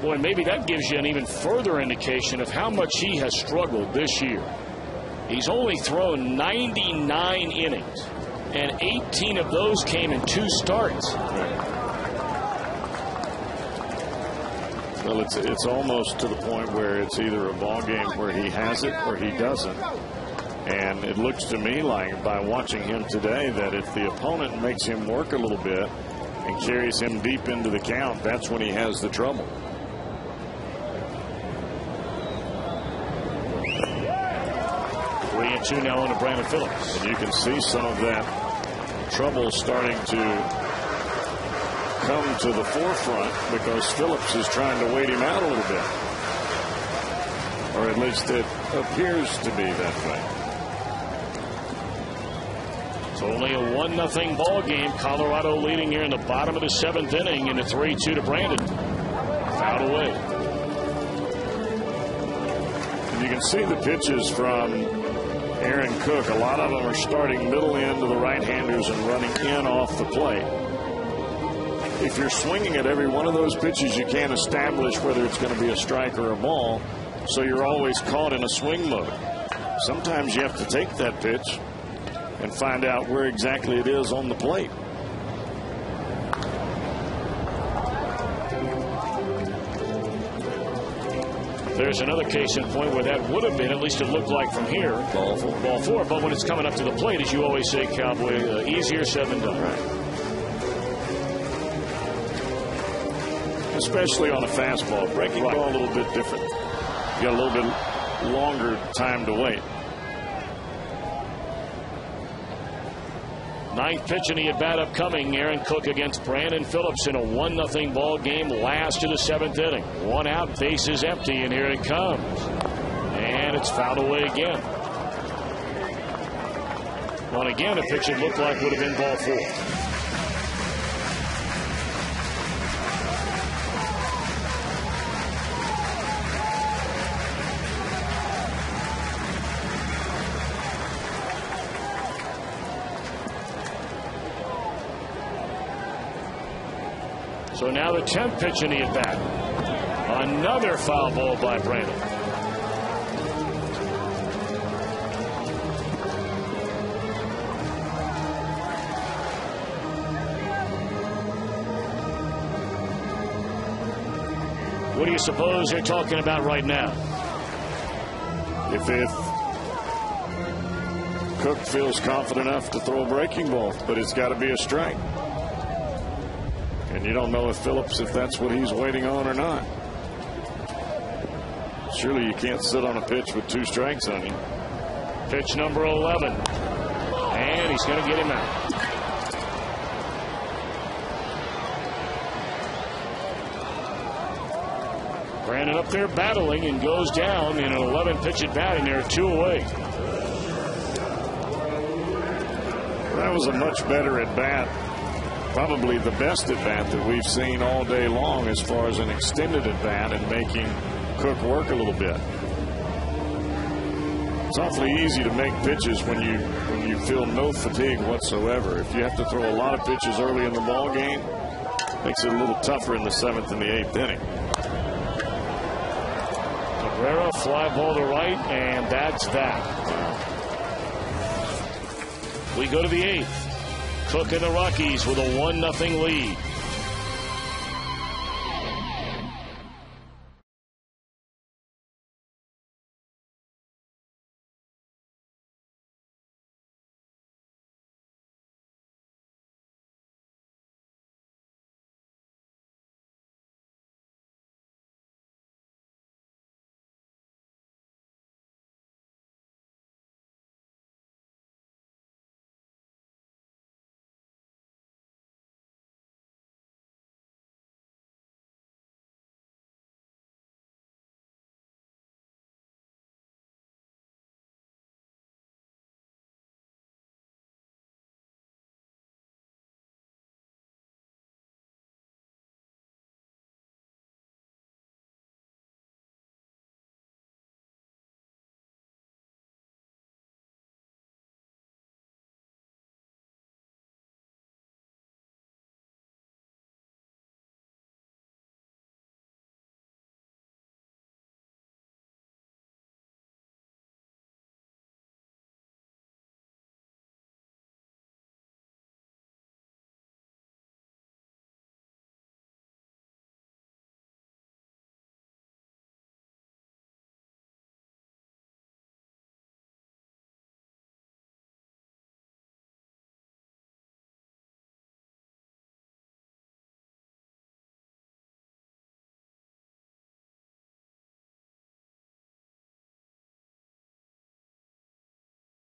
Boy, maybe that gives you an even further indication of how much he has struggled this year. He's only thrown 99 innings, and 18 of those came in 2 starts. Well, it's almost to the point where it's either a ball game where he has it or he doesn't. And it looks to me like, by watching him today, that if the opponent makes him work a little bit and carries him deep into the count, that's when he has the trouble. Two now on to Brandon Phillips. And you can see some of that trouble starting to come to the forefront because Phillips is trying to wait him out a little bit. Or at least it appears to be that way. It's only a 1-0 ball game. Colorado leading here in the bottom of the 7th inning in a 3-2 to Brandon. Fouled away. And you can see the pitches from Aaron Cook. A lot of them are starting middle end to the right-handers and running in off the plate. If you're swinging at every one of those pitches, you can't establish whether it's going to be a strike or a ball, so you're always caught in a swing mode. Sometimes you have to take that pitch and find out where exactly it is on the plate. There's another case in point where that would have been, at least it looked like from here, ball four. But when it's coming up to the plate, as you always say, Cowboy, easier said than done. Right. Especially on a fastball. Breaking ball a little bit different. You got a little bit longer time to wait. Ninth pitch in the at-bat upcoming. Aaron Cook against Brandon Phillips in a 1-0 ball game, last of the 7th inning. One out, bases empty, and here it comes. And it's fouled away again. Well, again, a pitch it looked like would have been ball 4. So now the 10th pitch in the at-bat. Another foul ball by Brandon. What do you suppose they're talking about right now? If Cook feels confident enough to throw a breaking ball, but it's got to be a strike. And you don't know if Phillips, if that's what he's waiting on or not. Surely you can't sit on a pitch with 2 strikes on you. Pitch number 11. And he's going to get him out. Brandon up there battling and goes down in an 11-pitch at bat, and there are 2 away. That was a much better at bat. Probably the best at bat that we've seen all day long as far as an extended at bat and making Cook work a little bit. It's awfully easy to make pitches when you feel no fatigue whatsoever. If you have to throw a lot of pitches early in the ball game, it makes it a little tougher in the 7th and the 8th inning. Cabrera, fly ball to right, and that's that. We go to the 8th. Cook and the Rockies with a 1-0 lead.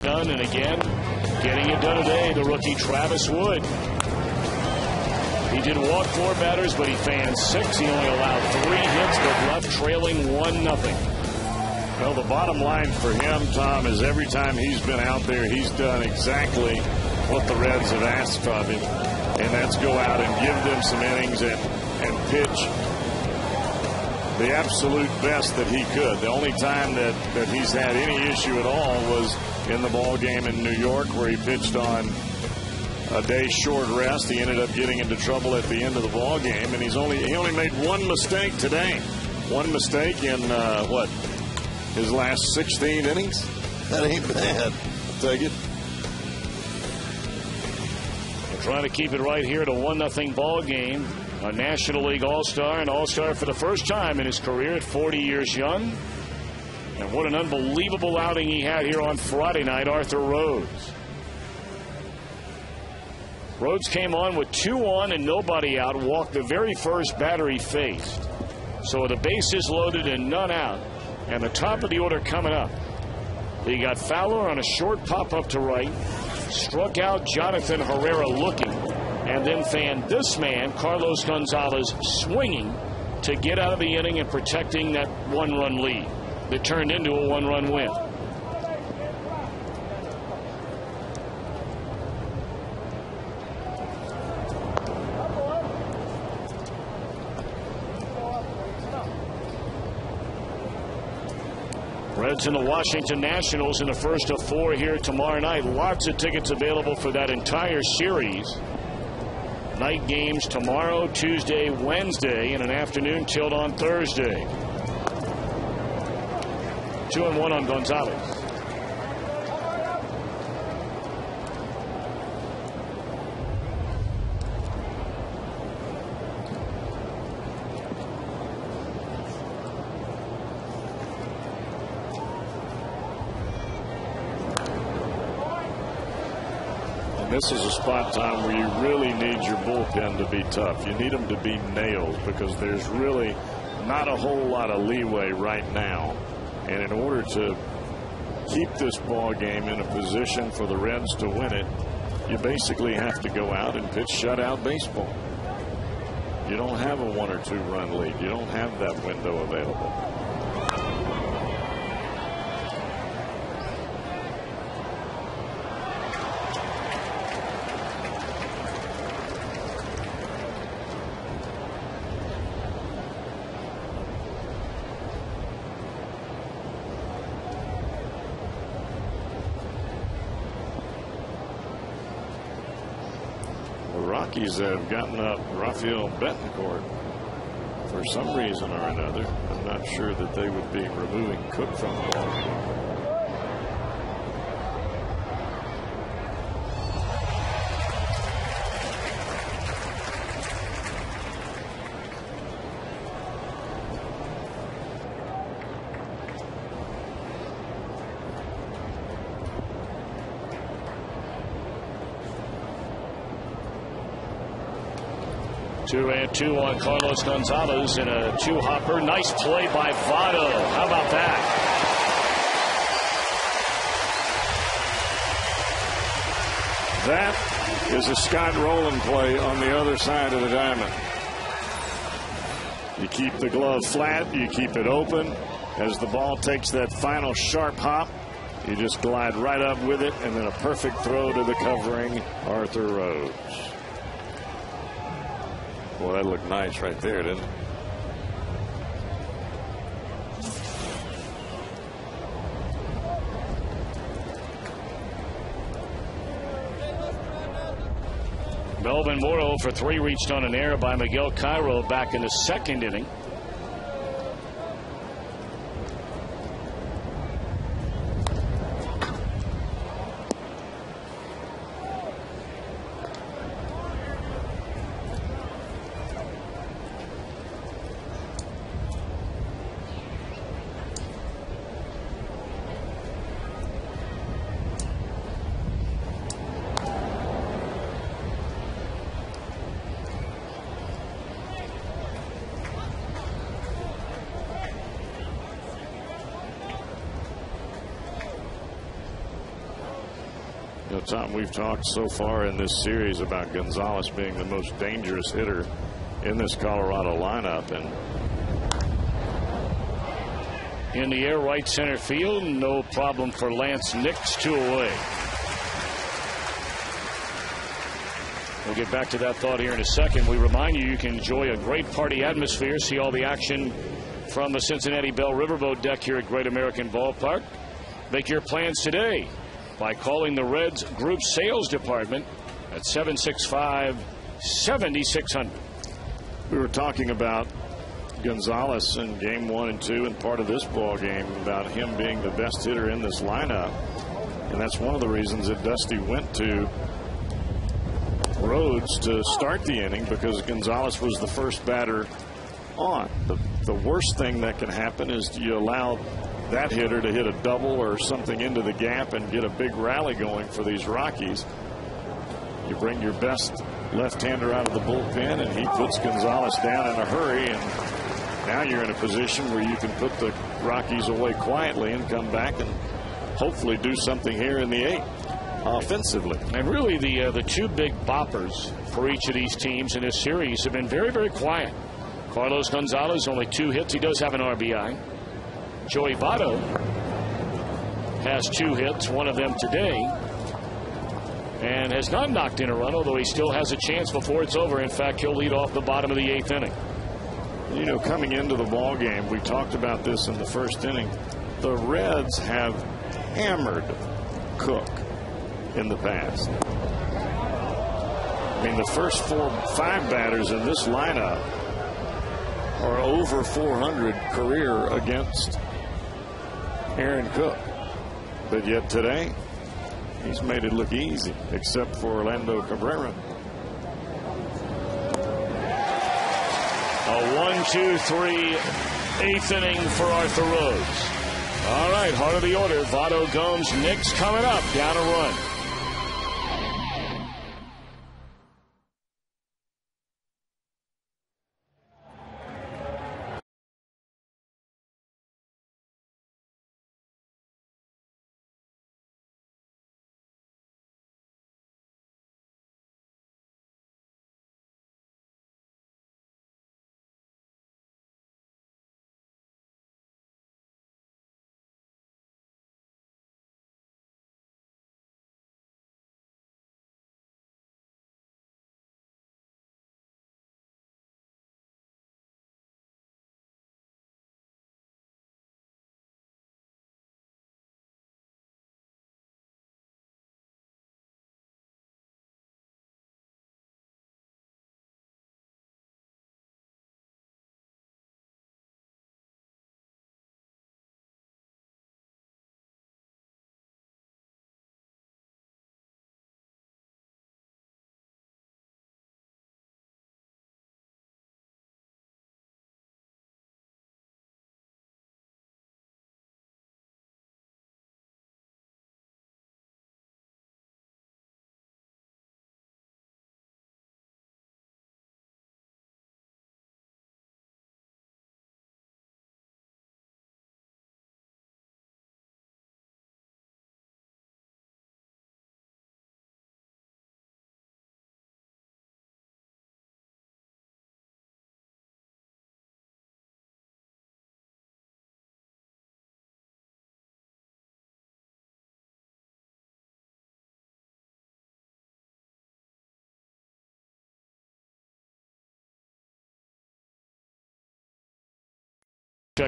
Done, and again, getting it done today, the rookie Travis Wood. He did walk 4 batters, but he fanned 6. He only allowed 3 hits, but left trailing 1-0. Well, the bottom line for him, Tom, is every time he's been out there, he's done exactly what the Reds have asked of him, and that's go out and give them some innings and pitch the absolute best that he could. The only time that he's had any issue at all was in the ball game in New York, where he pitched on a day's short rest. He ended up getting into trouble at the end of the ball game, and he only made 1 mistake today. 1 mistake in his last 16 innings. That ain't bad. I'll take it. We're trying to keep it right here at a 1-0 ball game. A National League All-Star, an All-Star for the first time in his career at 40 years young. And what an unbelievable outing he had here on Friday night, Arthur Rhodes. Rhodes came on with 2 on and nobody out, walked the very first batter he faced. So the bases loaded and none out, and the top of the order coming up. He got Fowler on a short pop-up to right, struck out Jonathan Herrera looking, and then fanned this man, Carlos Gonzalez, swinging to get out of the inning and protecting that 1-run lead that turned into a 1-run win. Reds and the Washington Nationals in the first of 4 here tomorrow night. Lots of tickets available for that entire series. Night games tomorrow, Tuesday, Wednesday, and an afternoon tilt on Thursday. 2-1 on Gonzalez. This is a spot, Tom, where you really need your bullpen to be tough. You need them to be nailed because there's really not a whole lot of leeway right now. And in order to keep this ball game in a position for the Reds to win it, you basically have to go out and pitch shutout baseball. You don't have a 1 or 2 run lead. You don't have that window available. Rockies have gotten up Rafael Betancourt for some reason or another. I'm not sure that they would be removing Cook from the ball. 2-2 on Carlos Gonzalez in a 2-hopper. Nice play by Votto. How about that? That is a Scott Rowland play on the other side of the diamond. You keep the glove flat, you keep it open. As the ball takes that final sharp hop, you just glide right up with it, and then a perfect throw to the covering Arthur Rhodes. Boy, that looked nice right there, didn't it? Melvin Morrow for 3 reached on an error by Miguel Cairo back in the 2nd inning. Tom, we've talked so far in this series about Gonzalez being the most dangerous hitter in this Colorado lineup, and in the air, right center field, no problem for Lance Nix, 2 away. We'll get back to that thought here in a second. We remind you, you can enjoy a great party atmosphere, see all the action from the Cincinnati Bell Riverboat deck here at Great American Ballpark. Make your plans today by calling the Reds Group Sales Department at 765-7600. We were talking about Gonzalez in game 1 and 2 and part of this ball game about him being the best hitter in this lineup. And that's one of the reasons that Dusty went to Rhodes to start the inning because Gonzalez was the first batter on. The worst thing that can happen is you allow that hitter to hit a double or something into the gap and get a big rally going for these Rockies. You bring your best left-hander out of the bullpen, and he puts Gonzalez down in a hurry, and now you're in a position where you can put the Rockies away quietly and come back and hopefully do something here in the 8th offensively. And really the two big boppers for each of these teams in this series have been very, very quiet. Carlos Gonzalez, only 2 hits. He does have an RBI. Joey Votto has 2 hits, one of them today, and has not knocked in a run, although he still has a chance before it's over. In fact, he'll lead off the bottom of the 8th inning. You know, coming into the ball game, we talked about this in the first inning. The Reds have hammered Cook in the past. I mean, the first 5 batters in this lineup are over 400 career against Aaron Cook. But yet today, he's made it look easy, except for Orlando Cabrera. A 1-2-3 8th inning for Arthur Rhodes. All right, heart of the order. Votto, Gomes, Nix coming up. Down a run.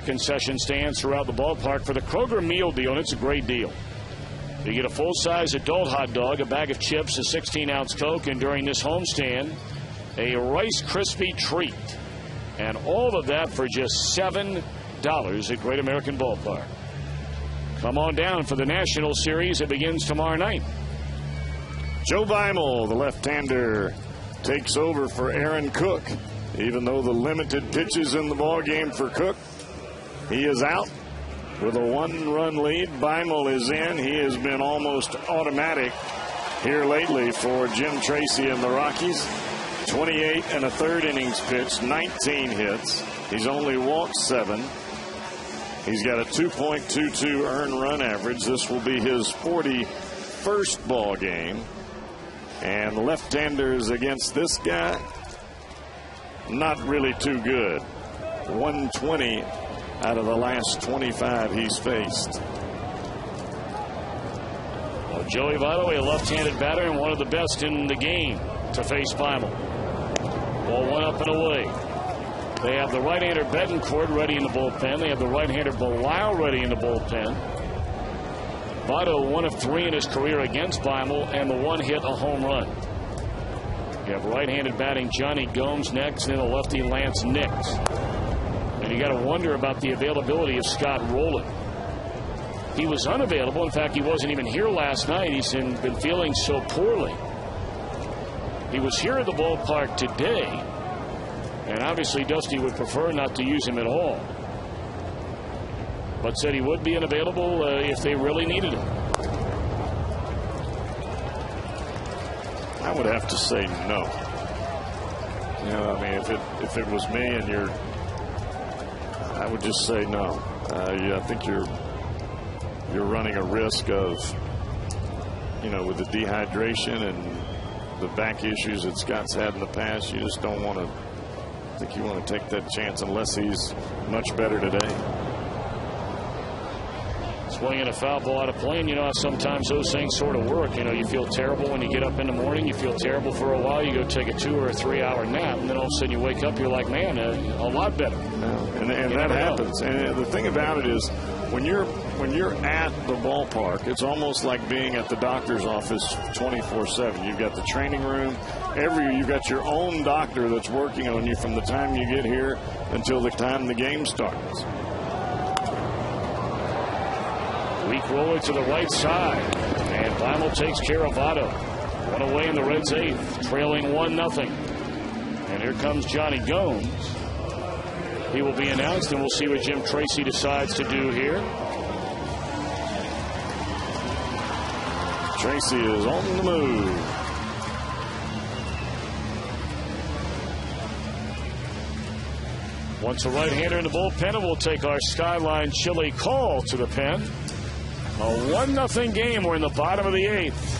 Concession stands throughout the ballpark for the Kroger meal deal, and it's a great deal. You get a full-size adult hot dog, a bag of chips, a 16-ounce Coke, and during this homestand, a Rice Krispie treat. And all of that for just $7 at Great American Ballpark. Come on down for the National Series. It begins tomorrow night. Joe Weimel, the left-hander, takes over for Aaron Cook. Even though the limited pitches in the ball game for Cook, he is out with a 1-run lead. Weimel is in. He has been almost automatic here lately for Jim Tracy and the Rockies. 28 and a third innings pitched, 19 hits. He's only walked 7. He's got a 2.22 earned run average. This will be his 41st ball game. And the left-handers against this guy, not really too good. 120 out of the last 25 he's faced. Well, Joey Votto, a left-handed batter and one of the best in the game to face Weimel. Ball 1 up and away. They have the right-hander Betancourt ready in the bullpen. They have the right-hander Belisle ready in the bullpen. Votto 1 of 3 in his career against Weimel, and the 1 hit, a home run. You have right-handed batting Johnny Gomes next, and then a lefty Lance Nix. And you got to wonder about the availability of Scott Rowland. He was unavailable. In fact, he wasn't even here last night. He's been feeling so poorly. He was here at the ballpark today, and obviously Dusty would prefer not to use him at all, but said he would be unavailable if they really needed him. I would have to say no. You know, I mean, if it was me and I would just say no. Yeah, I think you're running a risk of, you know, with the dehydration and the back issues that Scott's had in the past, you just don't want to. I think you want to take that chance unless he's much better today. Swinging a foul ball out of play, and you know how sometimes those things sort of work. You know, you feel terrible when you get up in the morning. You feel terrible for a while. You go take a 2 or 3 hour nap, and then all of a sudden you wake up, you're like, man, a lot better. And that happens. And the thing about it is, when you're at the ballpark, it's almost like being at the doctor's office 24/7. You've got the training room. You've got your own doctor that's working on you from the time you get here until the time the game starts. Weak roller to the right side, and Weimel takes care of Votto. One away in the Reds' 8th, trailing 1-0. And here comes Johnny Gomes. He will be announced, and we'll see what Jim Tracy decides to do here. Tracy is on the move. Once a right-hander in the bullpen, and we'll take our Skyline Chili call to the pen. A 1-0 game. We're in the bottom of the 8th.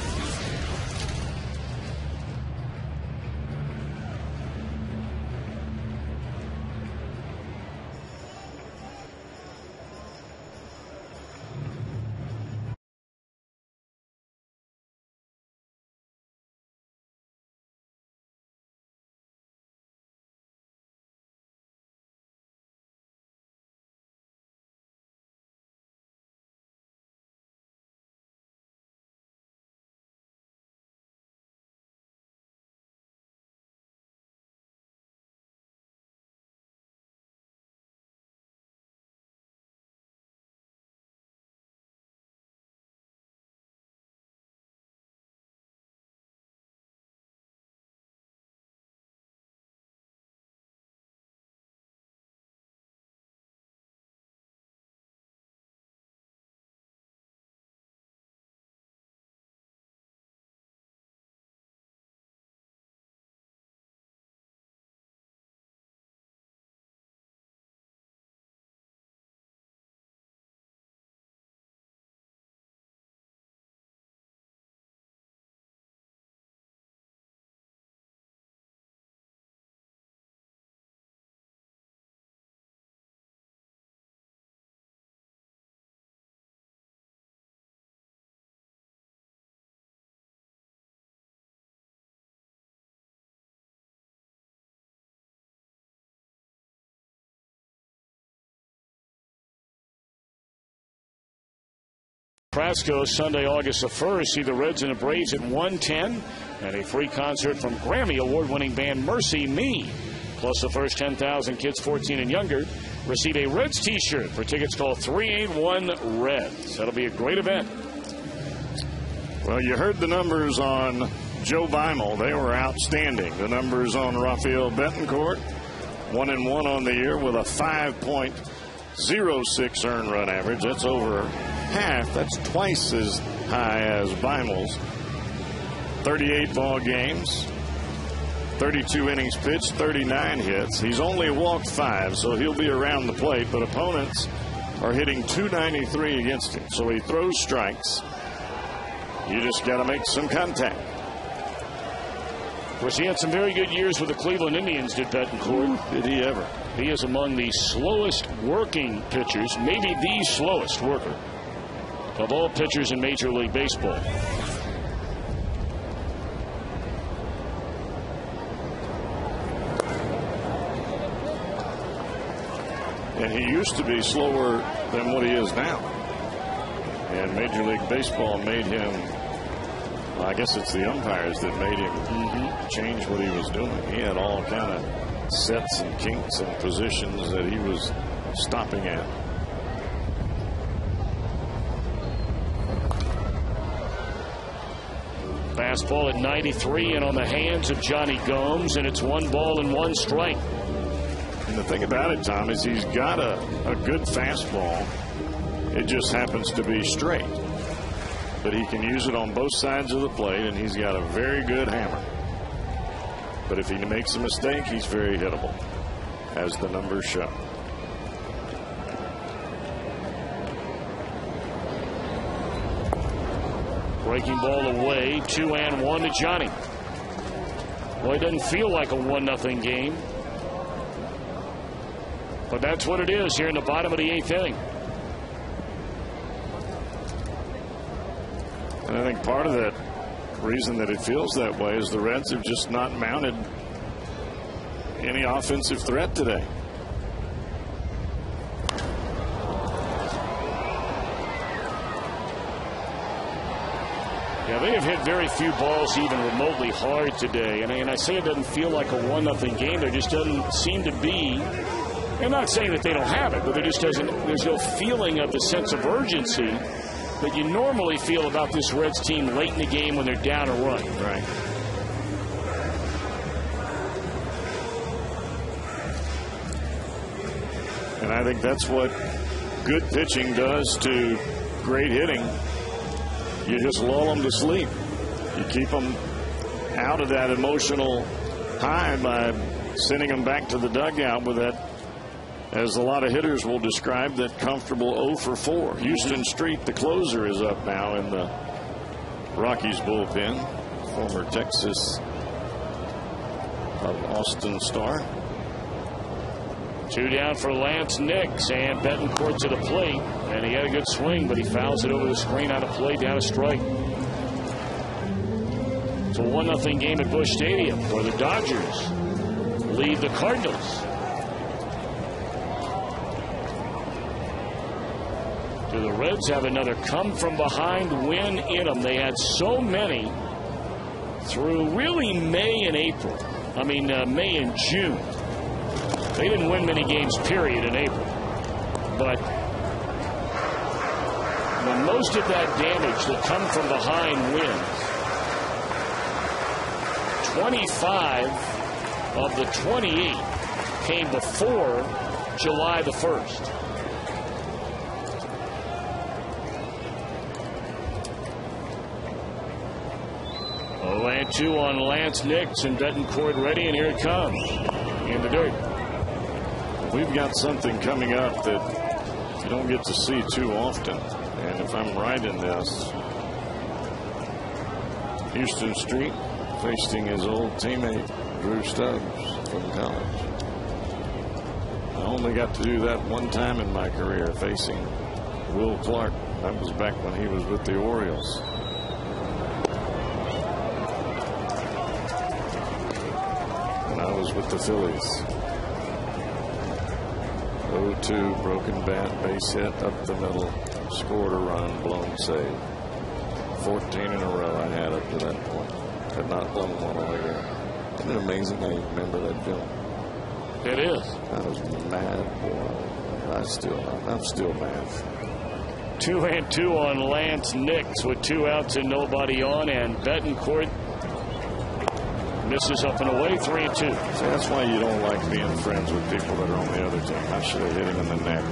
Prasco, Sunday, August the 1st. See the Reds and the Braves at 1:10. And a free concert from Grammy Award-winning band Mercy Me. Plus the first 10,000 kids 14 and younger receive a Reds t-shirt. For tickets, call 381-REDS. That'll be a great event. Well, you heard the numbers on Joe Weimel. They were outstanding. The numbers on Rafael Betancourt, 1-1 on the year with a 5.06 earned run average. That's over half. That's twice as high as Weimel's. 38 ball games, 32 innings pitched, 39 hits. He's only walked 5, so he'll be around the plate, but opponents are hitting .293 against him. So he throws strikes. You just got to make some contact. Of course, he had some very good years with the Cleveland Indians, did Betancourt. Did he ever? He is among the slowest working pitchers, maybe the slowest worker of all pitchers in Major League Baseball. And he used to be slower than what he is now. And Major League Baseball made him, well, I guess it's the umpires that made him change what he was doing. He had all kind of sets and kinks and positions that he was stopping at. fastball at 93 and on the hands of Johnny Gomes, and it's 1 ball and 1 strike. And the thing about it, Tom, is he's got a good fastball. It just happens to be straight. But he can use it on both sides of the plate, and he's got a very good hammer. But if he makes a mistake, he's very hittable, as the numbers show. Breaking ball away, 2-1 to Johnny. Well, it doesn't feel like a 1-0 game. But that's what it is here in the bottom of the 8th inning. And I think part of that reason that it feels that way is the Reds have just not mounted any offensive threat today. Yeah, they have hit very few balls even remotely hard today. And I say it doesn't feel like a 1-0 game. There just doesn't seem to be. I'm not saying that they don't have it, but there just doesn't. There's no feeling of the sense of urgency that you normally feel about this Reds team late in the game when they're down a run. Right. And I think that's what good pitching does to great hitting. You just lull them to sleep. You keep them out of that emotional high by sending them back to the dugout with that, as a lot of hitters will describe, that comfortable 0 for 4. Houston Street, the closer, is up now in the Rockies bullpen. Former Texas of Austin star. 2 down for Lance Nix, and Betancourt to the plate. And he had a good swing, but he fouls it over the screen out of play, down a strike. It's a 1-0 game at Busch Stadium, where the Dodgers lead the Cardinals. Do the Reds have another come-from-behind win in them? They had so many through really May and April. I mean, May and June. They didn't win many games, period, in April. But most of that damage that come from behind wins, 25 of the 28 came before July the 1st. And 2 on Lance Nix, and Betancourt ready, and here it comes in the dirt. We've got something coming up that you don't get to see too often. And if I'm right in this, Houston Street facing his old teammate Drew Stubbs from college. I only got to do that one time in my career, facing Will Clark. That was back when he was with the Orioles. I was with the Phillies. 0-2, broken bat, base hit, up the middle, scored a run, blown save. 14 in a row I had up to that point. Had not blown one all year. Isn't it amazing how you remember that film? It is. I was mad, boy. I'm still mad. 2-2 on Lance Nix with 2 outs and nobody on, and Betancourt misses up and away, 3-2. See, that's why you don't like being friends with people that are on the other team. I should have hit him in the neck.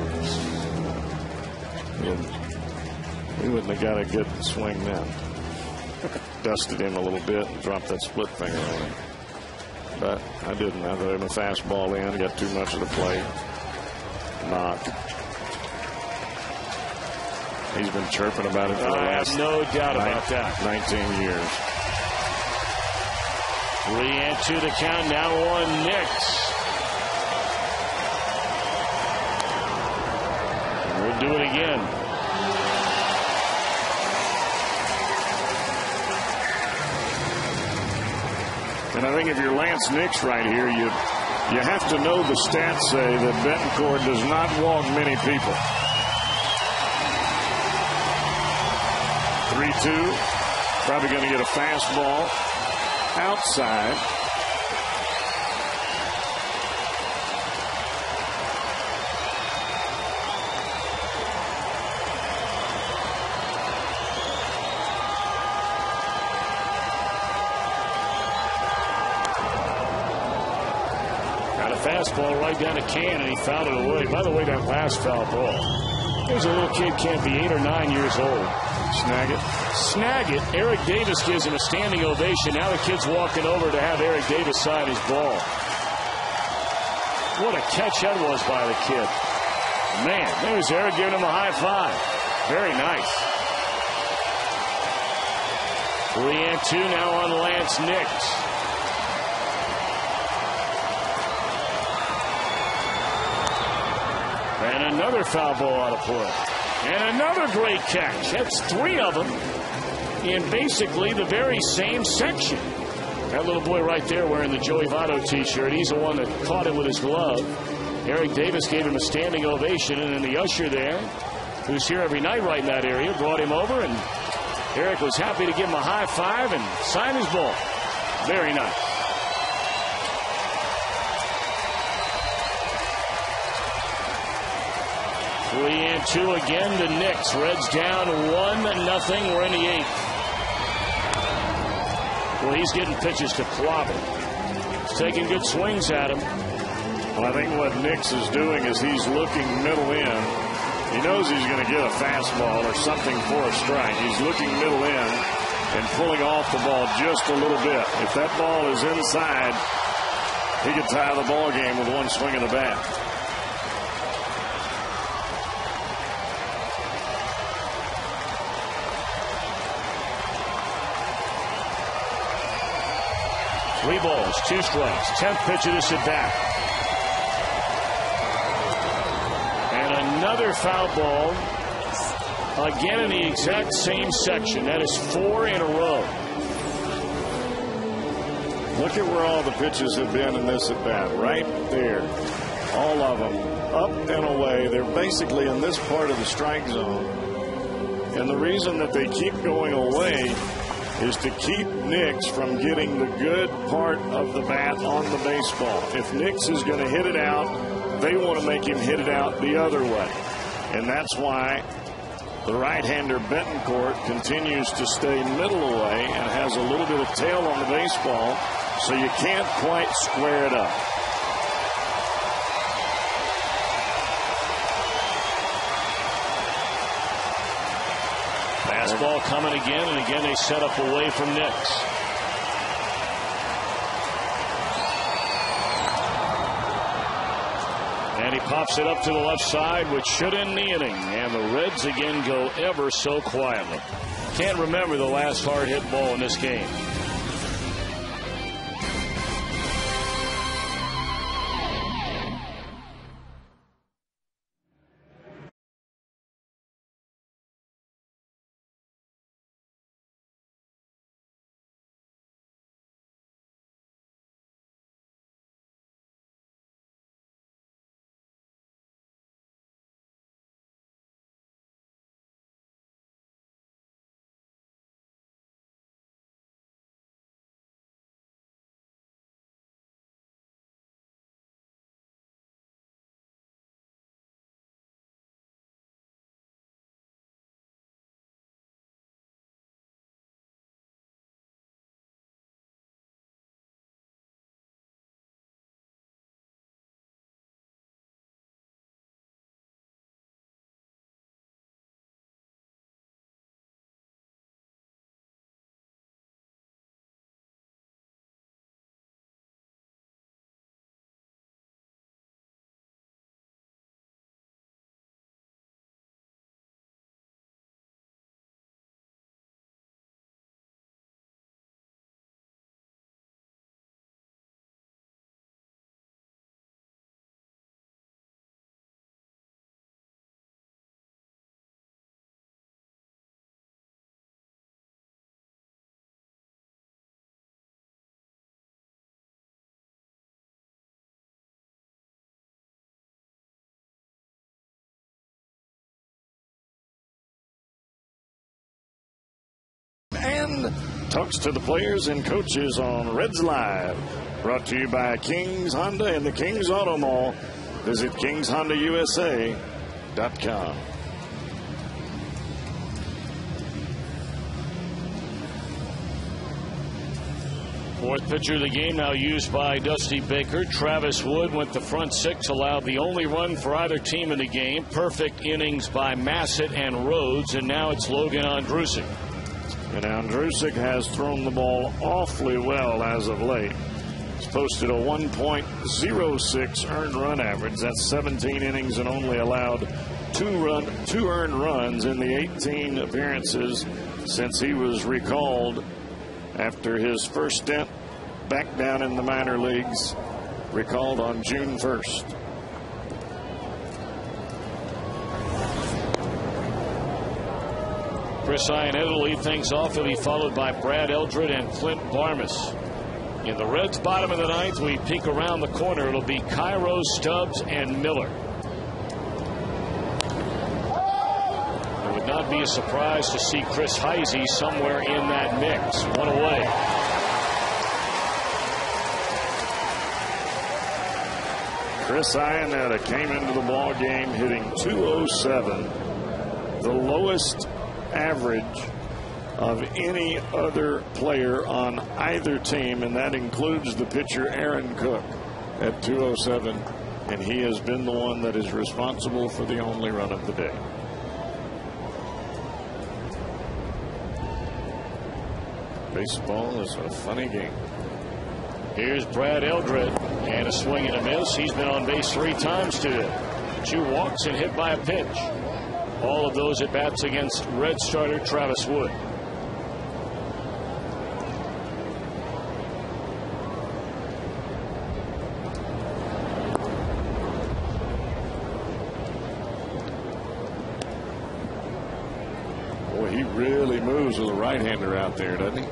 He wouldn't have got a good swing then. Dusted him a little bit and dropped that split finger on him. But I didn't. I threw him a fastball in, got too much of the plate. Knock. He's been chirping about it for the last no doubt about that. 19 years. 3-2 the count, now on Nix. We'll do it again. And I think if you're Lance Nix right here, you have to know the stats say that Betancourt does not walk many people. 3-2, probably going to get a fastball outside. fastball right down the can, and he fouled it away. By the way, that last foul ball, there's a little kid, can't be 8 or 9 years old. Snag it. Snag it. Eric Davis gives him a standing ovation. Now the kid's walking over to have Eric Davis sign his ball. What a catch that was by the kid. Man, there's Eric giving him a high five. Very nice. 3-2 now on Lance Nix. And another foul ball out of play. And another great catch. That's 3 of them in basically the very same section. That little boy right there wearing the Joey Votto t-shirt, he's the one that caught it with his glove. Eric Davis gave him a standing ovation, and then the usher there, who's here every night right in that area, brought him over, and Eric was happy to give him a high five and sign his ball. Very nice. Three and two again to Knicks. Reds down 1-0. We're in the 8th. Well, he's getting pitches to clobber. He's taking good swings at him. Well, I think what Nix is doing is he's looking middle in. He knows he's going to get a fastball or something for a strike. He's looking middle in and pulling off the ball just a little bit. If that ball is inside, he could tie the ball game with one swing of the bat. Three balls, 2 strikes. 10th pitch of this at bat. And another foul ball. Again in the exact same section. That is 4 in a row. Look at where all the pitches have been in this at bat. Right there. All of them. Up and away. They're basically in this part of the strike zone. And the reason that they keep going away is to keep Nix from getting the good part of the bat on the baseball. If Nix is going to hit it out, they want to make him hit it out the other way. And that's why the right-hander Betancourt continues to stay middle away and has a little bit of tail on the baseball, so you can't quite square it up. Fastball coming again, and again they set up away from Nix. And he pops it up to the left side, which should end the inning. And the Reds again go ever so quietly. Can't remember the last hard hit ball in this game. And talks to the players and coaches on Reds Live. Brought to you by King's Honda and the King's Auto Mall. Visit King'sHondaUSA.com. Fourth pitcher of the game now used by Dusty Baker. Travis Wood went the front six, allowed the only run for either team in the game. Perfect innings by Massett and Rhodes, and now it's Logan Ondrusek. And Ondrusek has thrown the ball awfully well as of late. He's posted a 1.06 earned run average. That's 17 innings and only allowed two earned runs in the 18 appearances since he was recalled after his first stint back down in the minor leagues, recalled on June 1st. Chris Iannetta will lead things off. He'll be followed by Brad Eldred and Clint Barmas. In the Reds' bottom of the ninth, we peek around the corner. It'll be Cairo, Stubbs, and Miller. It would not be a surprise to see Chris Heisey somewhere in that mix. One away. Chris Iannetta came into the ball game hitting 207, the lowest average of any other player on either team, and that includes the pitcher Aaron Cook at 207, and he has been the one that is responsible for the only run of the day. Baseball is a funny game. Here's Brad Eldred, and a swing and a miss. He's been on base 3 times today. 2 walks and hit by a pitch. All of those at bats against Red starter Travis Wood. Boy, he really moves with a right-hander out there, doesn't he?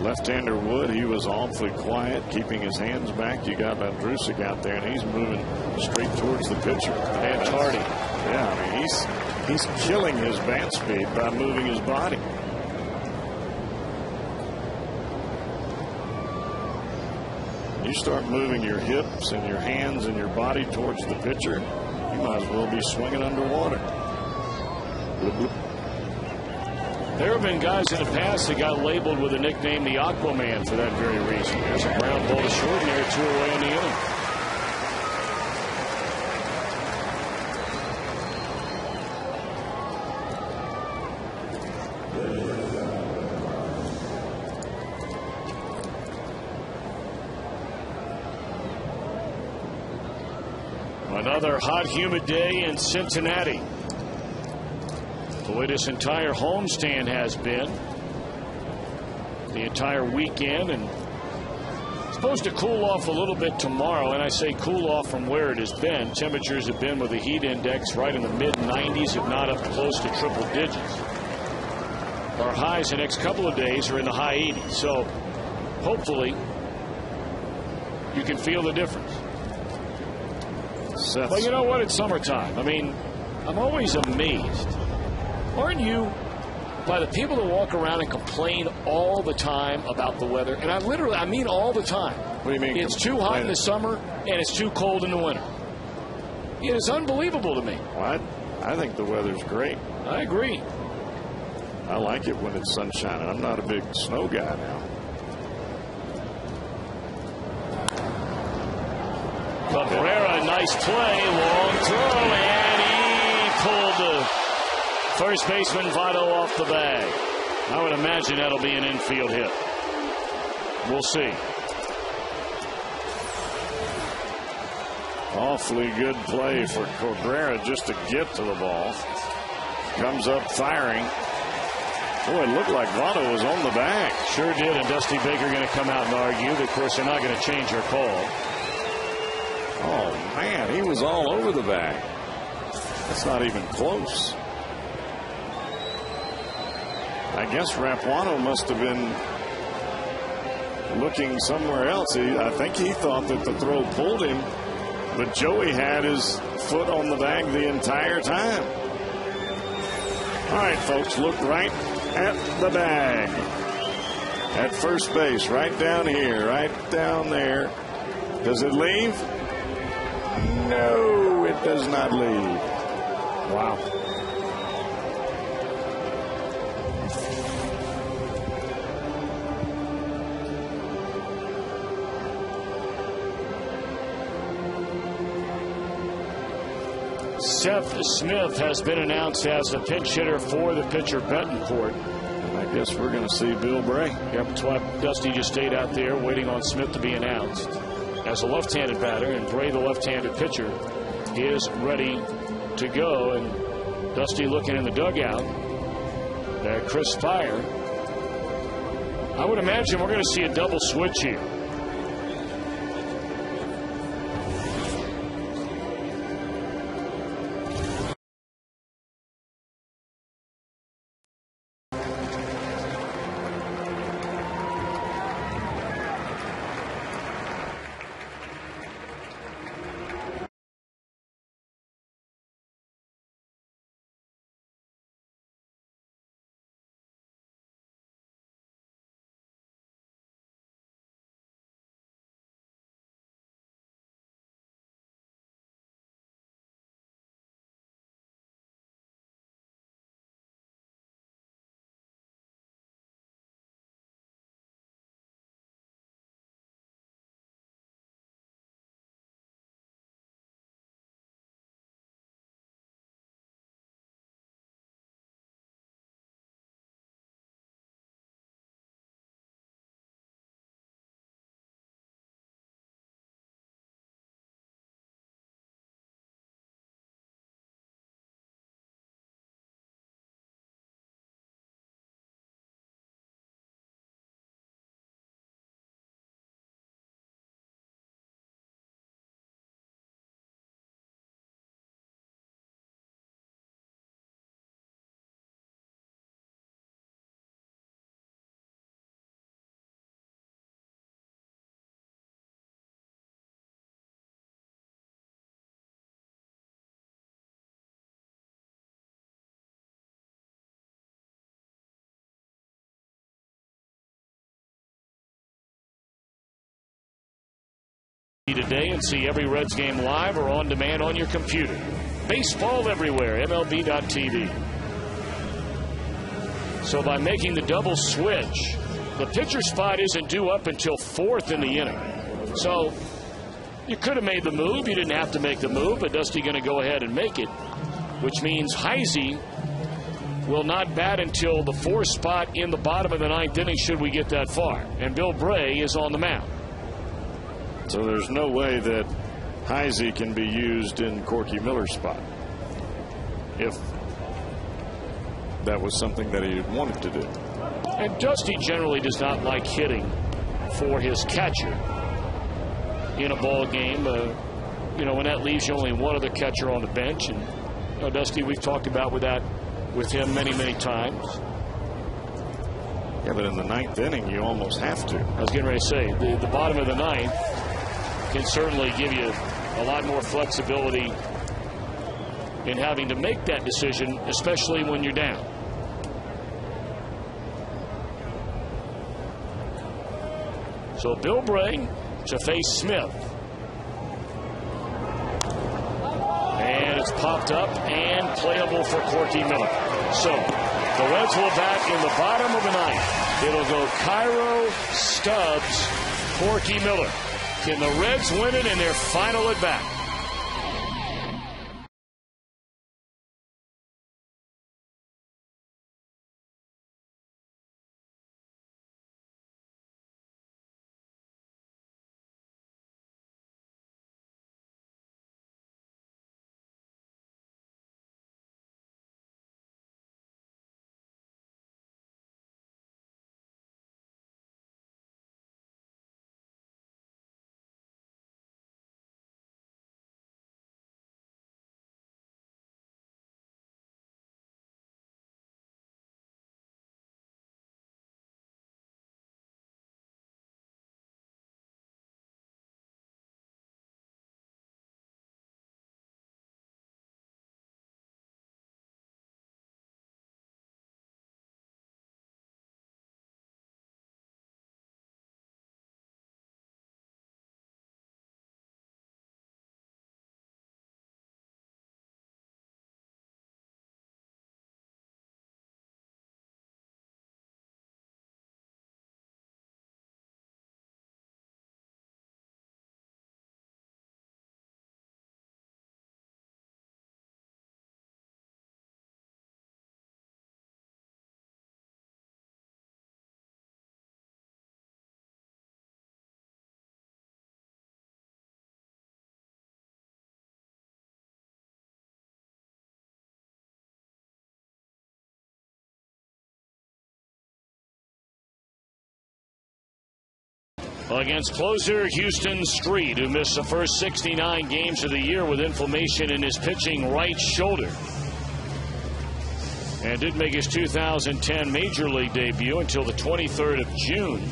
Left-hander Wood, he was awfully quiet, keeping his hands back. You got Ondrusek out there, and he's moving straight towards the pitcher. And Tardy. Yeah, I mean, he's killing his bat speed by moving his body. You start moving your hips and your hands and your body towards the pitcher, you might as well be swinging underwater. Bloop, bloop. There have been guys in the past that got labeled with the nickname the Aquaman for that very reason. There's a ground ball to short, and they're 2 away in the inning. Another hot, humid day in Cincinnati. The way this entire homestand has been, the entire weekend, and it's supposed to cool off a little bit tomorrow. And I say cool off from where it has been. Temperatures have been with the heat index right in the mid-90s, if not up close to triple digits. Our highs the next couple of days are in the high 80s. So hopefully you can feel the difference. But you know what? It's summertime. I mean, I'm always amazed. Aren't you, by the people that walk around and complain all the time about the weather? And I mean all the time. What do you mean? It's too hot in the summer and it's too cold in the winter. It is unbelievable to me. Well, I think the weather's great. I agree. I like it when it's sunshine. I'm not a big snow guy now. Cabrera, nice play, long throw, and he pulled the first baseman Votto off the bag. I would imagine that'll be an infield hit. We'll see. Awfully good play for Cabrera just to get to the ball. Comes up firing. Boy, it looked like Votto was on the bag. Sure did, and Dusty Baker going to come out and argue. Of course, they're not going to change their call. Oh, man, he was all over the bag. That's not even close. I guess Rapuano must have been looking somewhere else. I think he thought that the throw pulled him, but Joey had his foot on the bag the entire time. All right, folks, look right at the bag. At first base, right down here, right down there. Does it leave? No, it does not leave. Wow. Seth Smith has been announced as the pinch hitter for the pitcher Betancourt. I guess we're going to see Bill Bray. Yep, that's why Dusty just stayed out there waiting on Smith to be announced as a left-handed batter, and Bray, the left-handed pitcher, is ready to go. And Dusty looking in the dugout at Chris Fire. I would imagine we're going to see a double switch here. Today and see every Reds game live or on demand on your computer. Baseball everywhere, MLB.tv. So by making the double switch, the pitcher spot isn't due up until 4th in the inning. So you could have made the move. You didn't have to make the move, but Dusty going to go ahead and make it, which means Heisey will not bat until the 4th spot in the bottom of the 9th inning should we get that far. And Bill Bray is on the mound. So there's no way that Heisey can be used in Corky Miller's spot if that was something that he wanted to do. And Dusty generally does not like hitting for his catcher in a ball game. When that leaves you only one other catcher on the bench. And Dusty, we've talked about with him many, many times. Yeah, but in the 9th inning, you almost have to. I was getting ready to say, the bottom of the 9th can certainly give you a lot more flexibility in having to make that decision, especially when you're down. So Bill Bray to face Smith. And it's popped up and playable for Corky Miller. So the Reds will bat in the bottom of the 9th. It'll go Cairo, Stubbs, Corky Miller. Can the Reds win it in their final at bat? against closer Houston Street, who missed the first 69 games of the year with inflammation in his pitching right shoulder. And didn't make his 2010 Major League debut until the 23rd of June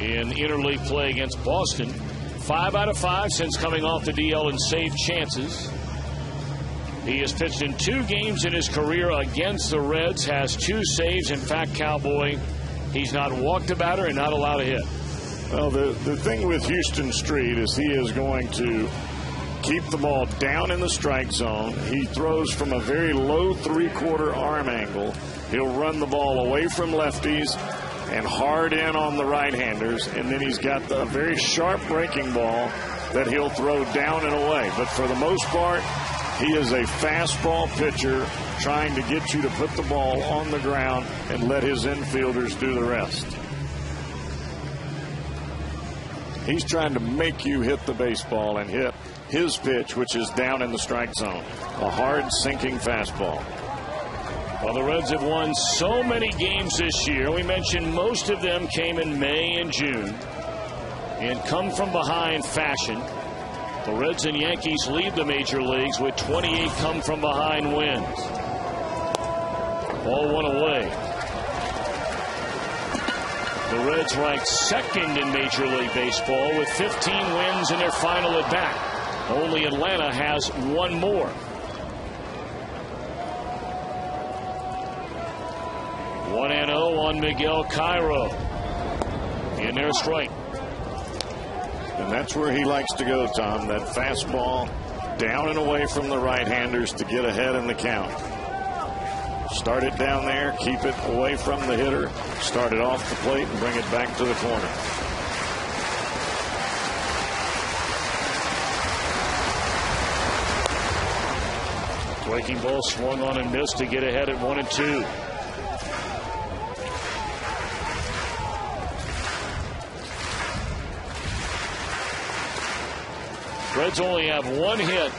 in interleague play against Boston. 5 out of 5 since coming off the DL and saved chances. He has pitched in 2 games in his career against the Reds, has 2 saves. In fact, Cowboy, he's not walked a batter and not allowed a hit. Well, the thing with Houston Street is he is going to keep the ball down in the strike zone. He throws from a very low 3/4 arm angle. He'll run the ball away from lefties and hard in on the right-handers. And then he's got a very sharp breaking ball that he'll throw down and away. But for the most part, he is a fastball pitcher trying to get you to put the ball on the ground and let his infielders do the rest. He's trying to make you hit the baseball and hit his pitch, which is down in the strike zone. A hard, sinking fastball. Well, the Reds have won so many games this year. We mentioned most of them came in May and June in come-from-behind fashion. The Reds and Yankees lead the major leagues with 28 come-from-behind wins. Ball one away. The Reds ranked second in Major League Baseball with 15 wins in their final at bat. Only Atlanta has 1 more. 1-0 on Miguel Cairo. In their strike. And that's where he likes to go, Tom. That fastball down and away from the right-handers to get ahead in the count. Start it down there, keep it away from the hitter, start it off the plate, and bring it back to the corner. Breaking ball swung on and missed to get ahead at 1-2. Reds only have 1 hit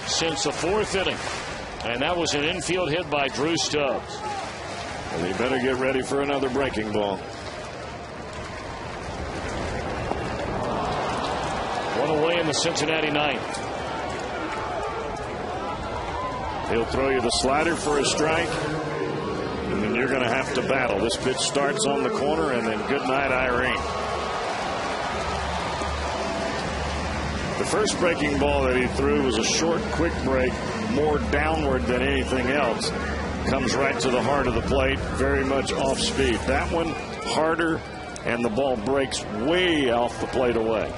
since the 4th inning. And that was an infield hit by Drew Stubbs. Well, he better get ready for another breaking ball. 1 away in the Cincinnati 9th. He'll throw you the slider for a strike, and then you're going to have to battle. This pitch starts on the corner, and then good night, Irene. The first breaking ball that he threw was a short, quick break, more downward than anything else. Comes right to the heart of the plate, very much off speed. That one harder, and the ball breaks way off the plate away.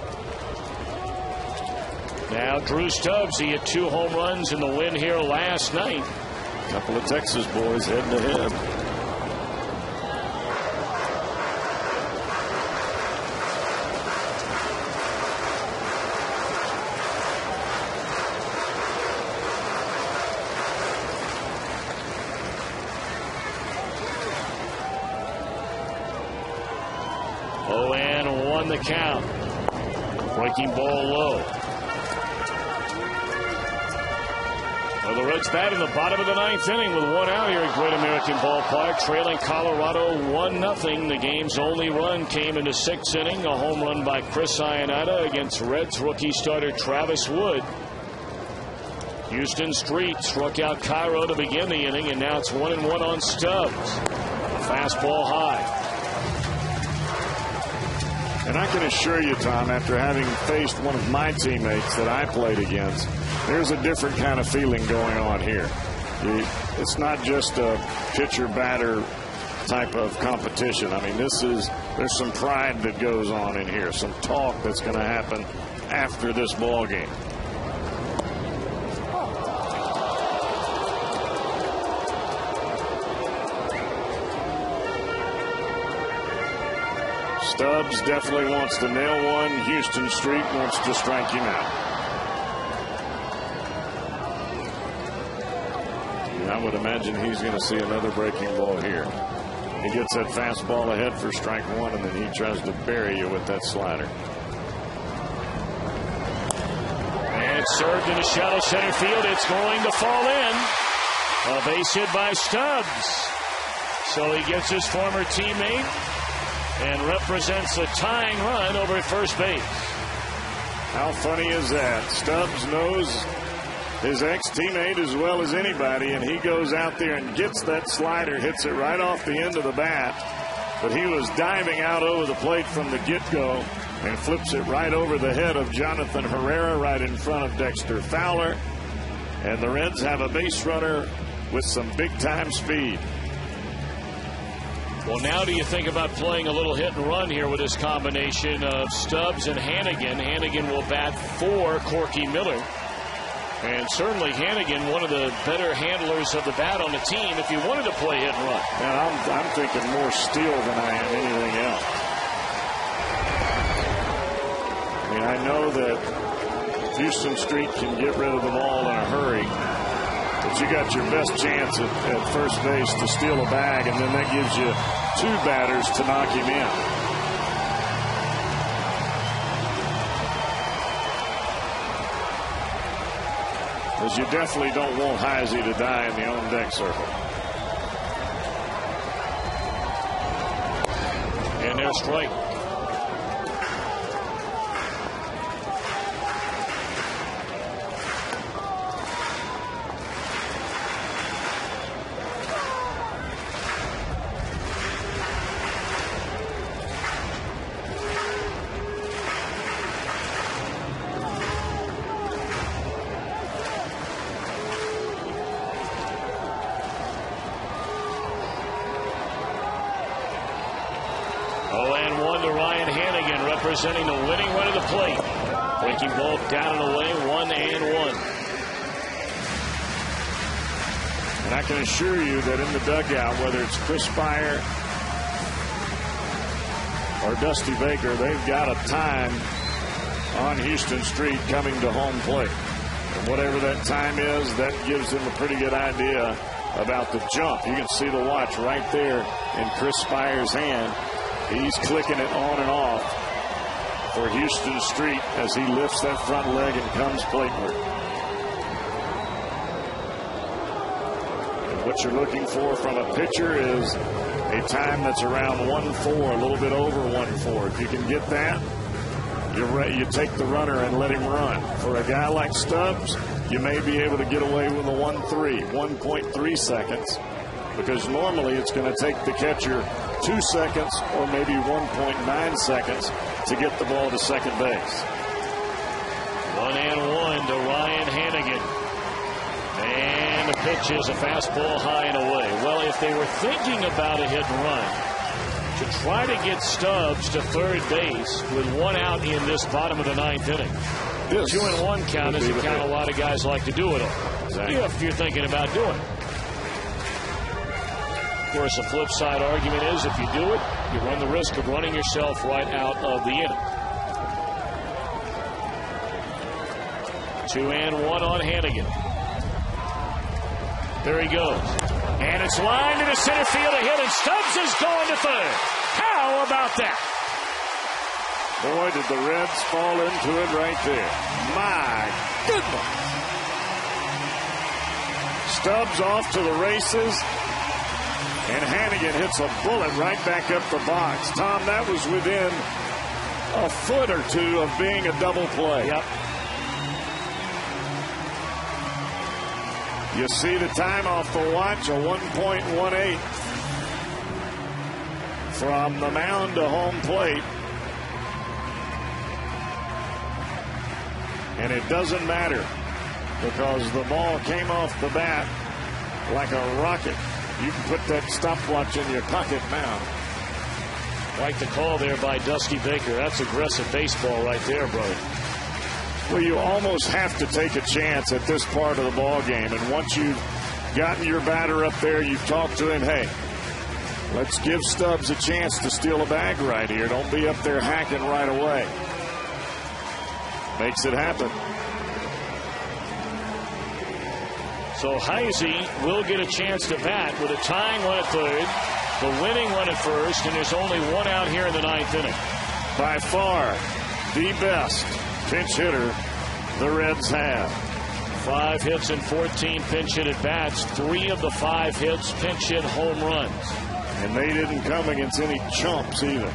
Now Drew Stubbs, he hit 2 home runs in the win here last night. A couple of Texas boys head to head. The count. Breaking ball low. Well, the Reds bat in the bottom of the 9th inning with 1 out here at Great American Ballpark, trailing Colorado 1-0. The game's only run came in the 6th inning, a home run by Chris Ionata against Reds rookie starter Travis Wood. Houston Street struck out Cairo to begin the inning, and now it's 1-1 on Stubbs. Fastball high. And I can assure you, Tom, after having faced one of my teammates that I played against, there's a different kind of feeling going on here. It's not just a pitcher-batter type of competition. I mean, there's some pride that goes on in here, some talk that's going to happen after this ball game. Stubbs definitely wants to nail one. Houston Street wants to strike him out. And I would imagine he's going to see another breaking ball here. He gets that fastball ahead for strike 1, and then he tries to bury you with that slider. And it's served into shallow center field. It's going to fall in. A base hit by Stubbs. So he gets his former teammate and represents a tying run over at first base. How funny is that? Stubbs knows his ex-teammate as well as anybody, and he goes out there and gets that slider, hits it right off the end of the bat. But he was diving out over the plate from the get-go and flips it right over the head of Jonathan Herrera, right in front of Dexter Fowler. And the Reds have a base runner with some big-time speed. Well, now do you think about playing a little hit and run here with this combination of Stubbs and Hannigan? Hannigan will bat for Corky Miller. And certainly Hannigan, one of the better handlers of the bat on the team if you wanted to play hit and run. And I'm thinking more steal than I am anything else. I mean, I know that Houston Street can get rid of the ball in a hurry, but you got your best chance at first base to steal a bag, and then that gives you 2 batters to knock him in. Because you definitely don't want Heisey to die in the on-deck circle. And there's strike. Representing the winning run of the plate. Breaking ball down and away, 1-1. And I can assure you that in the dugout, whether it's Chris Spire or Dusty Baker, they've got a time on Houston Street coming to home plate. And whatever that time is, that gives them a pretty good idea about the jump. You can see the watch right there in Chris Spire's hand. He's clicking it on and off for Houston Street as he lifts that front leg and comes plateward. And what you're looking for from a pitcher is a time that's around 1-4, a little bit over 1-4. If you can get that, you're ready. You take the runner and let him run. For a guy like Stubbs, you may be able to get away with a 1-3, 1.3 seconds, because normally it's going to take the catcher 2 seconds or maybe 1.9 seconds to get the ball to second base. 1-1 to Ryan Hannigan. And the pitch is a fastball high and away. Well, if they were thinking about a hit and run, to try to get Stubbs to third base with 1 out in this bottom of the 9th inning. 2-1 count is a count a lot of guys like to do it on. Exactly. If you're thinking about doing it. Of course, the flip side argument is if you do it, you run the risk of running yourself right out of the inning. 2-1 on Hannigan. There he goes. And it's lined into center field, a hit, and Stubbs is going to third. How about that? Boy, did the Reds fall into it right there. My goodness. Stubbs off to the races. And Hannigan hits a bullet right back up the box. Tom, that was within a foot or two of being a double play. Yep. You see the time off the watch, a 1.18 from the mound to home plate. And it doesn't matter because the ball came off the bat like a rocket. You can put that stopwatch in your pocket now. Like the call there by Dusty Baker. That's aggressive baseball right there, brother. Well, you almost have to take a chance at this part of the ball game. And once you've gotten your batter up there, you've talked to him, hey, let's give Stubbs a chance to steal a bag right here. Don't be up there hacking right away. Makes it happen. So Heisey will get a chance to bat with a tying run at third, the winning run at first, and there's only 1 out here in the 9th inning. By far the best pinch hitter the Reds have. 5 hits and 14 pinch hit at bats. 3 of the 5 hits pinch hit home runs. And they didn't come against any chumps either.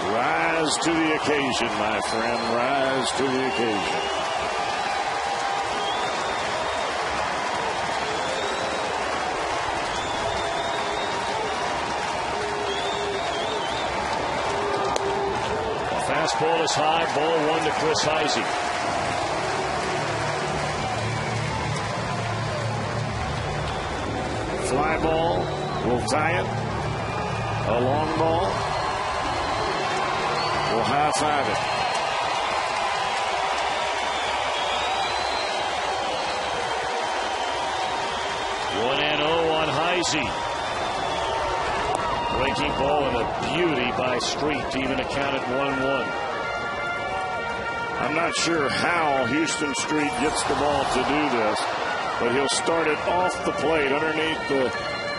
Rise to the occasion, my friend. Rise to the occasion. The fastball is high. Ball one to Chris Heisey. Fly ball will tie it. A long ball. We'll high-five it. One and 0 on Heisey. Breaking ball and a beauty by Street to even account at 1-1. I'm not sure how Houston Street gets the ball to do this, but he'll start it off the plate underneath the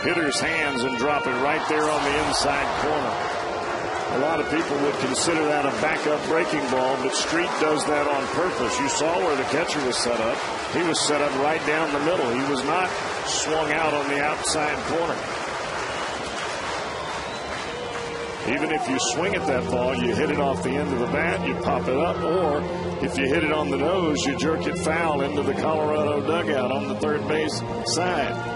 hitter's hands and drop it right there on the inside corner. A lot of people would consider that a backup breaking ball, but Street does that on purpose. You saw where the catcher was set up. He was set up right down the middle. He was not swung out on the outside corner. Even if you swing at that ball, you hit it off the end of the bat, you pop it up, or if you hit it on the nose, you jerk it foul into the Colorado dugout on the third base side.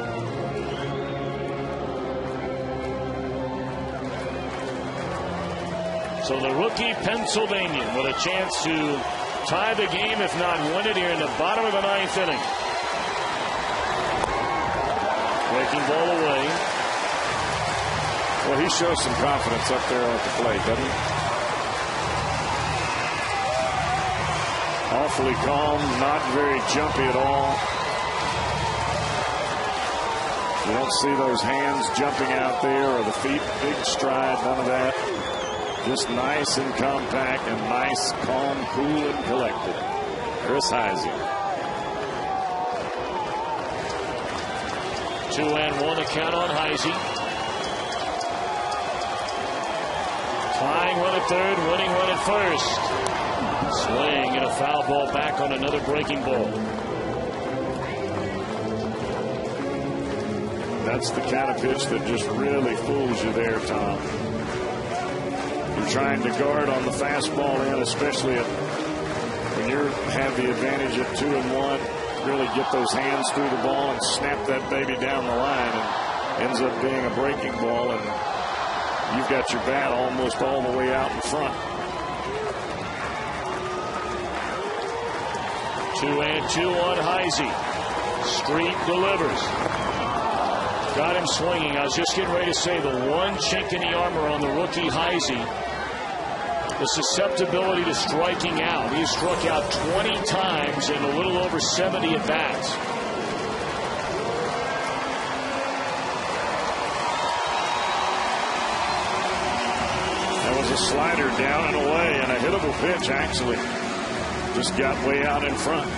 So the rookie Pennsylvanian with a chance to tie the game, if not win it, here in the bottom of the ninth inning. Breaking ball away. Well, he shows some confidence up there at the plate, doesn't he? Awfully calm, not very jumpy at all. You don't see those hands jumping out there or the feet, big stride, none of that. Just nice and compact and nice, calm, cool, and collected. Chris Heisey. 2-1 to count on Heisey. Tying run at third, winning run at first. Swing and a foul ball back on another breaking ball. That's the kind of pitch that just really fools you there, Tom. You're trying to guard on the fastball in, especially when you have the advantage at 2-1. Really get those hands through the ball and snap that baby down the line, and ends up being a breaking ball, and you've got your bat almost all the way out in front. 2-2 on Heisey. Street delivers. Got him swinging. I was just getting ready to say the one chink in the armor on the rookie Heisey, the susceptibility to striking out. He struck out 20 times in a little over 70 at bats. That was a slider down and away, and a hittable pitch, actually. Just got way out in front.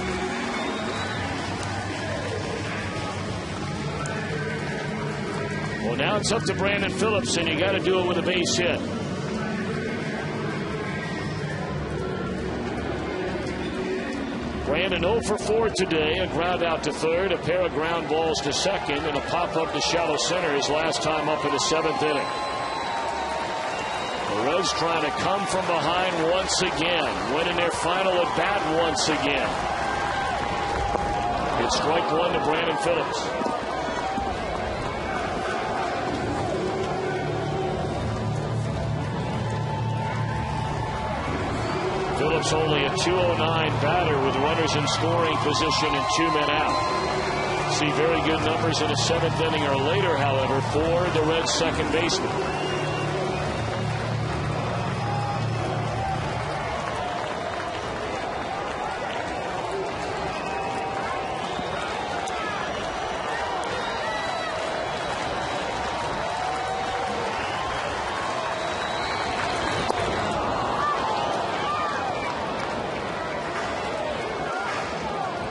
Well, now it's up to Brandon Phillips, and you got to do it with a base hit. Brandon 0 for 4 today. A ground out to third, a pair of ground balls to second, and a pop up to shallow center his last time up in the 7th inning. The Reds trying to come from behind once again, winning their final at bat once again. It's strike one to Brandon Phillips. Phillips only a .209 batter with runners in scoring position and 2 men out. See very good numbers in the 7th inning or later, however, for the Reds' second baseman.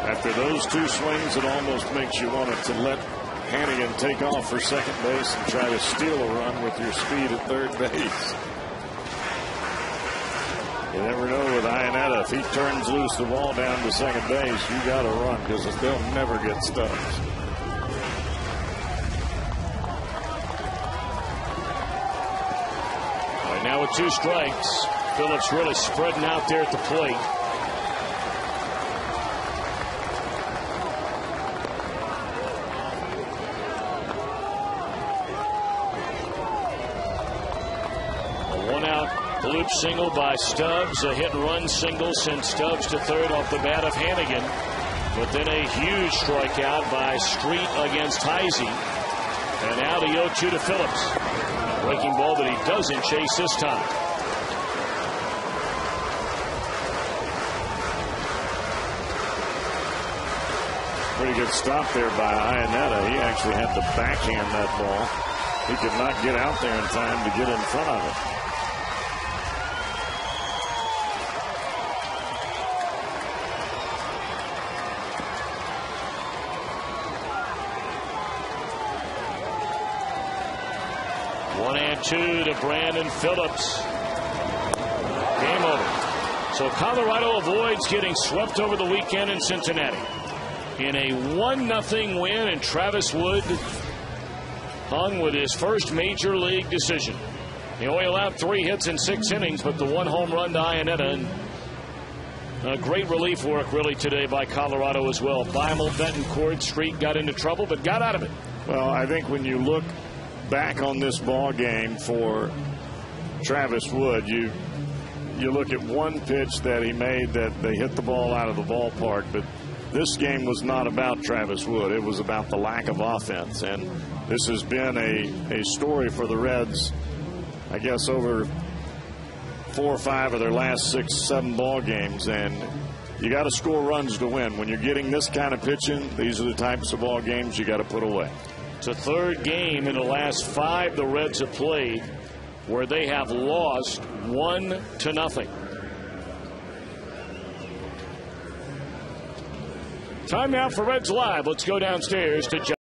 After those two swings, it almost makes you want to let Hannigan take off for second base and try to steal a run with your speed at third base. You never know with Ionetta. If he turns loose the ball down to second base, you got to run because they'll never get Stubbs. Right now with 2 strikes, Phillips really spreading out there at the plate. Loop single by Stubbs. A hit-and-run single sent Stubbs to third off the bat of Hannigan. But then a huge strikeout by Street against Heisey. And now the 0-2 to Phillips. Breaking ball that he doesn't chase this time. Pretty good stop there by Ionetta. He actually had to backhand that ball. He could not get out there in time to get in front of it. Two to Brandon Phillips. Game over. So Colorado avoids getting swept over the weekend in Cincinnati in a 1-0 win, and Travis Wood hung with his first major league decision. He only allowed 3 hits in 6 innings, but the 1 home run to Ionetta, and great relief work really today by Colorado as well. Beimel, Betancourt, Street got into trouble but got out of it. Well, I think when you look back on this ball game for Travis Wood, you look at one pitch that he made that they hit the ball out of the ballpark, but this game was not about Travis Wood. It was about the lack of offense, and this has been a story for the Reds, I guess, over 4 or 5 of their last 6, 7 ball games, and you got to score runs to win. When you're getting this kind of pitching, these are the types of ball games you got to put away. It's the 3rd game in the last 5 the Reds have played where they have lost 1-0. Time now for Reds Live. Let's go downstairs to John.